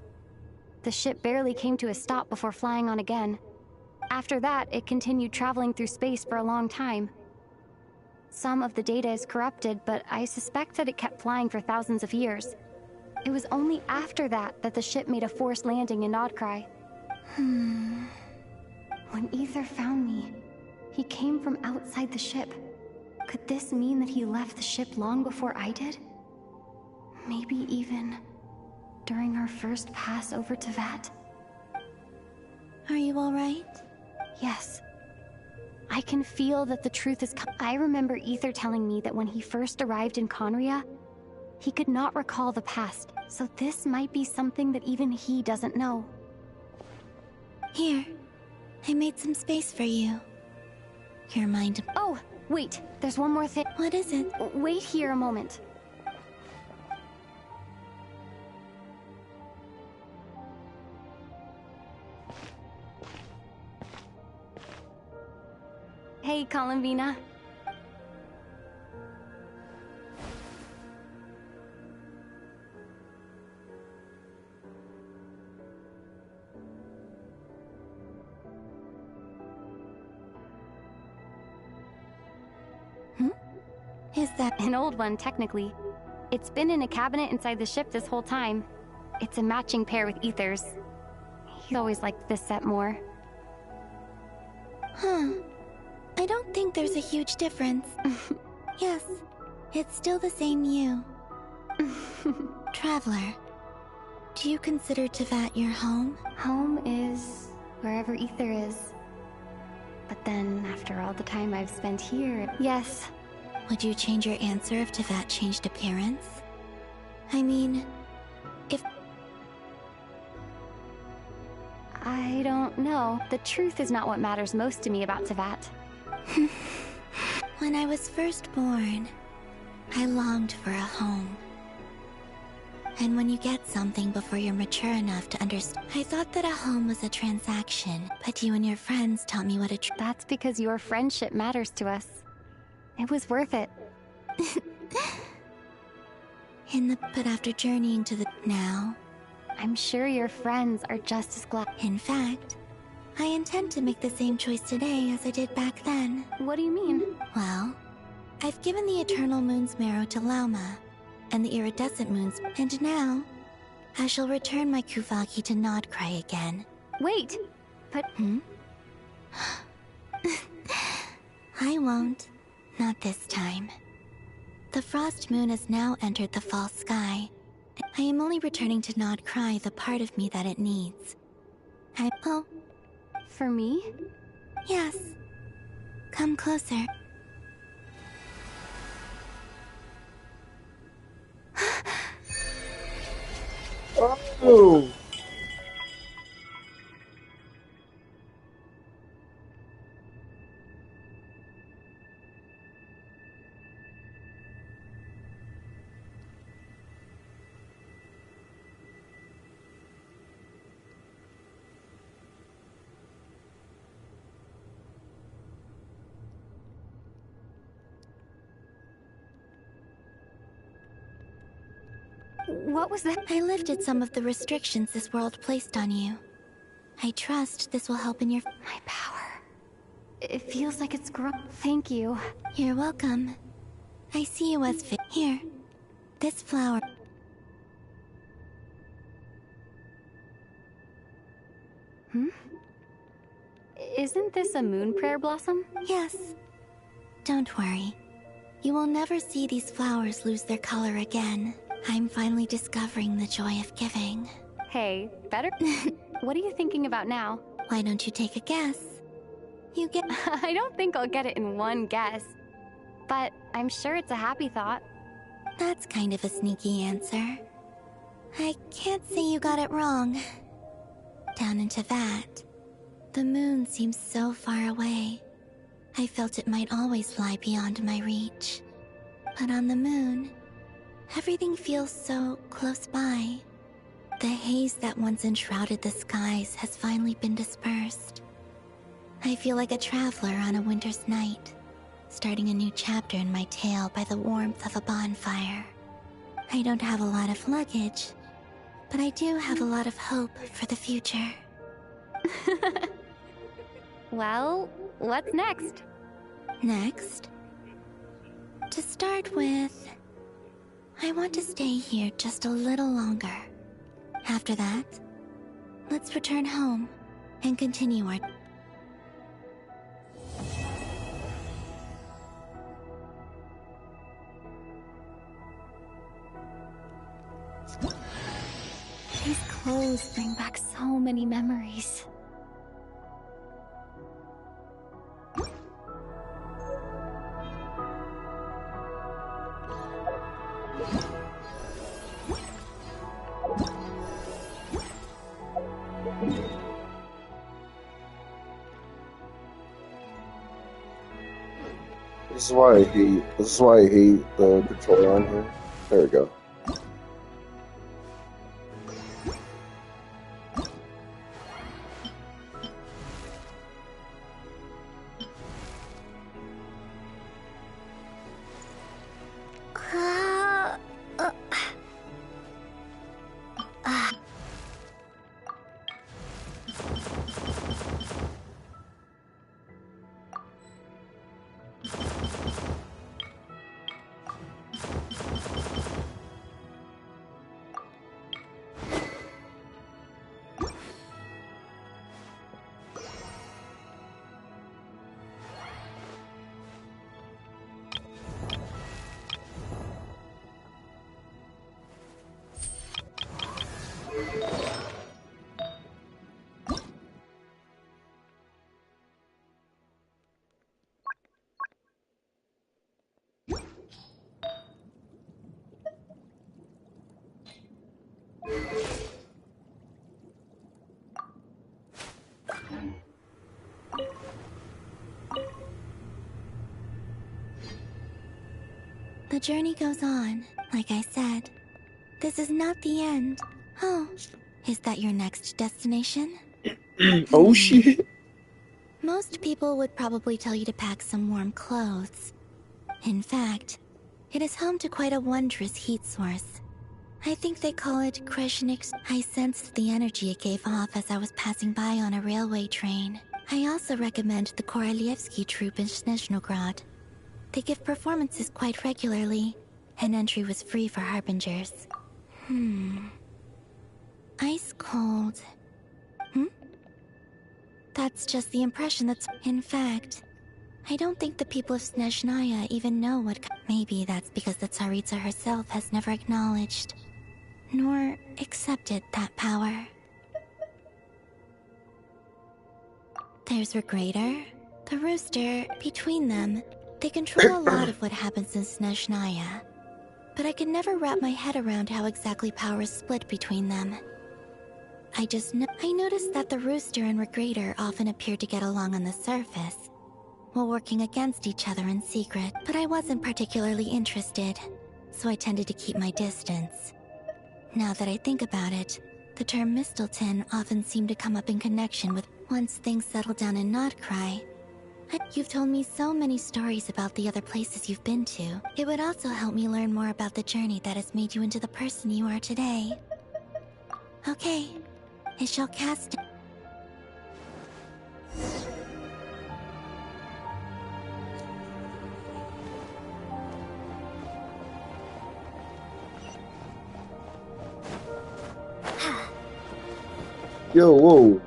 The ship barely came to a stop before flying on again. After that, it continued traveling through space for a long time. Some of the data is corrupted, but I suspect that it kept flying for thousands of years. It was only after that that the ship made a forced landing in Nodcry. When Ether found me, he came from outside the ship. Could this mean that he left the ship long before I did? Maybe even during our first pass over Teyvat. Are you alright? Yes. I can feel that the truth is I remember Ether telling me that when he first arrived in Conria, he could not recall the past, so this might be something that even he doesn't know. Here, I made some space for you. Your mind... Oh, wait, there's one more thing. What is it? Wait here a moment. Hey, Columbina. Is that an old one, technically? It's been in a cabinet inside the ship this whole time. It's a matching pair with Ether's. He always liked this set more. Huh. I don't think there's a huge difference. Yes, it's still the same you. Traveler, do you consider Teyvat your home? Home is wherever Ether is. But then, after all the time I've spent here, yes. Would you change your answer if Teyvat changed appearance? I mean, if... I don't know. The truth is not what matters most to me about Teyvat. When I was first born, I longed for a home. And when you get something before you're mature enough to understand, I thought that a home was a transaction, but you and your friends taught me what a That's because your friendship matters to us. It was worth it. But after journeying to the now, I'm sure your friends are just as glad. In fact, I intend to make the same choice today as I did back then. What do you mean? Well, I've given the Eternal Moon's marrow to Lauma, and the Iridescent Moon's, and now I shall return my Kuvagi to Nodcry again. Wait, but... I won't. Not this time. The Frost Moon has now entered the Fall Sky. I am only returning to Nodcry the part of me that it needs. Oh. For me? Yes. Come closer. Oh! What was that? I lifted some of the restrictions this world placed on you. I trust this will help in your... My power. It feels like it's grown. Thank you. You're welcome. I see you as fit. Here. This flower. Isn't this a moon prayer blossom? Yes. Don't worry. You will never see these flowers lose their color again. I'm finally discovering the joy of giving. Hey, better? What are you thinking about now? Why don't you take a guess? You get... I don't think I'll get it in one guess. But I'm sure it's a happy thought. That's kind of a sneaky answer. I can't say you got it wrong. Down into that. The moon seems so far away. I felt it might always lie beyond my reach. But on the moon, everything feels so close by. The haze that once enshrouded the skies has finally been dispersed. I feel like a traveler on a winter's night, starting a new chapter in my tale by the warmth of a bonfire. I don't have a lot of luggage, but I do have a lot of hope for the future. Well, what's next? Next? To start with, I want to stay here just a little longer. After that, let's return home and continue our... These clothes bring back so many memories. This is why I hate the controller on here. There we go. The journey goes on, like I said. This is not the end. Oh, is that your next destination? Oh shit! Most people would probably tell you to pack some warm clothes. In fact, it is home to quite a wondrous heat source. I think they call it Kreshnik's. I sensed the energy it gave off as I was passing by on a railway train. I also recommend the Korolievsky troupe in Snezhnograd. They give performances quite regularly, and entry was free for harbingers. Ice cold. That's just the impression that's... In fact, I don't think the people of Snezhnaya even know what... Maybe that's because the Tsaritsa herself has never acknowledged, nor accepted that power. There's Regrator, the Rooster. Between them, they control a lot of what happens in Snezhnaya. But I can never wrap my head around how exactly power is split between them. I noticed that the Rooster and Regrator often appear to get along on the surface, while working against each other in secret. But I wasn't particularly interested, so I tended to keep my distance. Now that I think about it, the term Mistelton often seemed to come up in connection with once things settle down in Nodcry. You've told me so many stories about the other places you've been to. It would also help me learn more about the journey that has made you into the person you are today. Okay, I shall cast... Yo, whoa.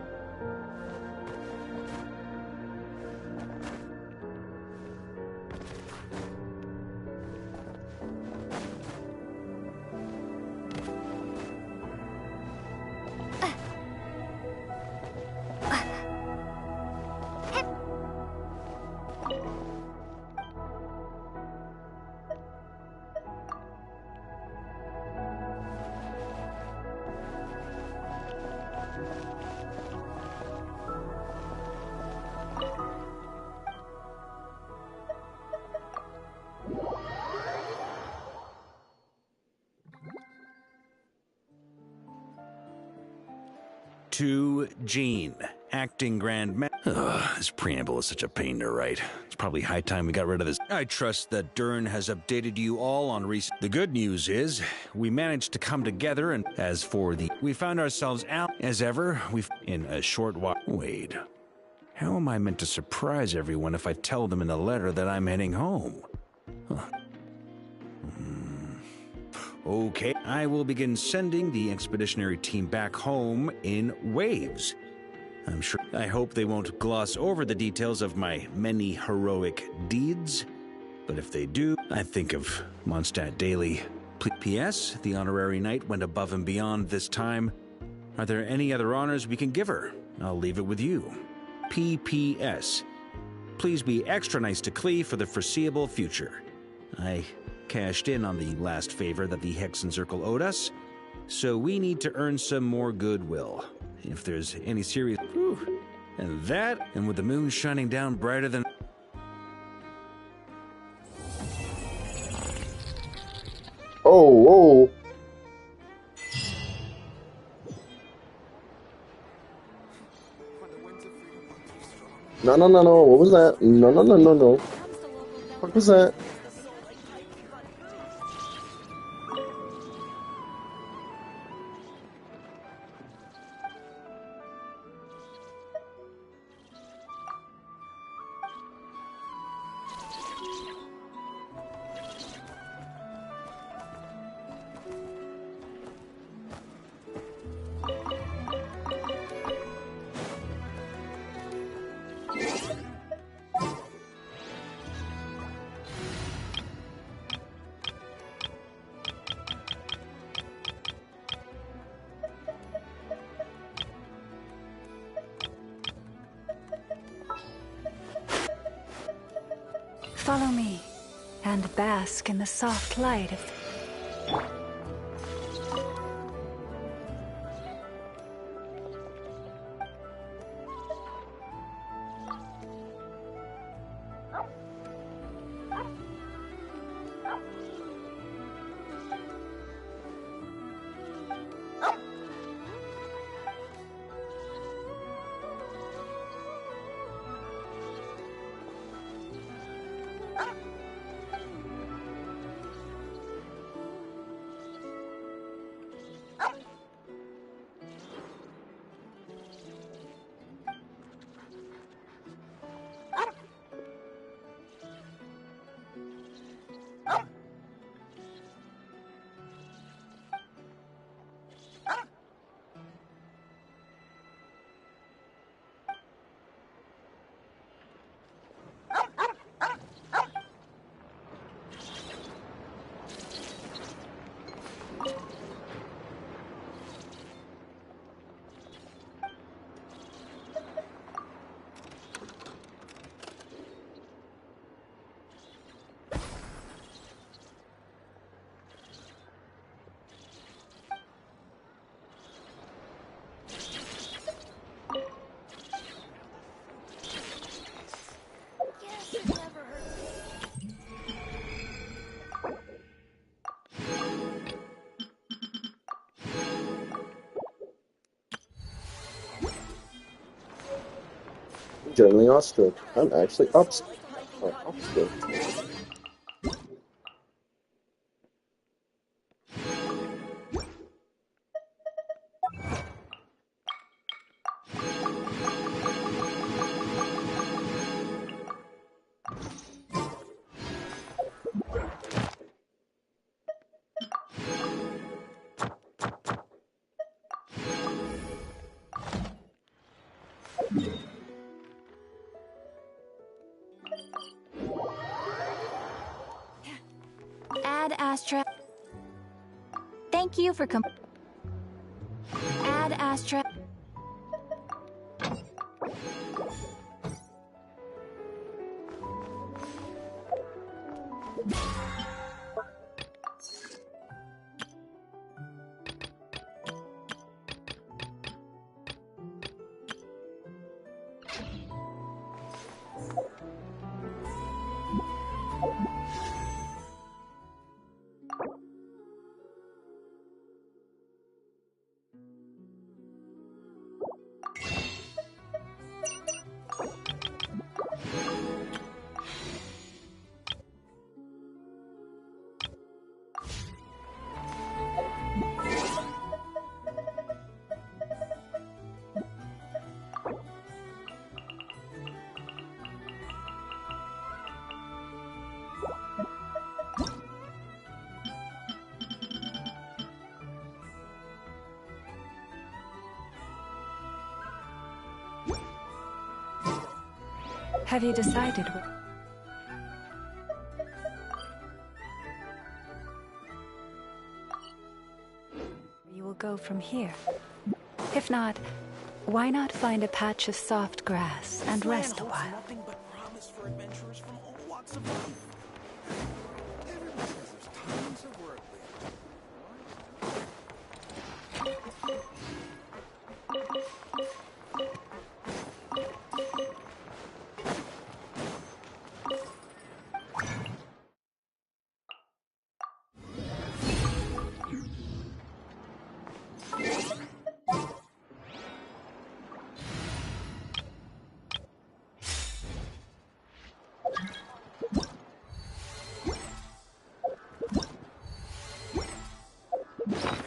To Jean, acting Grand Ma- this preamble is such a pain to write. It's probably high time we got rid of this. I trust that Dern has updated you all on recent... The good news is, we managed to come together, and as for the... We found ourselves out, as ever, in a short while... Wait. How am I meant to surprise everyone if I tell them in the letter that I'm heading home? Huh. Okay, I will begin sending the expeditionary team back home in waves. I hope they won't gloss over the details of my many heroic deeds. But if they do, I think of Mondstadt daily. P.S. The honorary knight went above and beyond this time. Are there any other honors we can give her? I'll leave it with you. P.P.S. Please be extra nice to Klee for the foreseeable future. I cashed in on the last favor that the Hexen Circle owed us, so we need to earn some more goodwill. If there's any serious... And with the moon shining down brighter than... Oh, whoa. No. What was that? No. What was that? Follow me, and bask in the soft light of... Generally awestruck. I'm actually upstruck. Ad Astra. Thank you for Ad Astra. Have you decided what you will go from here? If not, why not find a patch of soft grass and rest a while? Nothing but promise for adventurers from all walks of life. Everyone says there's tons of work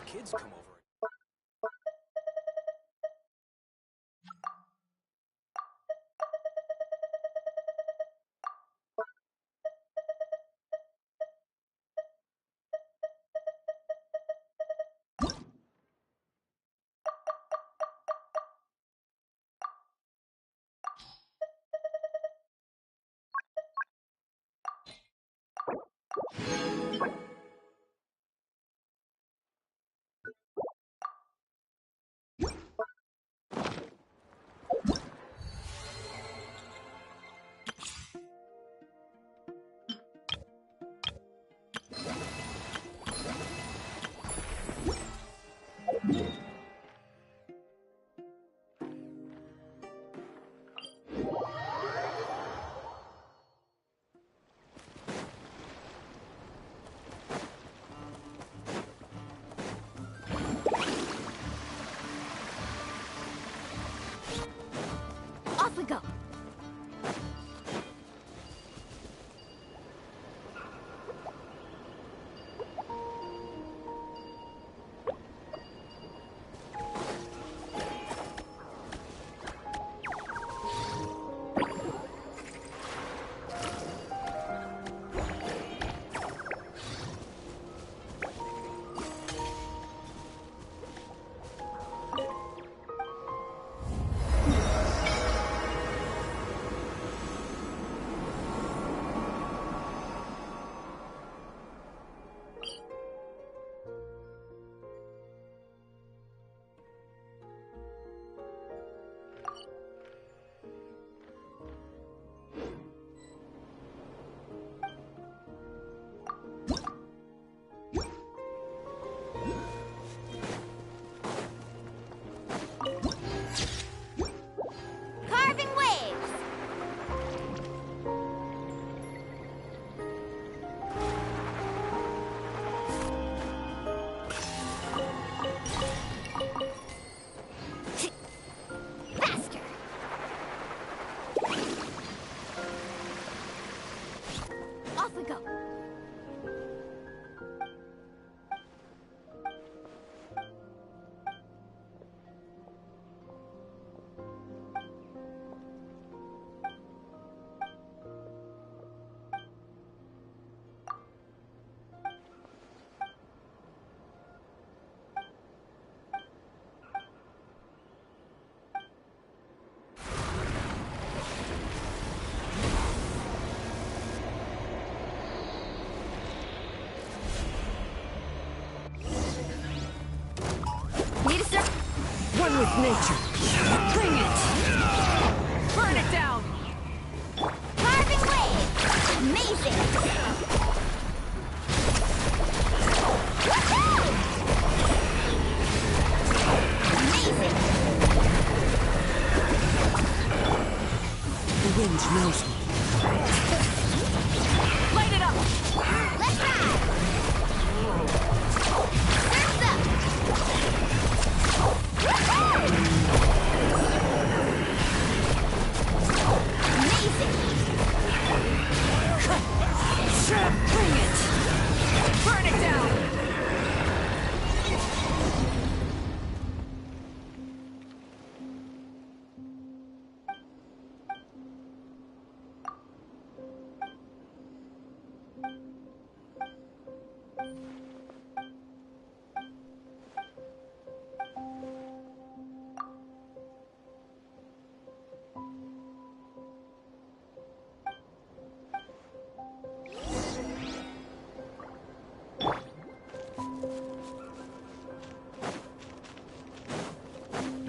kids come over. with nature. Bring it! Burn it down! Carving waves! Amazing! Woohoo! Amazing! The wind knows me. Light it up! Let's ride! Surf's up! Woohoo! Amazing! Bring it! Burn it down!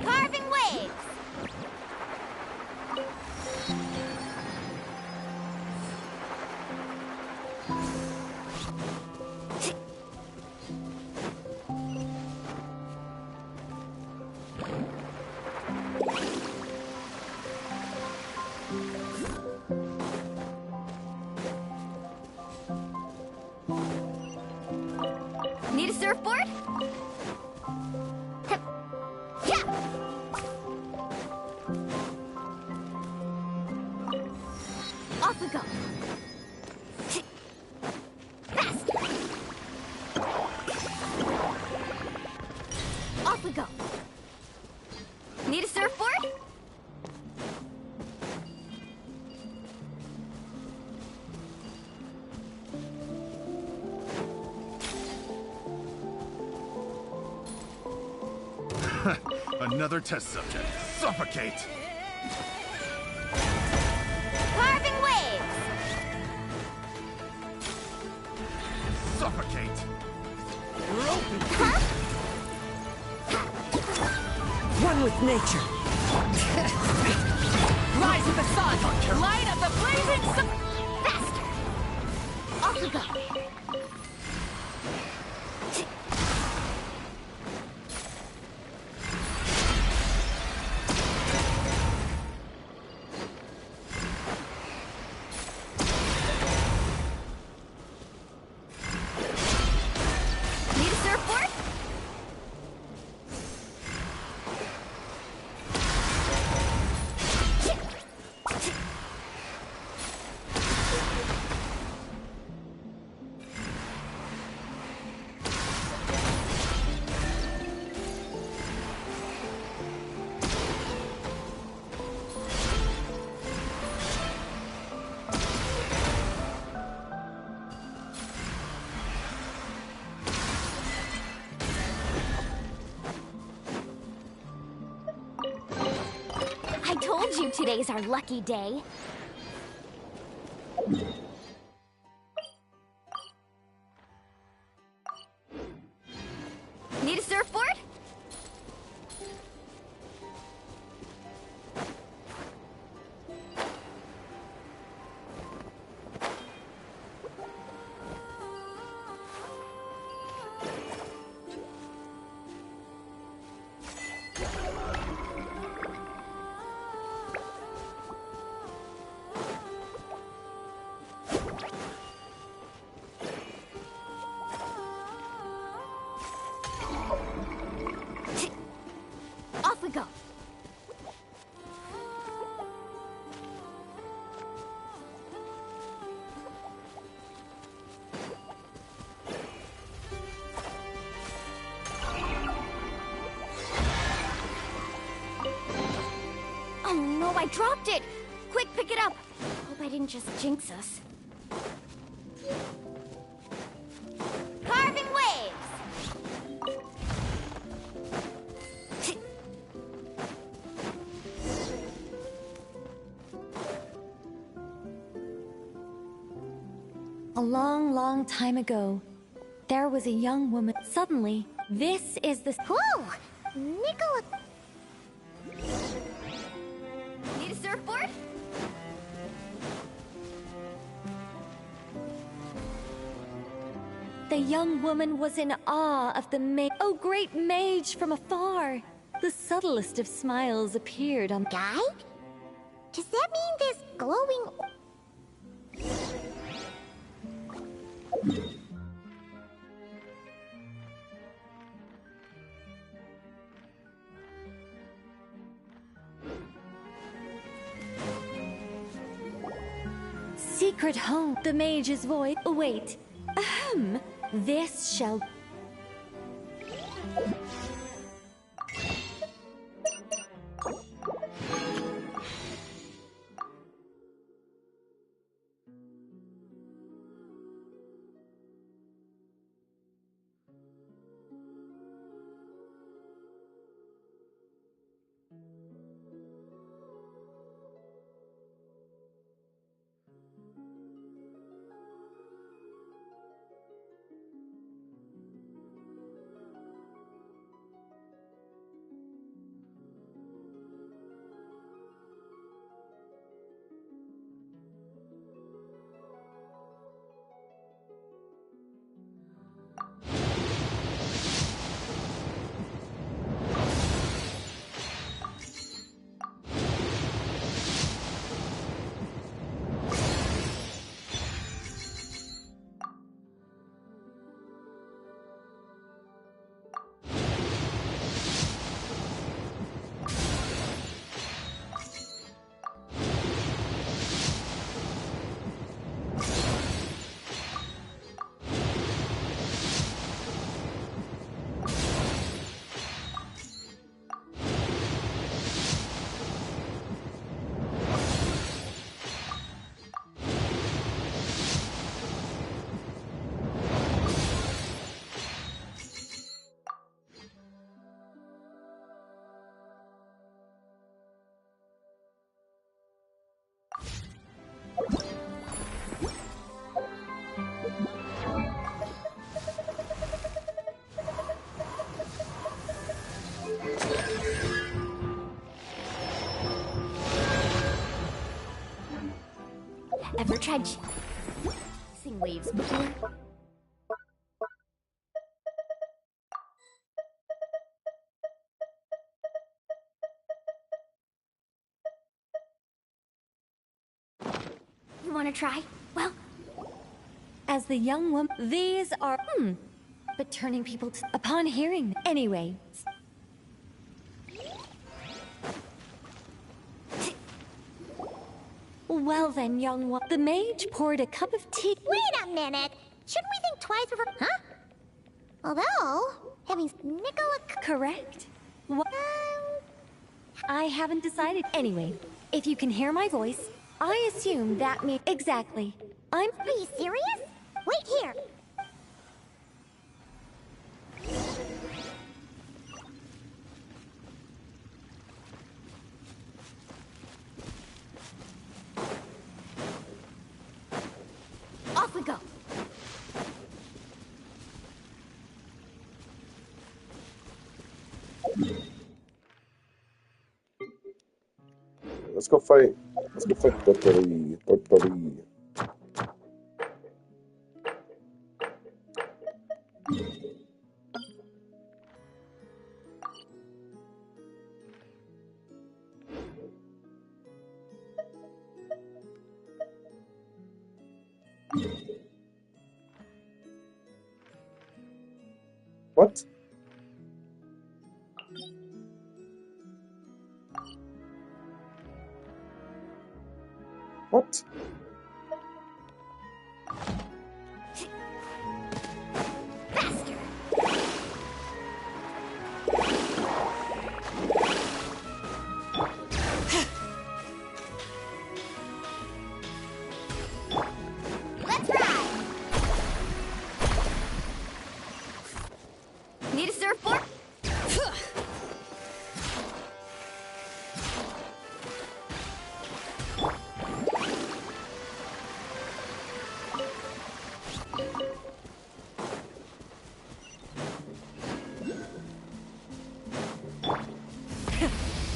Carving waves! Need a surfboard? Yeah! Off we go. Fast! Off we go. Need a surfboard? Another test subject. Suffocate! Carving waves! Suffocate! Huh? One with nature. Rise with the sun! Light up the blazing sun! Faster! Off we go. Need a surfboard? I told you today's our lucky day. Need a surfboard? Off we go. Oh no, I dropped it! Quick, pick it up! Hope I didn't just jinx us. Carving waves! A long, long time ago, there was a young woman. Suddenly, this is the... Whoa! Nicola... The young woman was in awe of the oh, great mage from afar. The subtlest of smiles appeared on... Guy? Does that mean this glowing... Secret home. The mage's voice. Wait. Ahem. This shall... Ever tried sing waves before? You want to try? Well, as the young woman, these are... But turning people to... Upon hearing... Anyway... Well then, young one... The mage poured a cup of tea... Wait a minute! Shouldn't we think twice before... Huh? Although, having Nicola... Correct. What? I haven't decided. Anyway, if you can hear my voice, I assume that means... Exactly. I'm... Are you serious? Wait here! off we go. Let's go fight. Let's go fight Dr. Lee. Dr. Lee. What? What? Let's ride! Need a surfboard?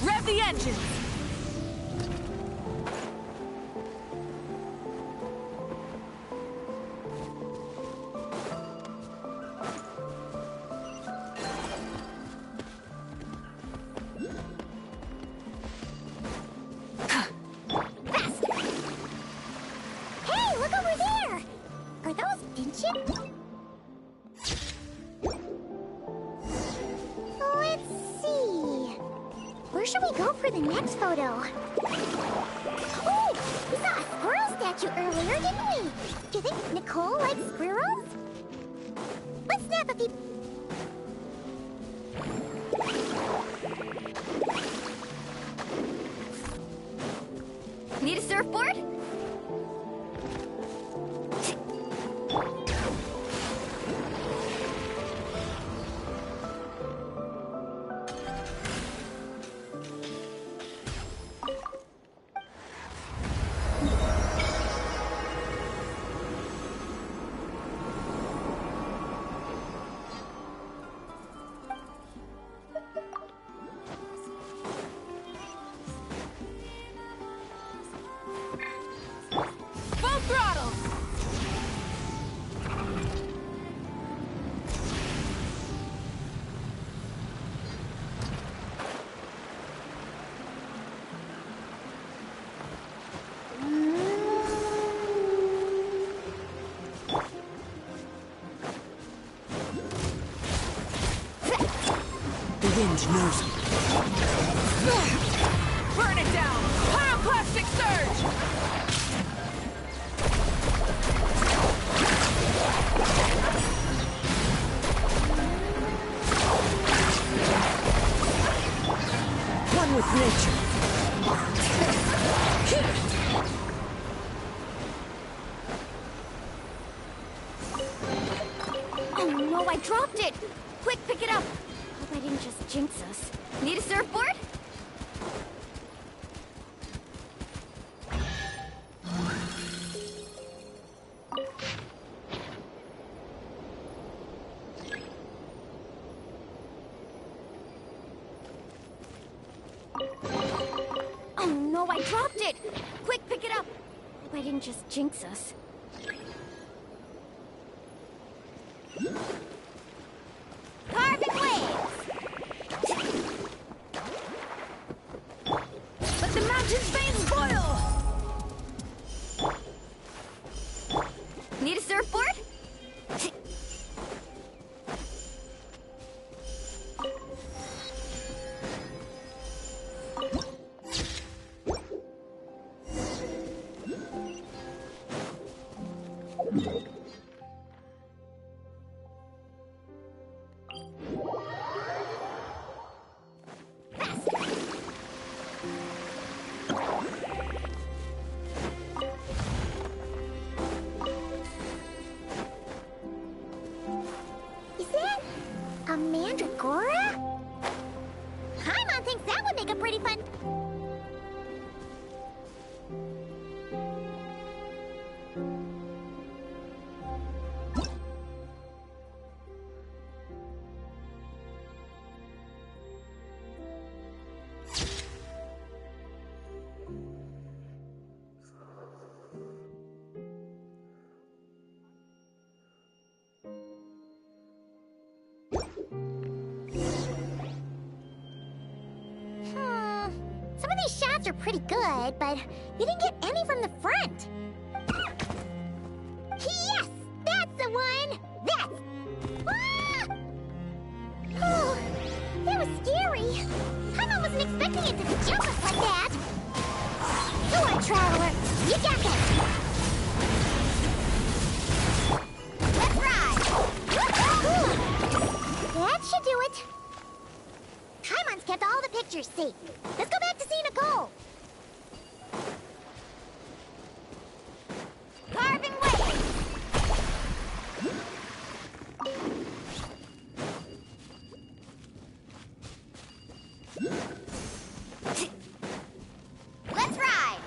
Rev the engines! Where should we go for the next photo? Oh, we saw a squirrel statue earlier, didn't we? Do you think Nicole likes squirrels? Let's snap a few. Need a surfboard? Full throttle! The wind knows me. Burn it down! Pyroclastic surge! One with nature. Oh no, I dropped it! Quick, pick it up! Hope I didn't just jinx us. Need a surfboard? Oh no, I dropped it! Quick, pick it up! Hope I didn't just jinx us. Carving waves! Let the mountain's veins boil! Need a surfboard? Is that a mandragora? Paimon thinks that would make a pretty fun. Some of these shots are pretty good, but you didn't get any from the front. Yes! That's the one! That's... Ah! Oh, that was scary. Paimon wasn't expecting it to jump us like that. Go on, Traveler. You got this. Let's ride! That should do it. Paimon's kept all the pictures safe. Let's go back to see Nicole. Carving waves! Let's ride!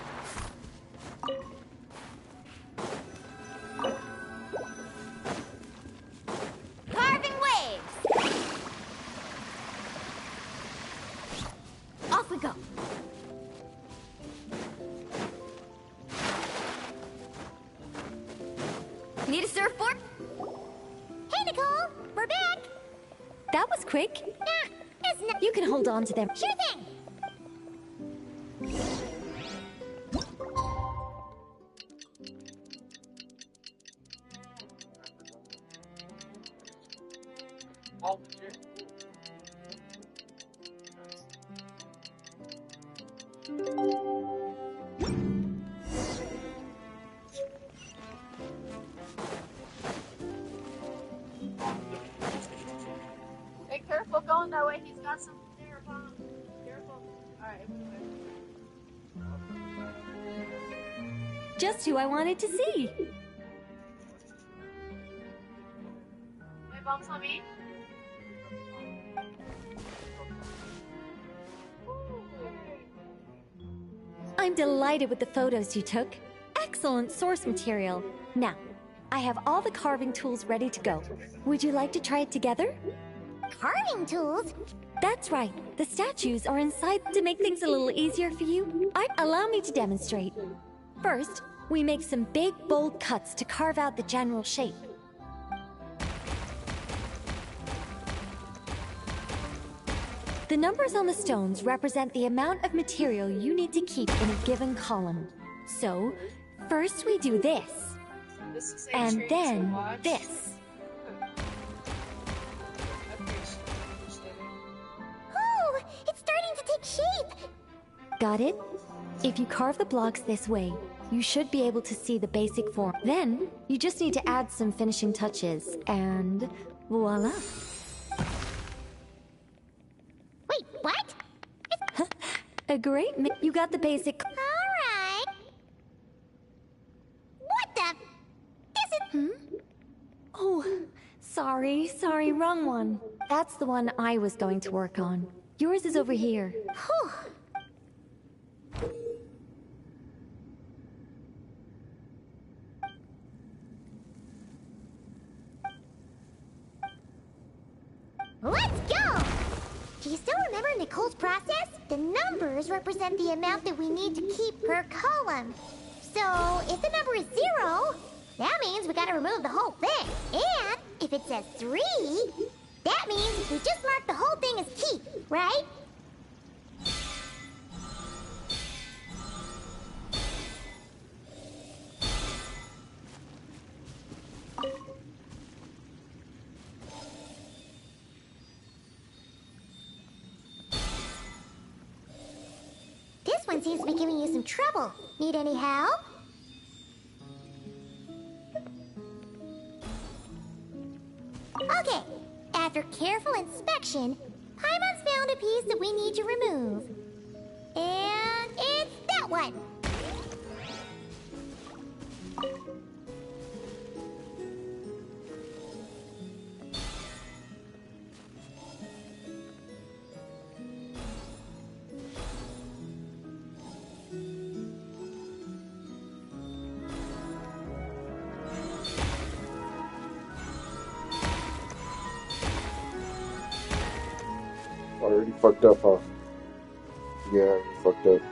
Carving waves! Off we go. Need a surfboard? Hey, Nicole! We're back! That was quick. Nah, it's not. You can hold on to them. Sure thing! wait, he's got some careful. Careful. Alright, Just who I wanted to see. May bounce on me? I'm delighted with the photos you took. Excellent source material. Now, I have all the carving tools ready to go. Would you like to try it together? Carving tools? That's right. The statues are inside to make things a little easier for you. Allow me to demonstrate. First, we make some big, bold cuts to carve out the general shape. The numbers on the stones represent the amount of material you need to keep in a given column. So, first we do this, and then this. Oh, it's starting to take shape. Got it? If you carve the blocks this way, you should be able to see the basic form. Then, you just need to add some finishing touches, and voila. Wait, what? A great you got the basic. Alright. What the? This is... Oh, sorry, wrong one. That's the one I was going to work on. Yours is over here. Whew. Let's go! Do you still remember Nicole's process? The numbers represent the amount that we need to keep per column. So, if the number is 0, that means we gotta remove the whole thing. And if it says 3, that means we just mark the whole thing as keep, right? This one seems to be giving you some trouble. Need any help? Okay, after careful inspection, Paimon's found a piece that we need to remove. And it's that one! Already fucked up, huh? Yeah, already fucked up.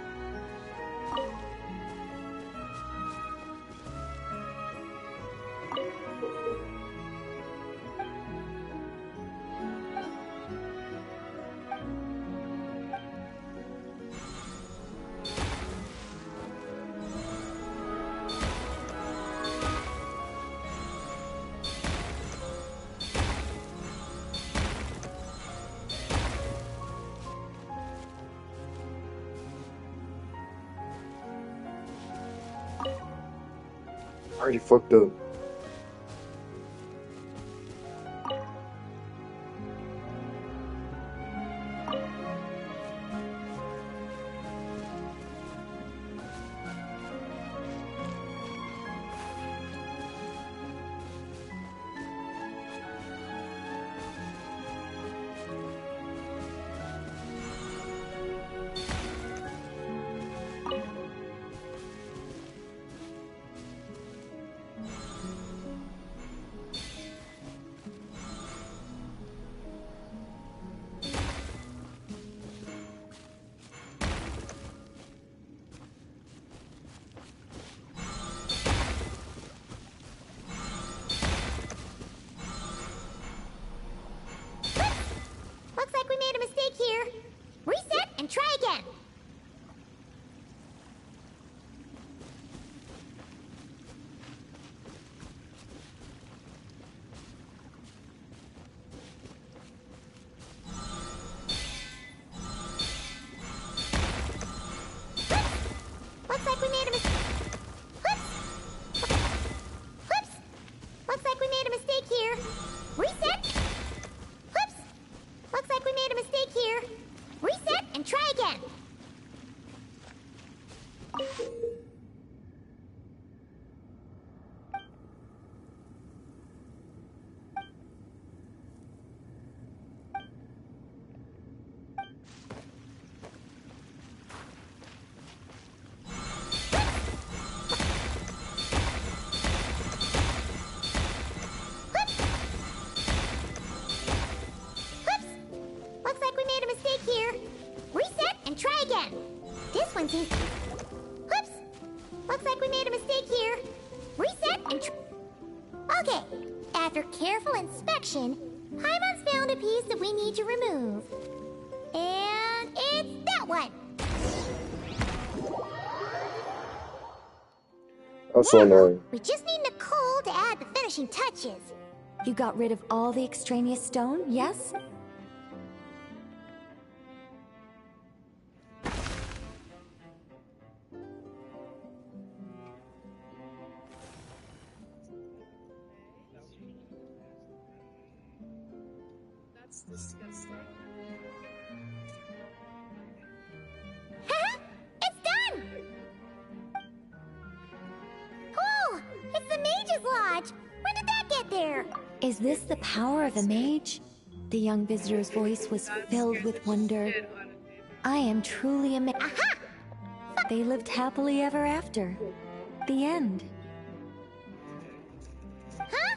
Already fucked up. This one seems... Whoops! Looks like we made a mistake here. Reset and... Okay. After careful inspection, Paimon's found a piece that we need to remove. And it's that one. That's so annoying. We just need Nicole to add the finishing touches. You got rid of all the extraneous stone, yes? That's disgusting. It's done! Cool! It's the Mage's Lodge! When did that get there? Is this the power of a mage? The young visitor's voice was filled with wonder. I am truly amazed. Aha! They lived happily ever after. The end. Huh?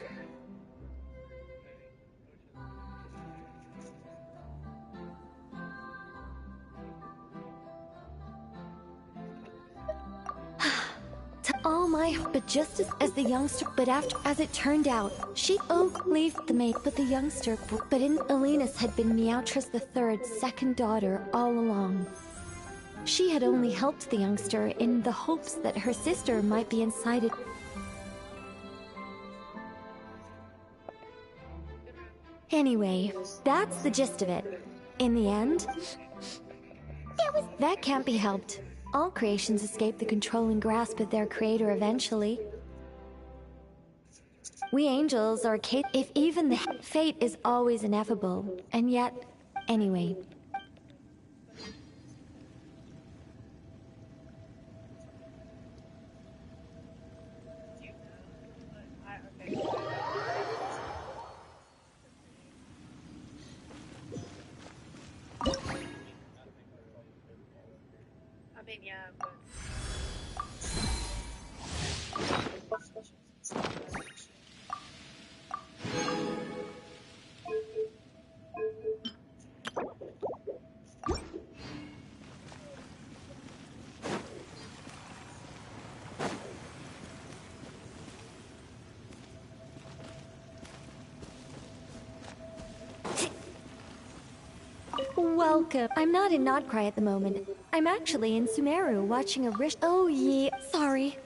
To all my, but just as the youngster, but after, as it turned out, she leave the maid, but the youngster, but in Elenus had been Meowtress III's second daughter all along. She had only helped the youngster in the hopes that her sister might be incited. Anyway, that's the gist of it. In the end, that can't be helped. All creations escape the controlling grasp of their creator eventually. We angels are if even the fate is always ineffable, and yet, anyway. I mean, yeah, but... Welcome. I'm not in Nodcry at the moment. I'm actually in Sumeru watching a Oh, yeah. Sorry.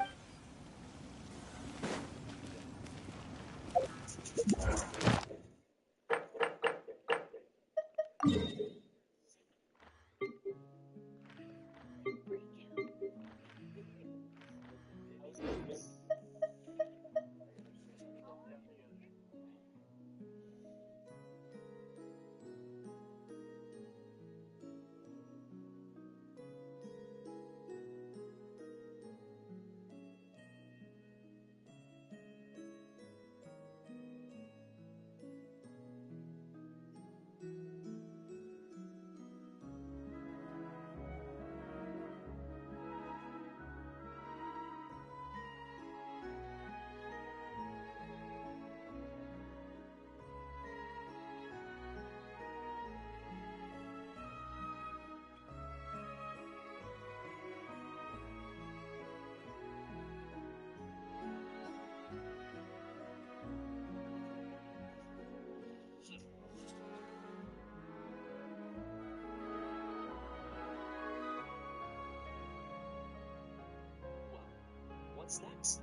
What's next?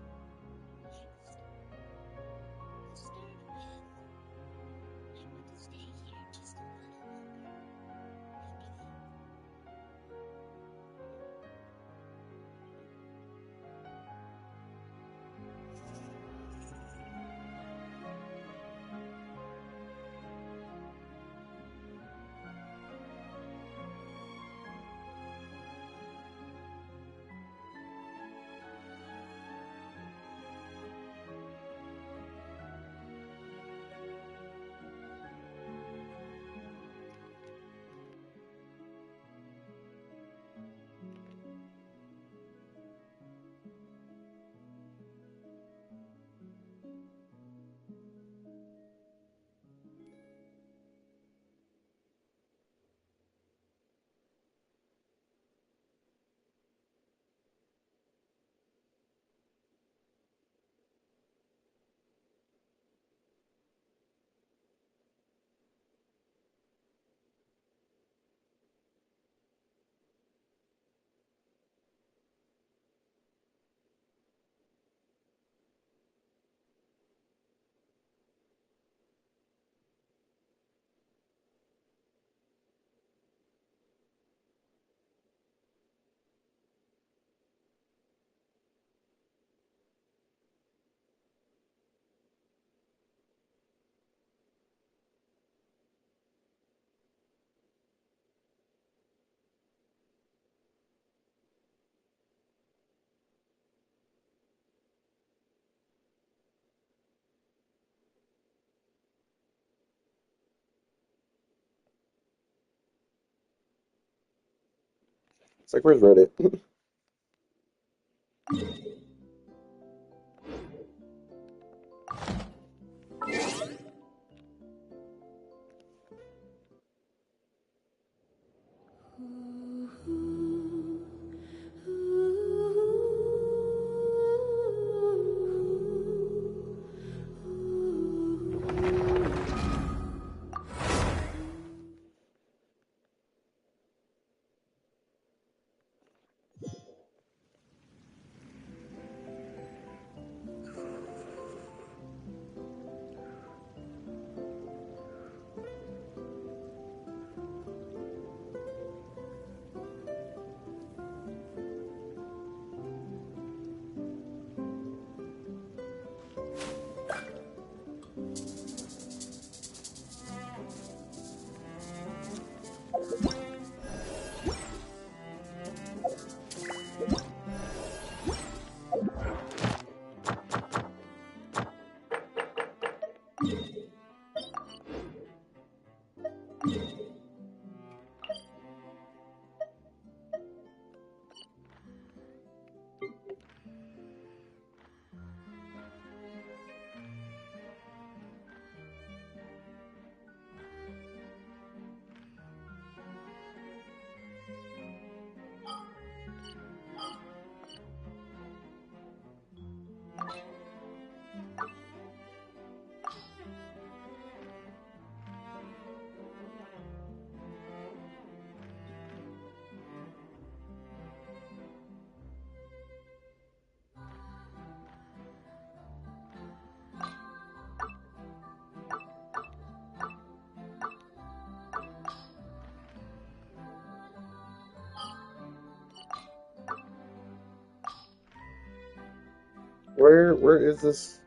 It's like, where's Reddit? Where is this?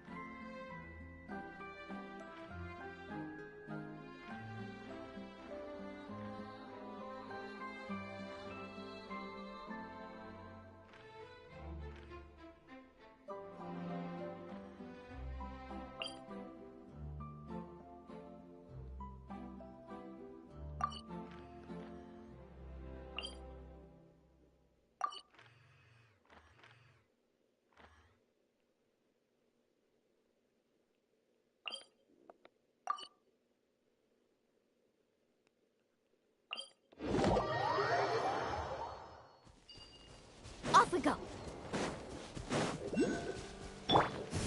Off we go.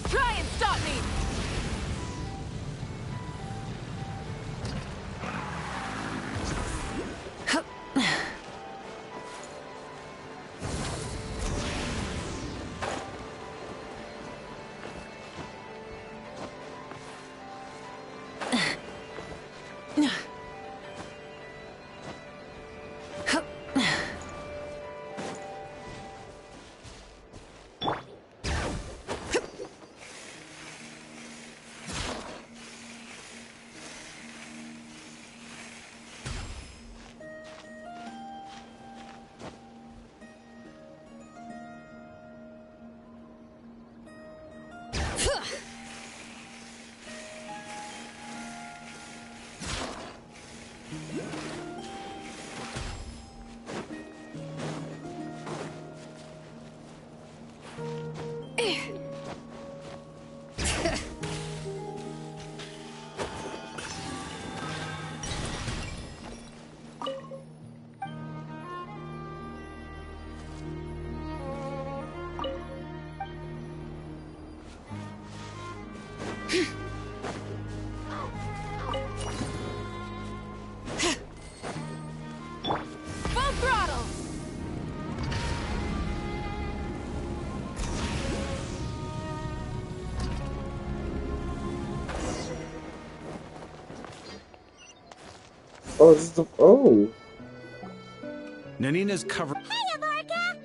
Try and stop me! Oh, this is the. Oh. Nanina's cover. Hey, Avarka!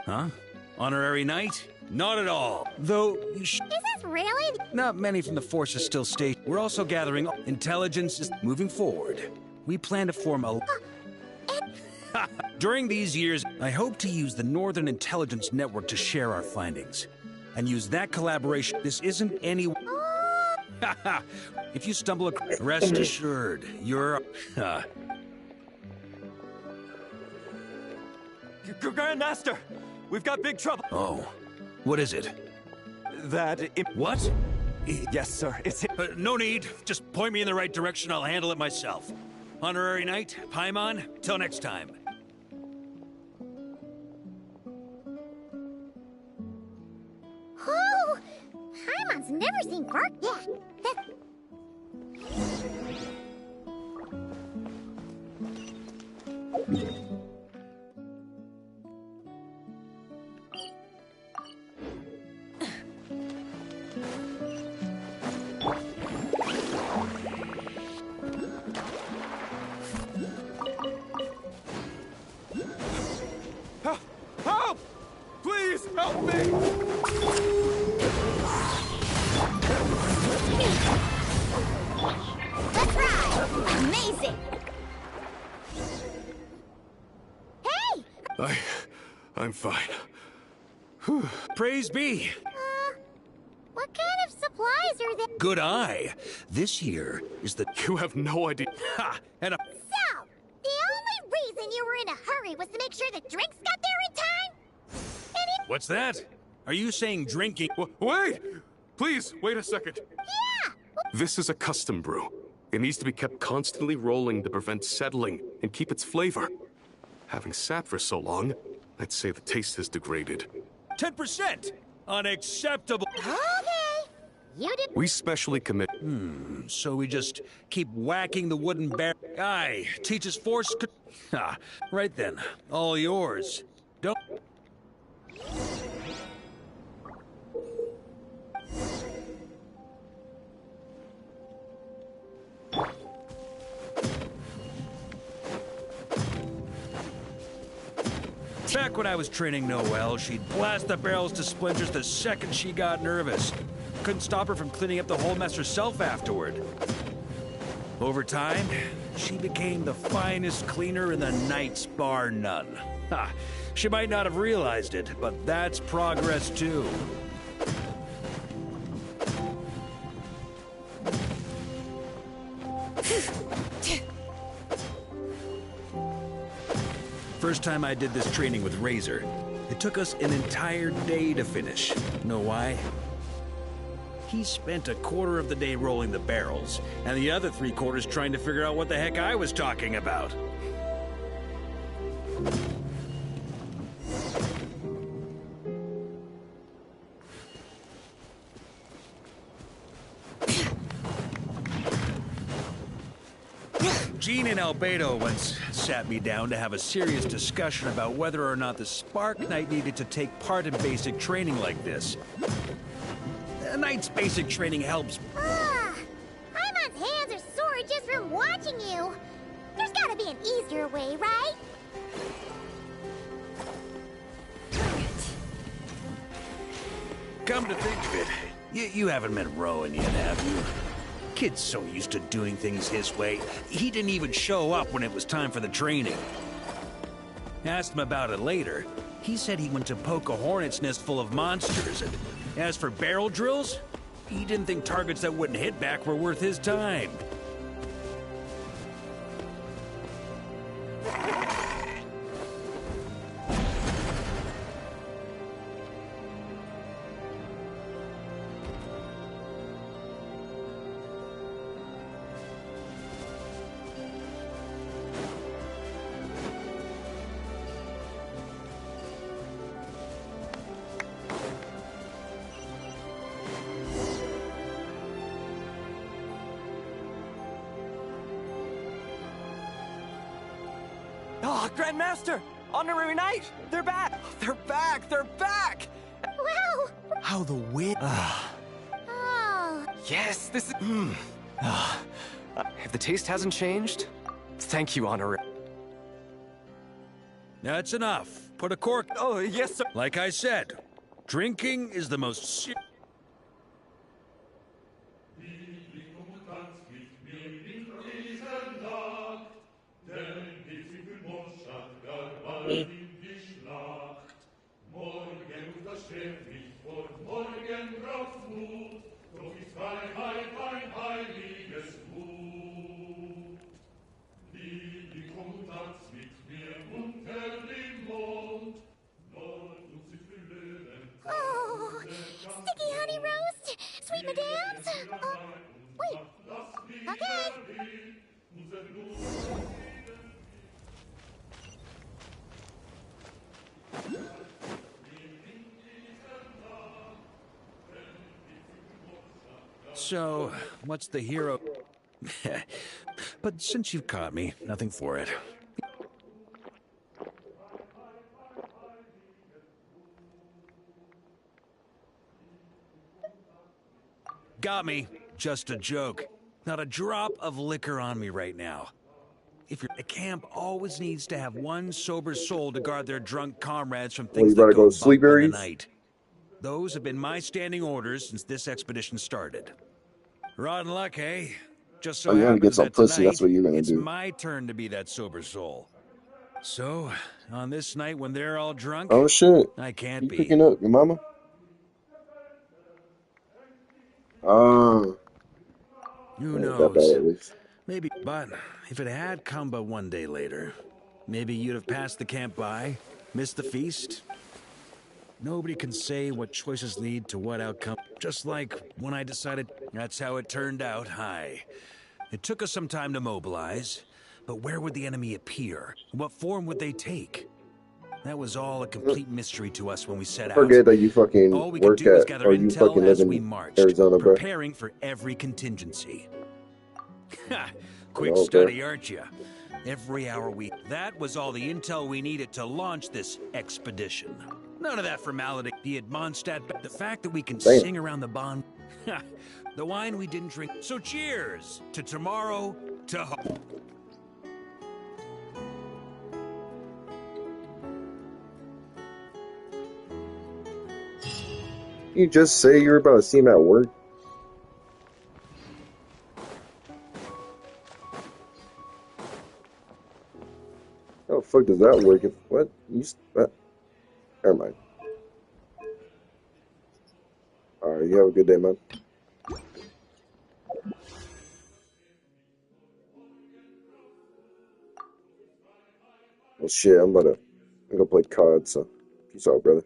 Huh? Honorary knight? Not at all. Though you Is this really? Not many from the force are still stationed. We're also gathering intelligence is moving forward. We plan to form a. During these years, I hope to use the Northern Intelligence Network to share our findings. And use that collaboration. This isn't any. If you stumble across, rest assured, you're. Grandmaster! We've got big trouble! Oh. What is it? What? Yes, sir. It's... no need. Just point me in the right direction. I'll handle it myself. Honorary Knight, Paimon, till next time. Oh! Paimon's never seen Bark yet. Help! Please help me! Let's ride! Amazing! Hey! I'm fine. Praise be. What kind of supplies are there? Good eye. This here is the... You have no idea. Ha! And a... So, the only reason you were in a hurry was to make sure the drinks got there in time? What's that? Are you saying drinking... Wait! Please, wait a second. Yeah! This is a custom brew. It needs to be kept constantly rolling to prevent settling and keep its flavor. Having sat for so long, I'd say the taste has degraded. 10%! Unacceptable! Okay! You did... We specially commit... So we just keep whacking the wooden bear... Aye, teaches force... Ah, right then. All yours. Don't... Back when I was training Noelle, she'd blast the barrels to splinters the second she got nervous. Couldn't stop her from cleaning up the whole mess herself afterward. Over time, she became the finest cleaner in the Knights, bar none. Ha! She might not have realized it, but that's progress too. First time I did this training with Razor, it took us an entire day to finish. Know why? He spent a quarter of the day rolling the barrels, and the other 3/4 trying to figure out what the heck I was talking about. Jean and Albedo once sat me down to have a serious discussion about whether or not the Spark Knight needed to take part in basic training like this. A Knight's basic training helps. Paimon's hands are sore just from watching you. There's gotta be an easier way, right? Come to think of it, you haven't met Rowan yet, have you? Kid's so used to doing things his way, he didn't even show up when it was time for the training. Asked him about it later. He said he went to poke a hornet's nest full of monsters, and as for barrel drills, he didn't think targets that wouldn't hit back were worth his time. Oh, Grandmaster! Honorary Knight! They're back! They're back! They're back! Wow! How the wind... Oh. Yes, this is... If the taste hasn't changed, thank you, Honorary. That's enough. Put a cork... Oh, yes, sir. Like I said, drinking is the most... Morgen untersteht mich vor morgen braucht's Mut, doch ist Freiheit ein heiliges Gut. Liebe, komm und tanz mit mir unter dem Mond, So, what's the hero? But since you've caught me, nothing for it. Got me. Just a joke. Not a drop of liquor on me right now. If you're a camp always needs to have one sober soul to guard their drunk comrades from Well, things you that better go go to sleep, bump in the Aries? night. Those have been my standing orders since this expedition started. Rotten luck, eh? Just so Oh, you're gonna get happens some that pussy. That's tonight, what you're gonna it's do. my turn to be that sober soul. So, on this night when they're all drunk, Oh shit! I can't You be. picking up your mama? Ah, Who ain't that bad knows? at least. Maybe, but if it had come but one day later, maybe you'd have passed the camp by, missed the feast. Nobody can say what choices lead to what outcome. Just like when I decided that's how it turned out, it took us some time to mobilize, but where would the enemy appear? What form would they take? That was all a complete mystery to us when we set out. Forget that you fucking All we could work do was at, gather or you intel fucking live as we in marched, Arizona, bro. preparing for every contingency. Ha! I Quick know, study, bro. aren't you? Every hour we... That was all the intel we needed to launch this expedition. None of that formality. The Mondstadt... The fact that we can Damn. sing around the bond... The wine we didn't drink. So cheers to tomorrow, to hope. You just say you're about to see him at work? How the fuck does that work? If what? Never mind. Alright, you have a good day, man. Well, shit, I'm gonna play COD, so peace out, brother.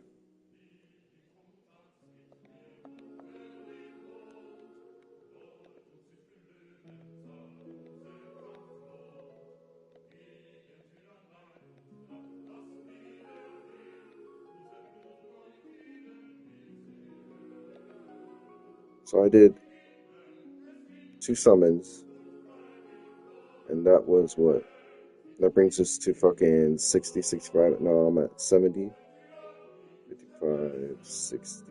So I did 2 summons, and that was what? That brings us to fucking 60, 65. No, I'm at 70, 55, 60.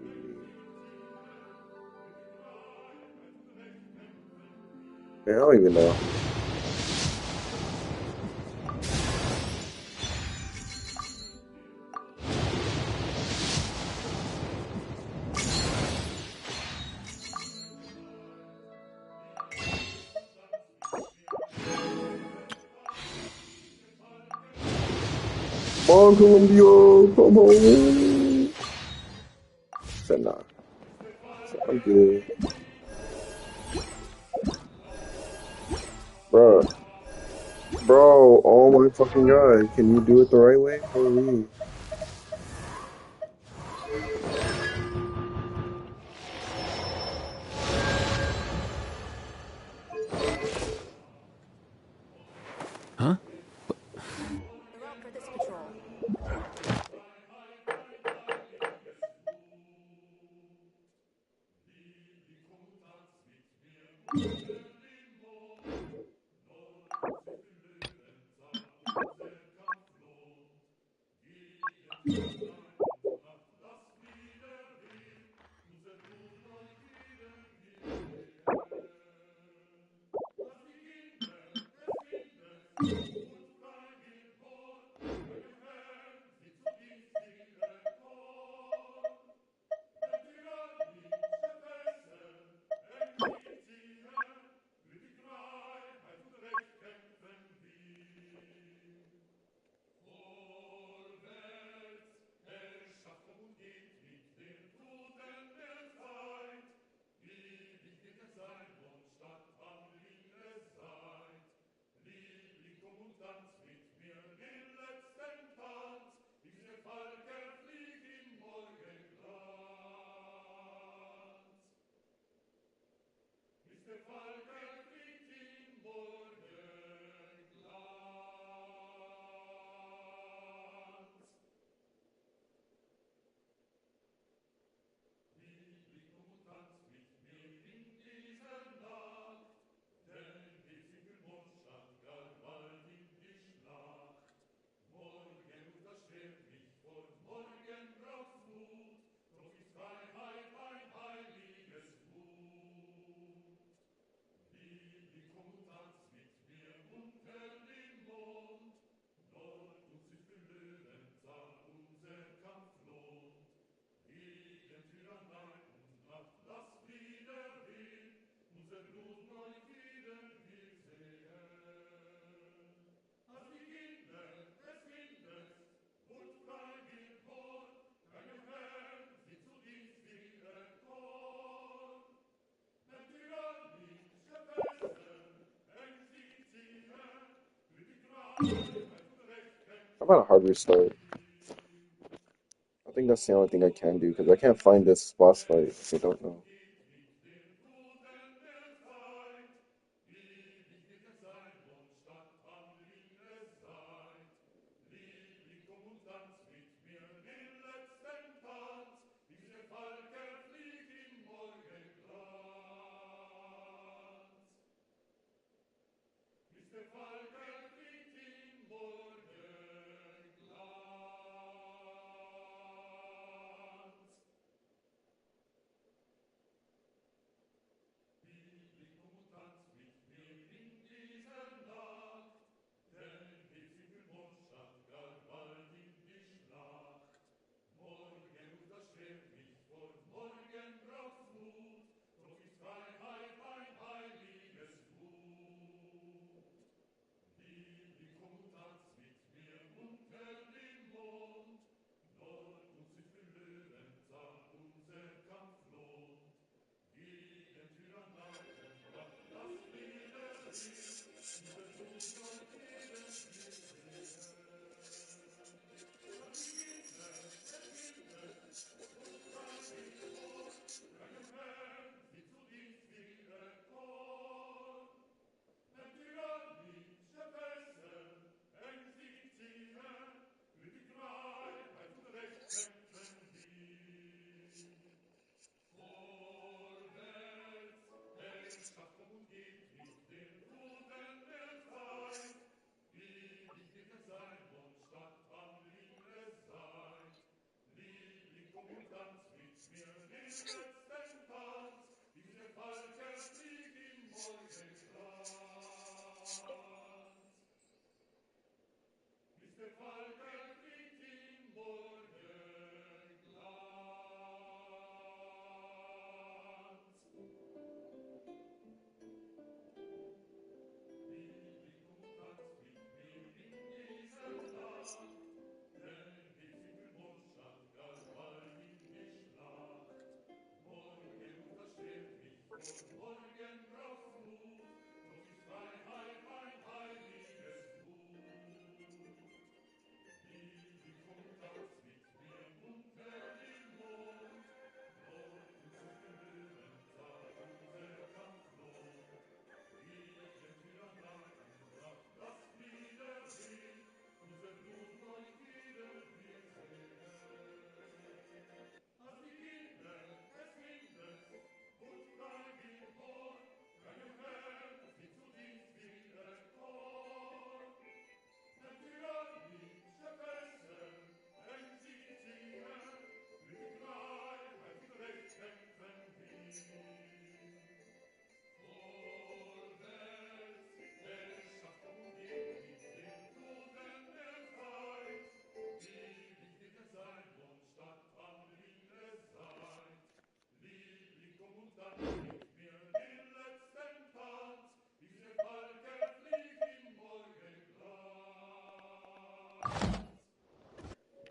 Man, I don't even know. Come on, Columbia, come on. Said nah. So I'm good. Bro, oh my fucking god, can you do it the right way? Holy. Huh? The route for this patrol. How about a hard restart? I think that's the only thing I can do because I can't find this boss fight. I don't know.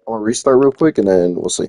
I'm gonna restart real quick and then we'll see.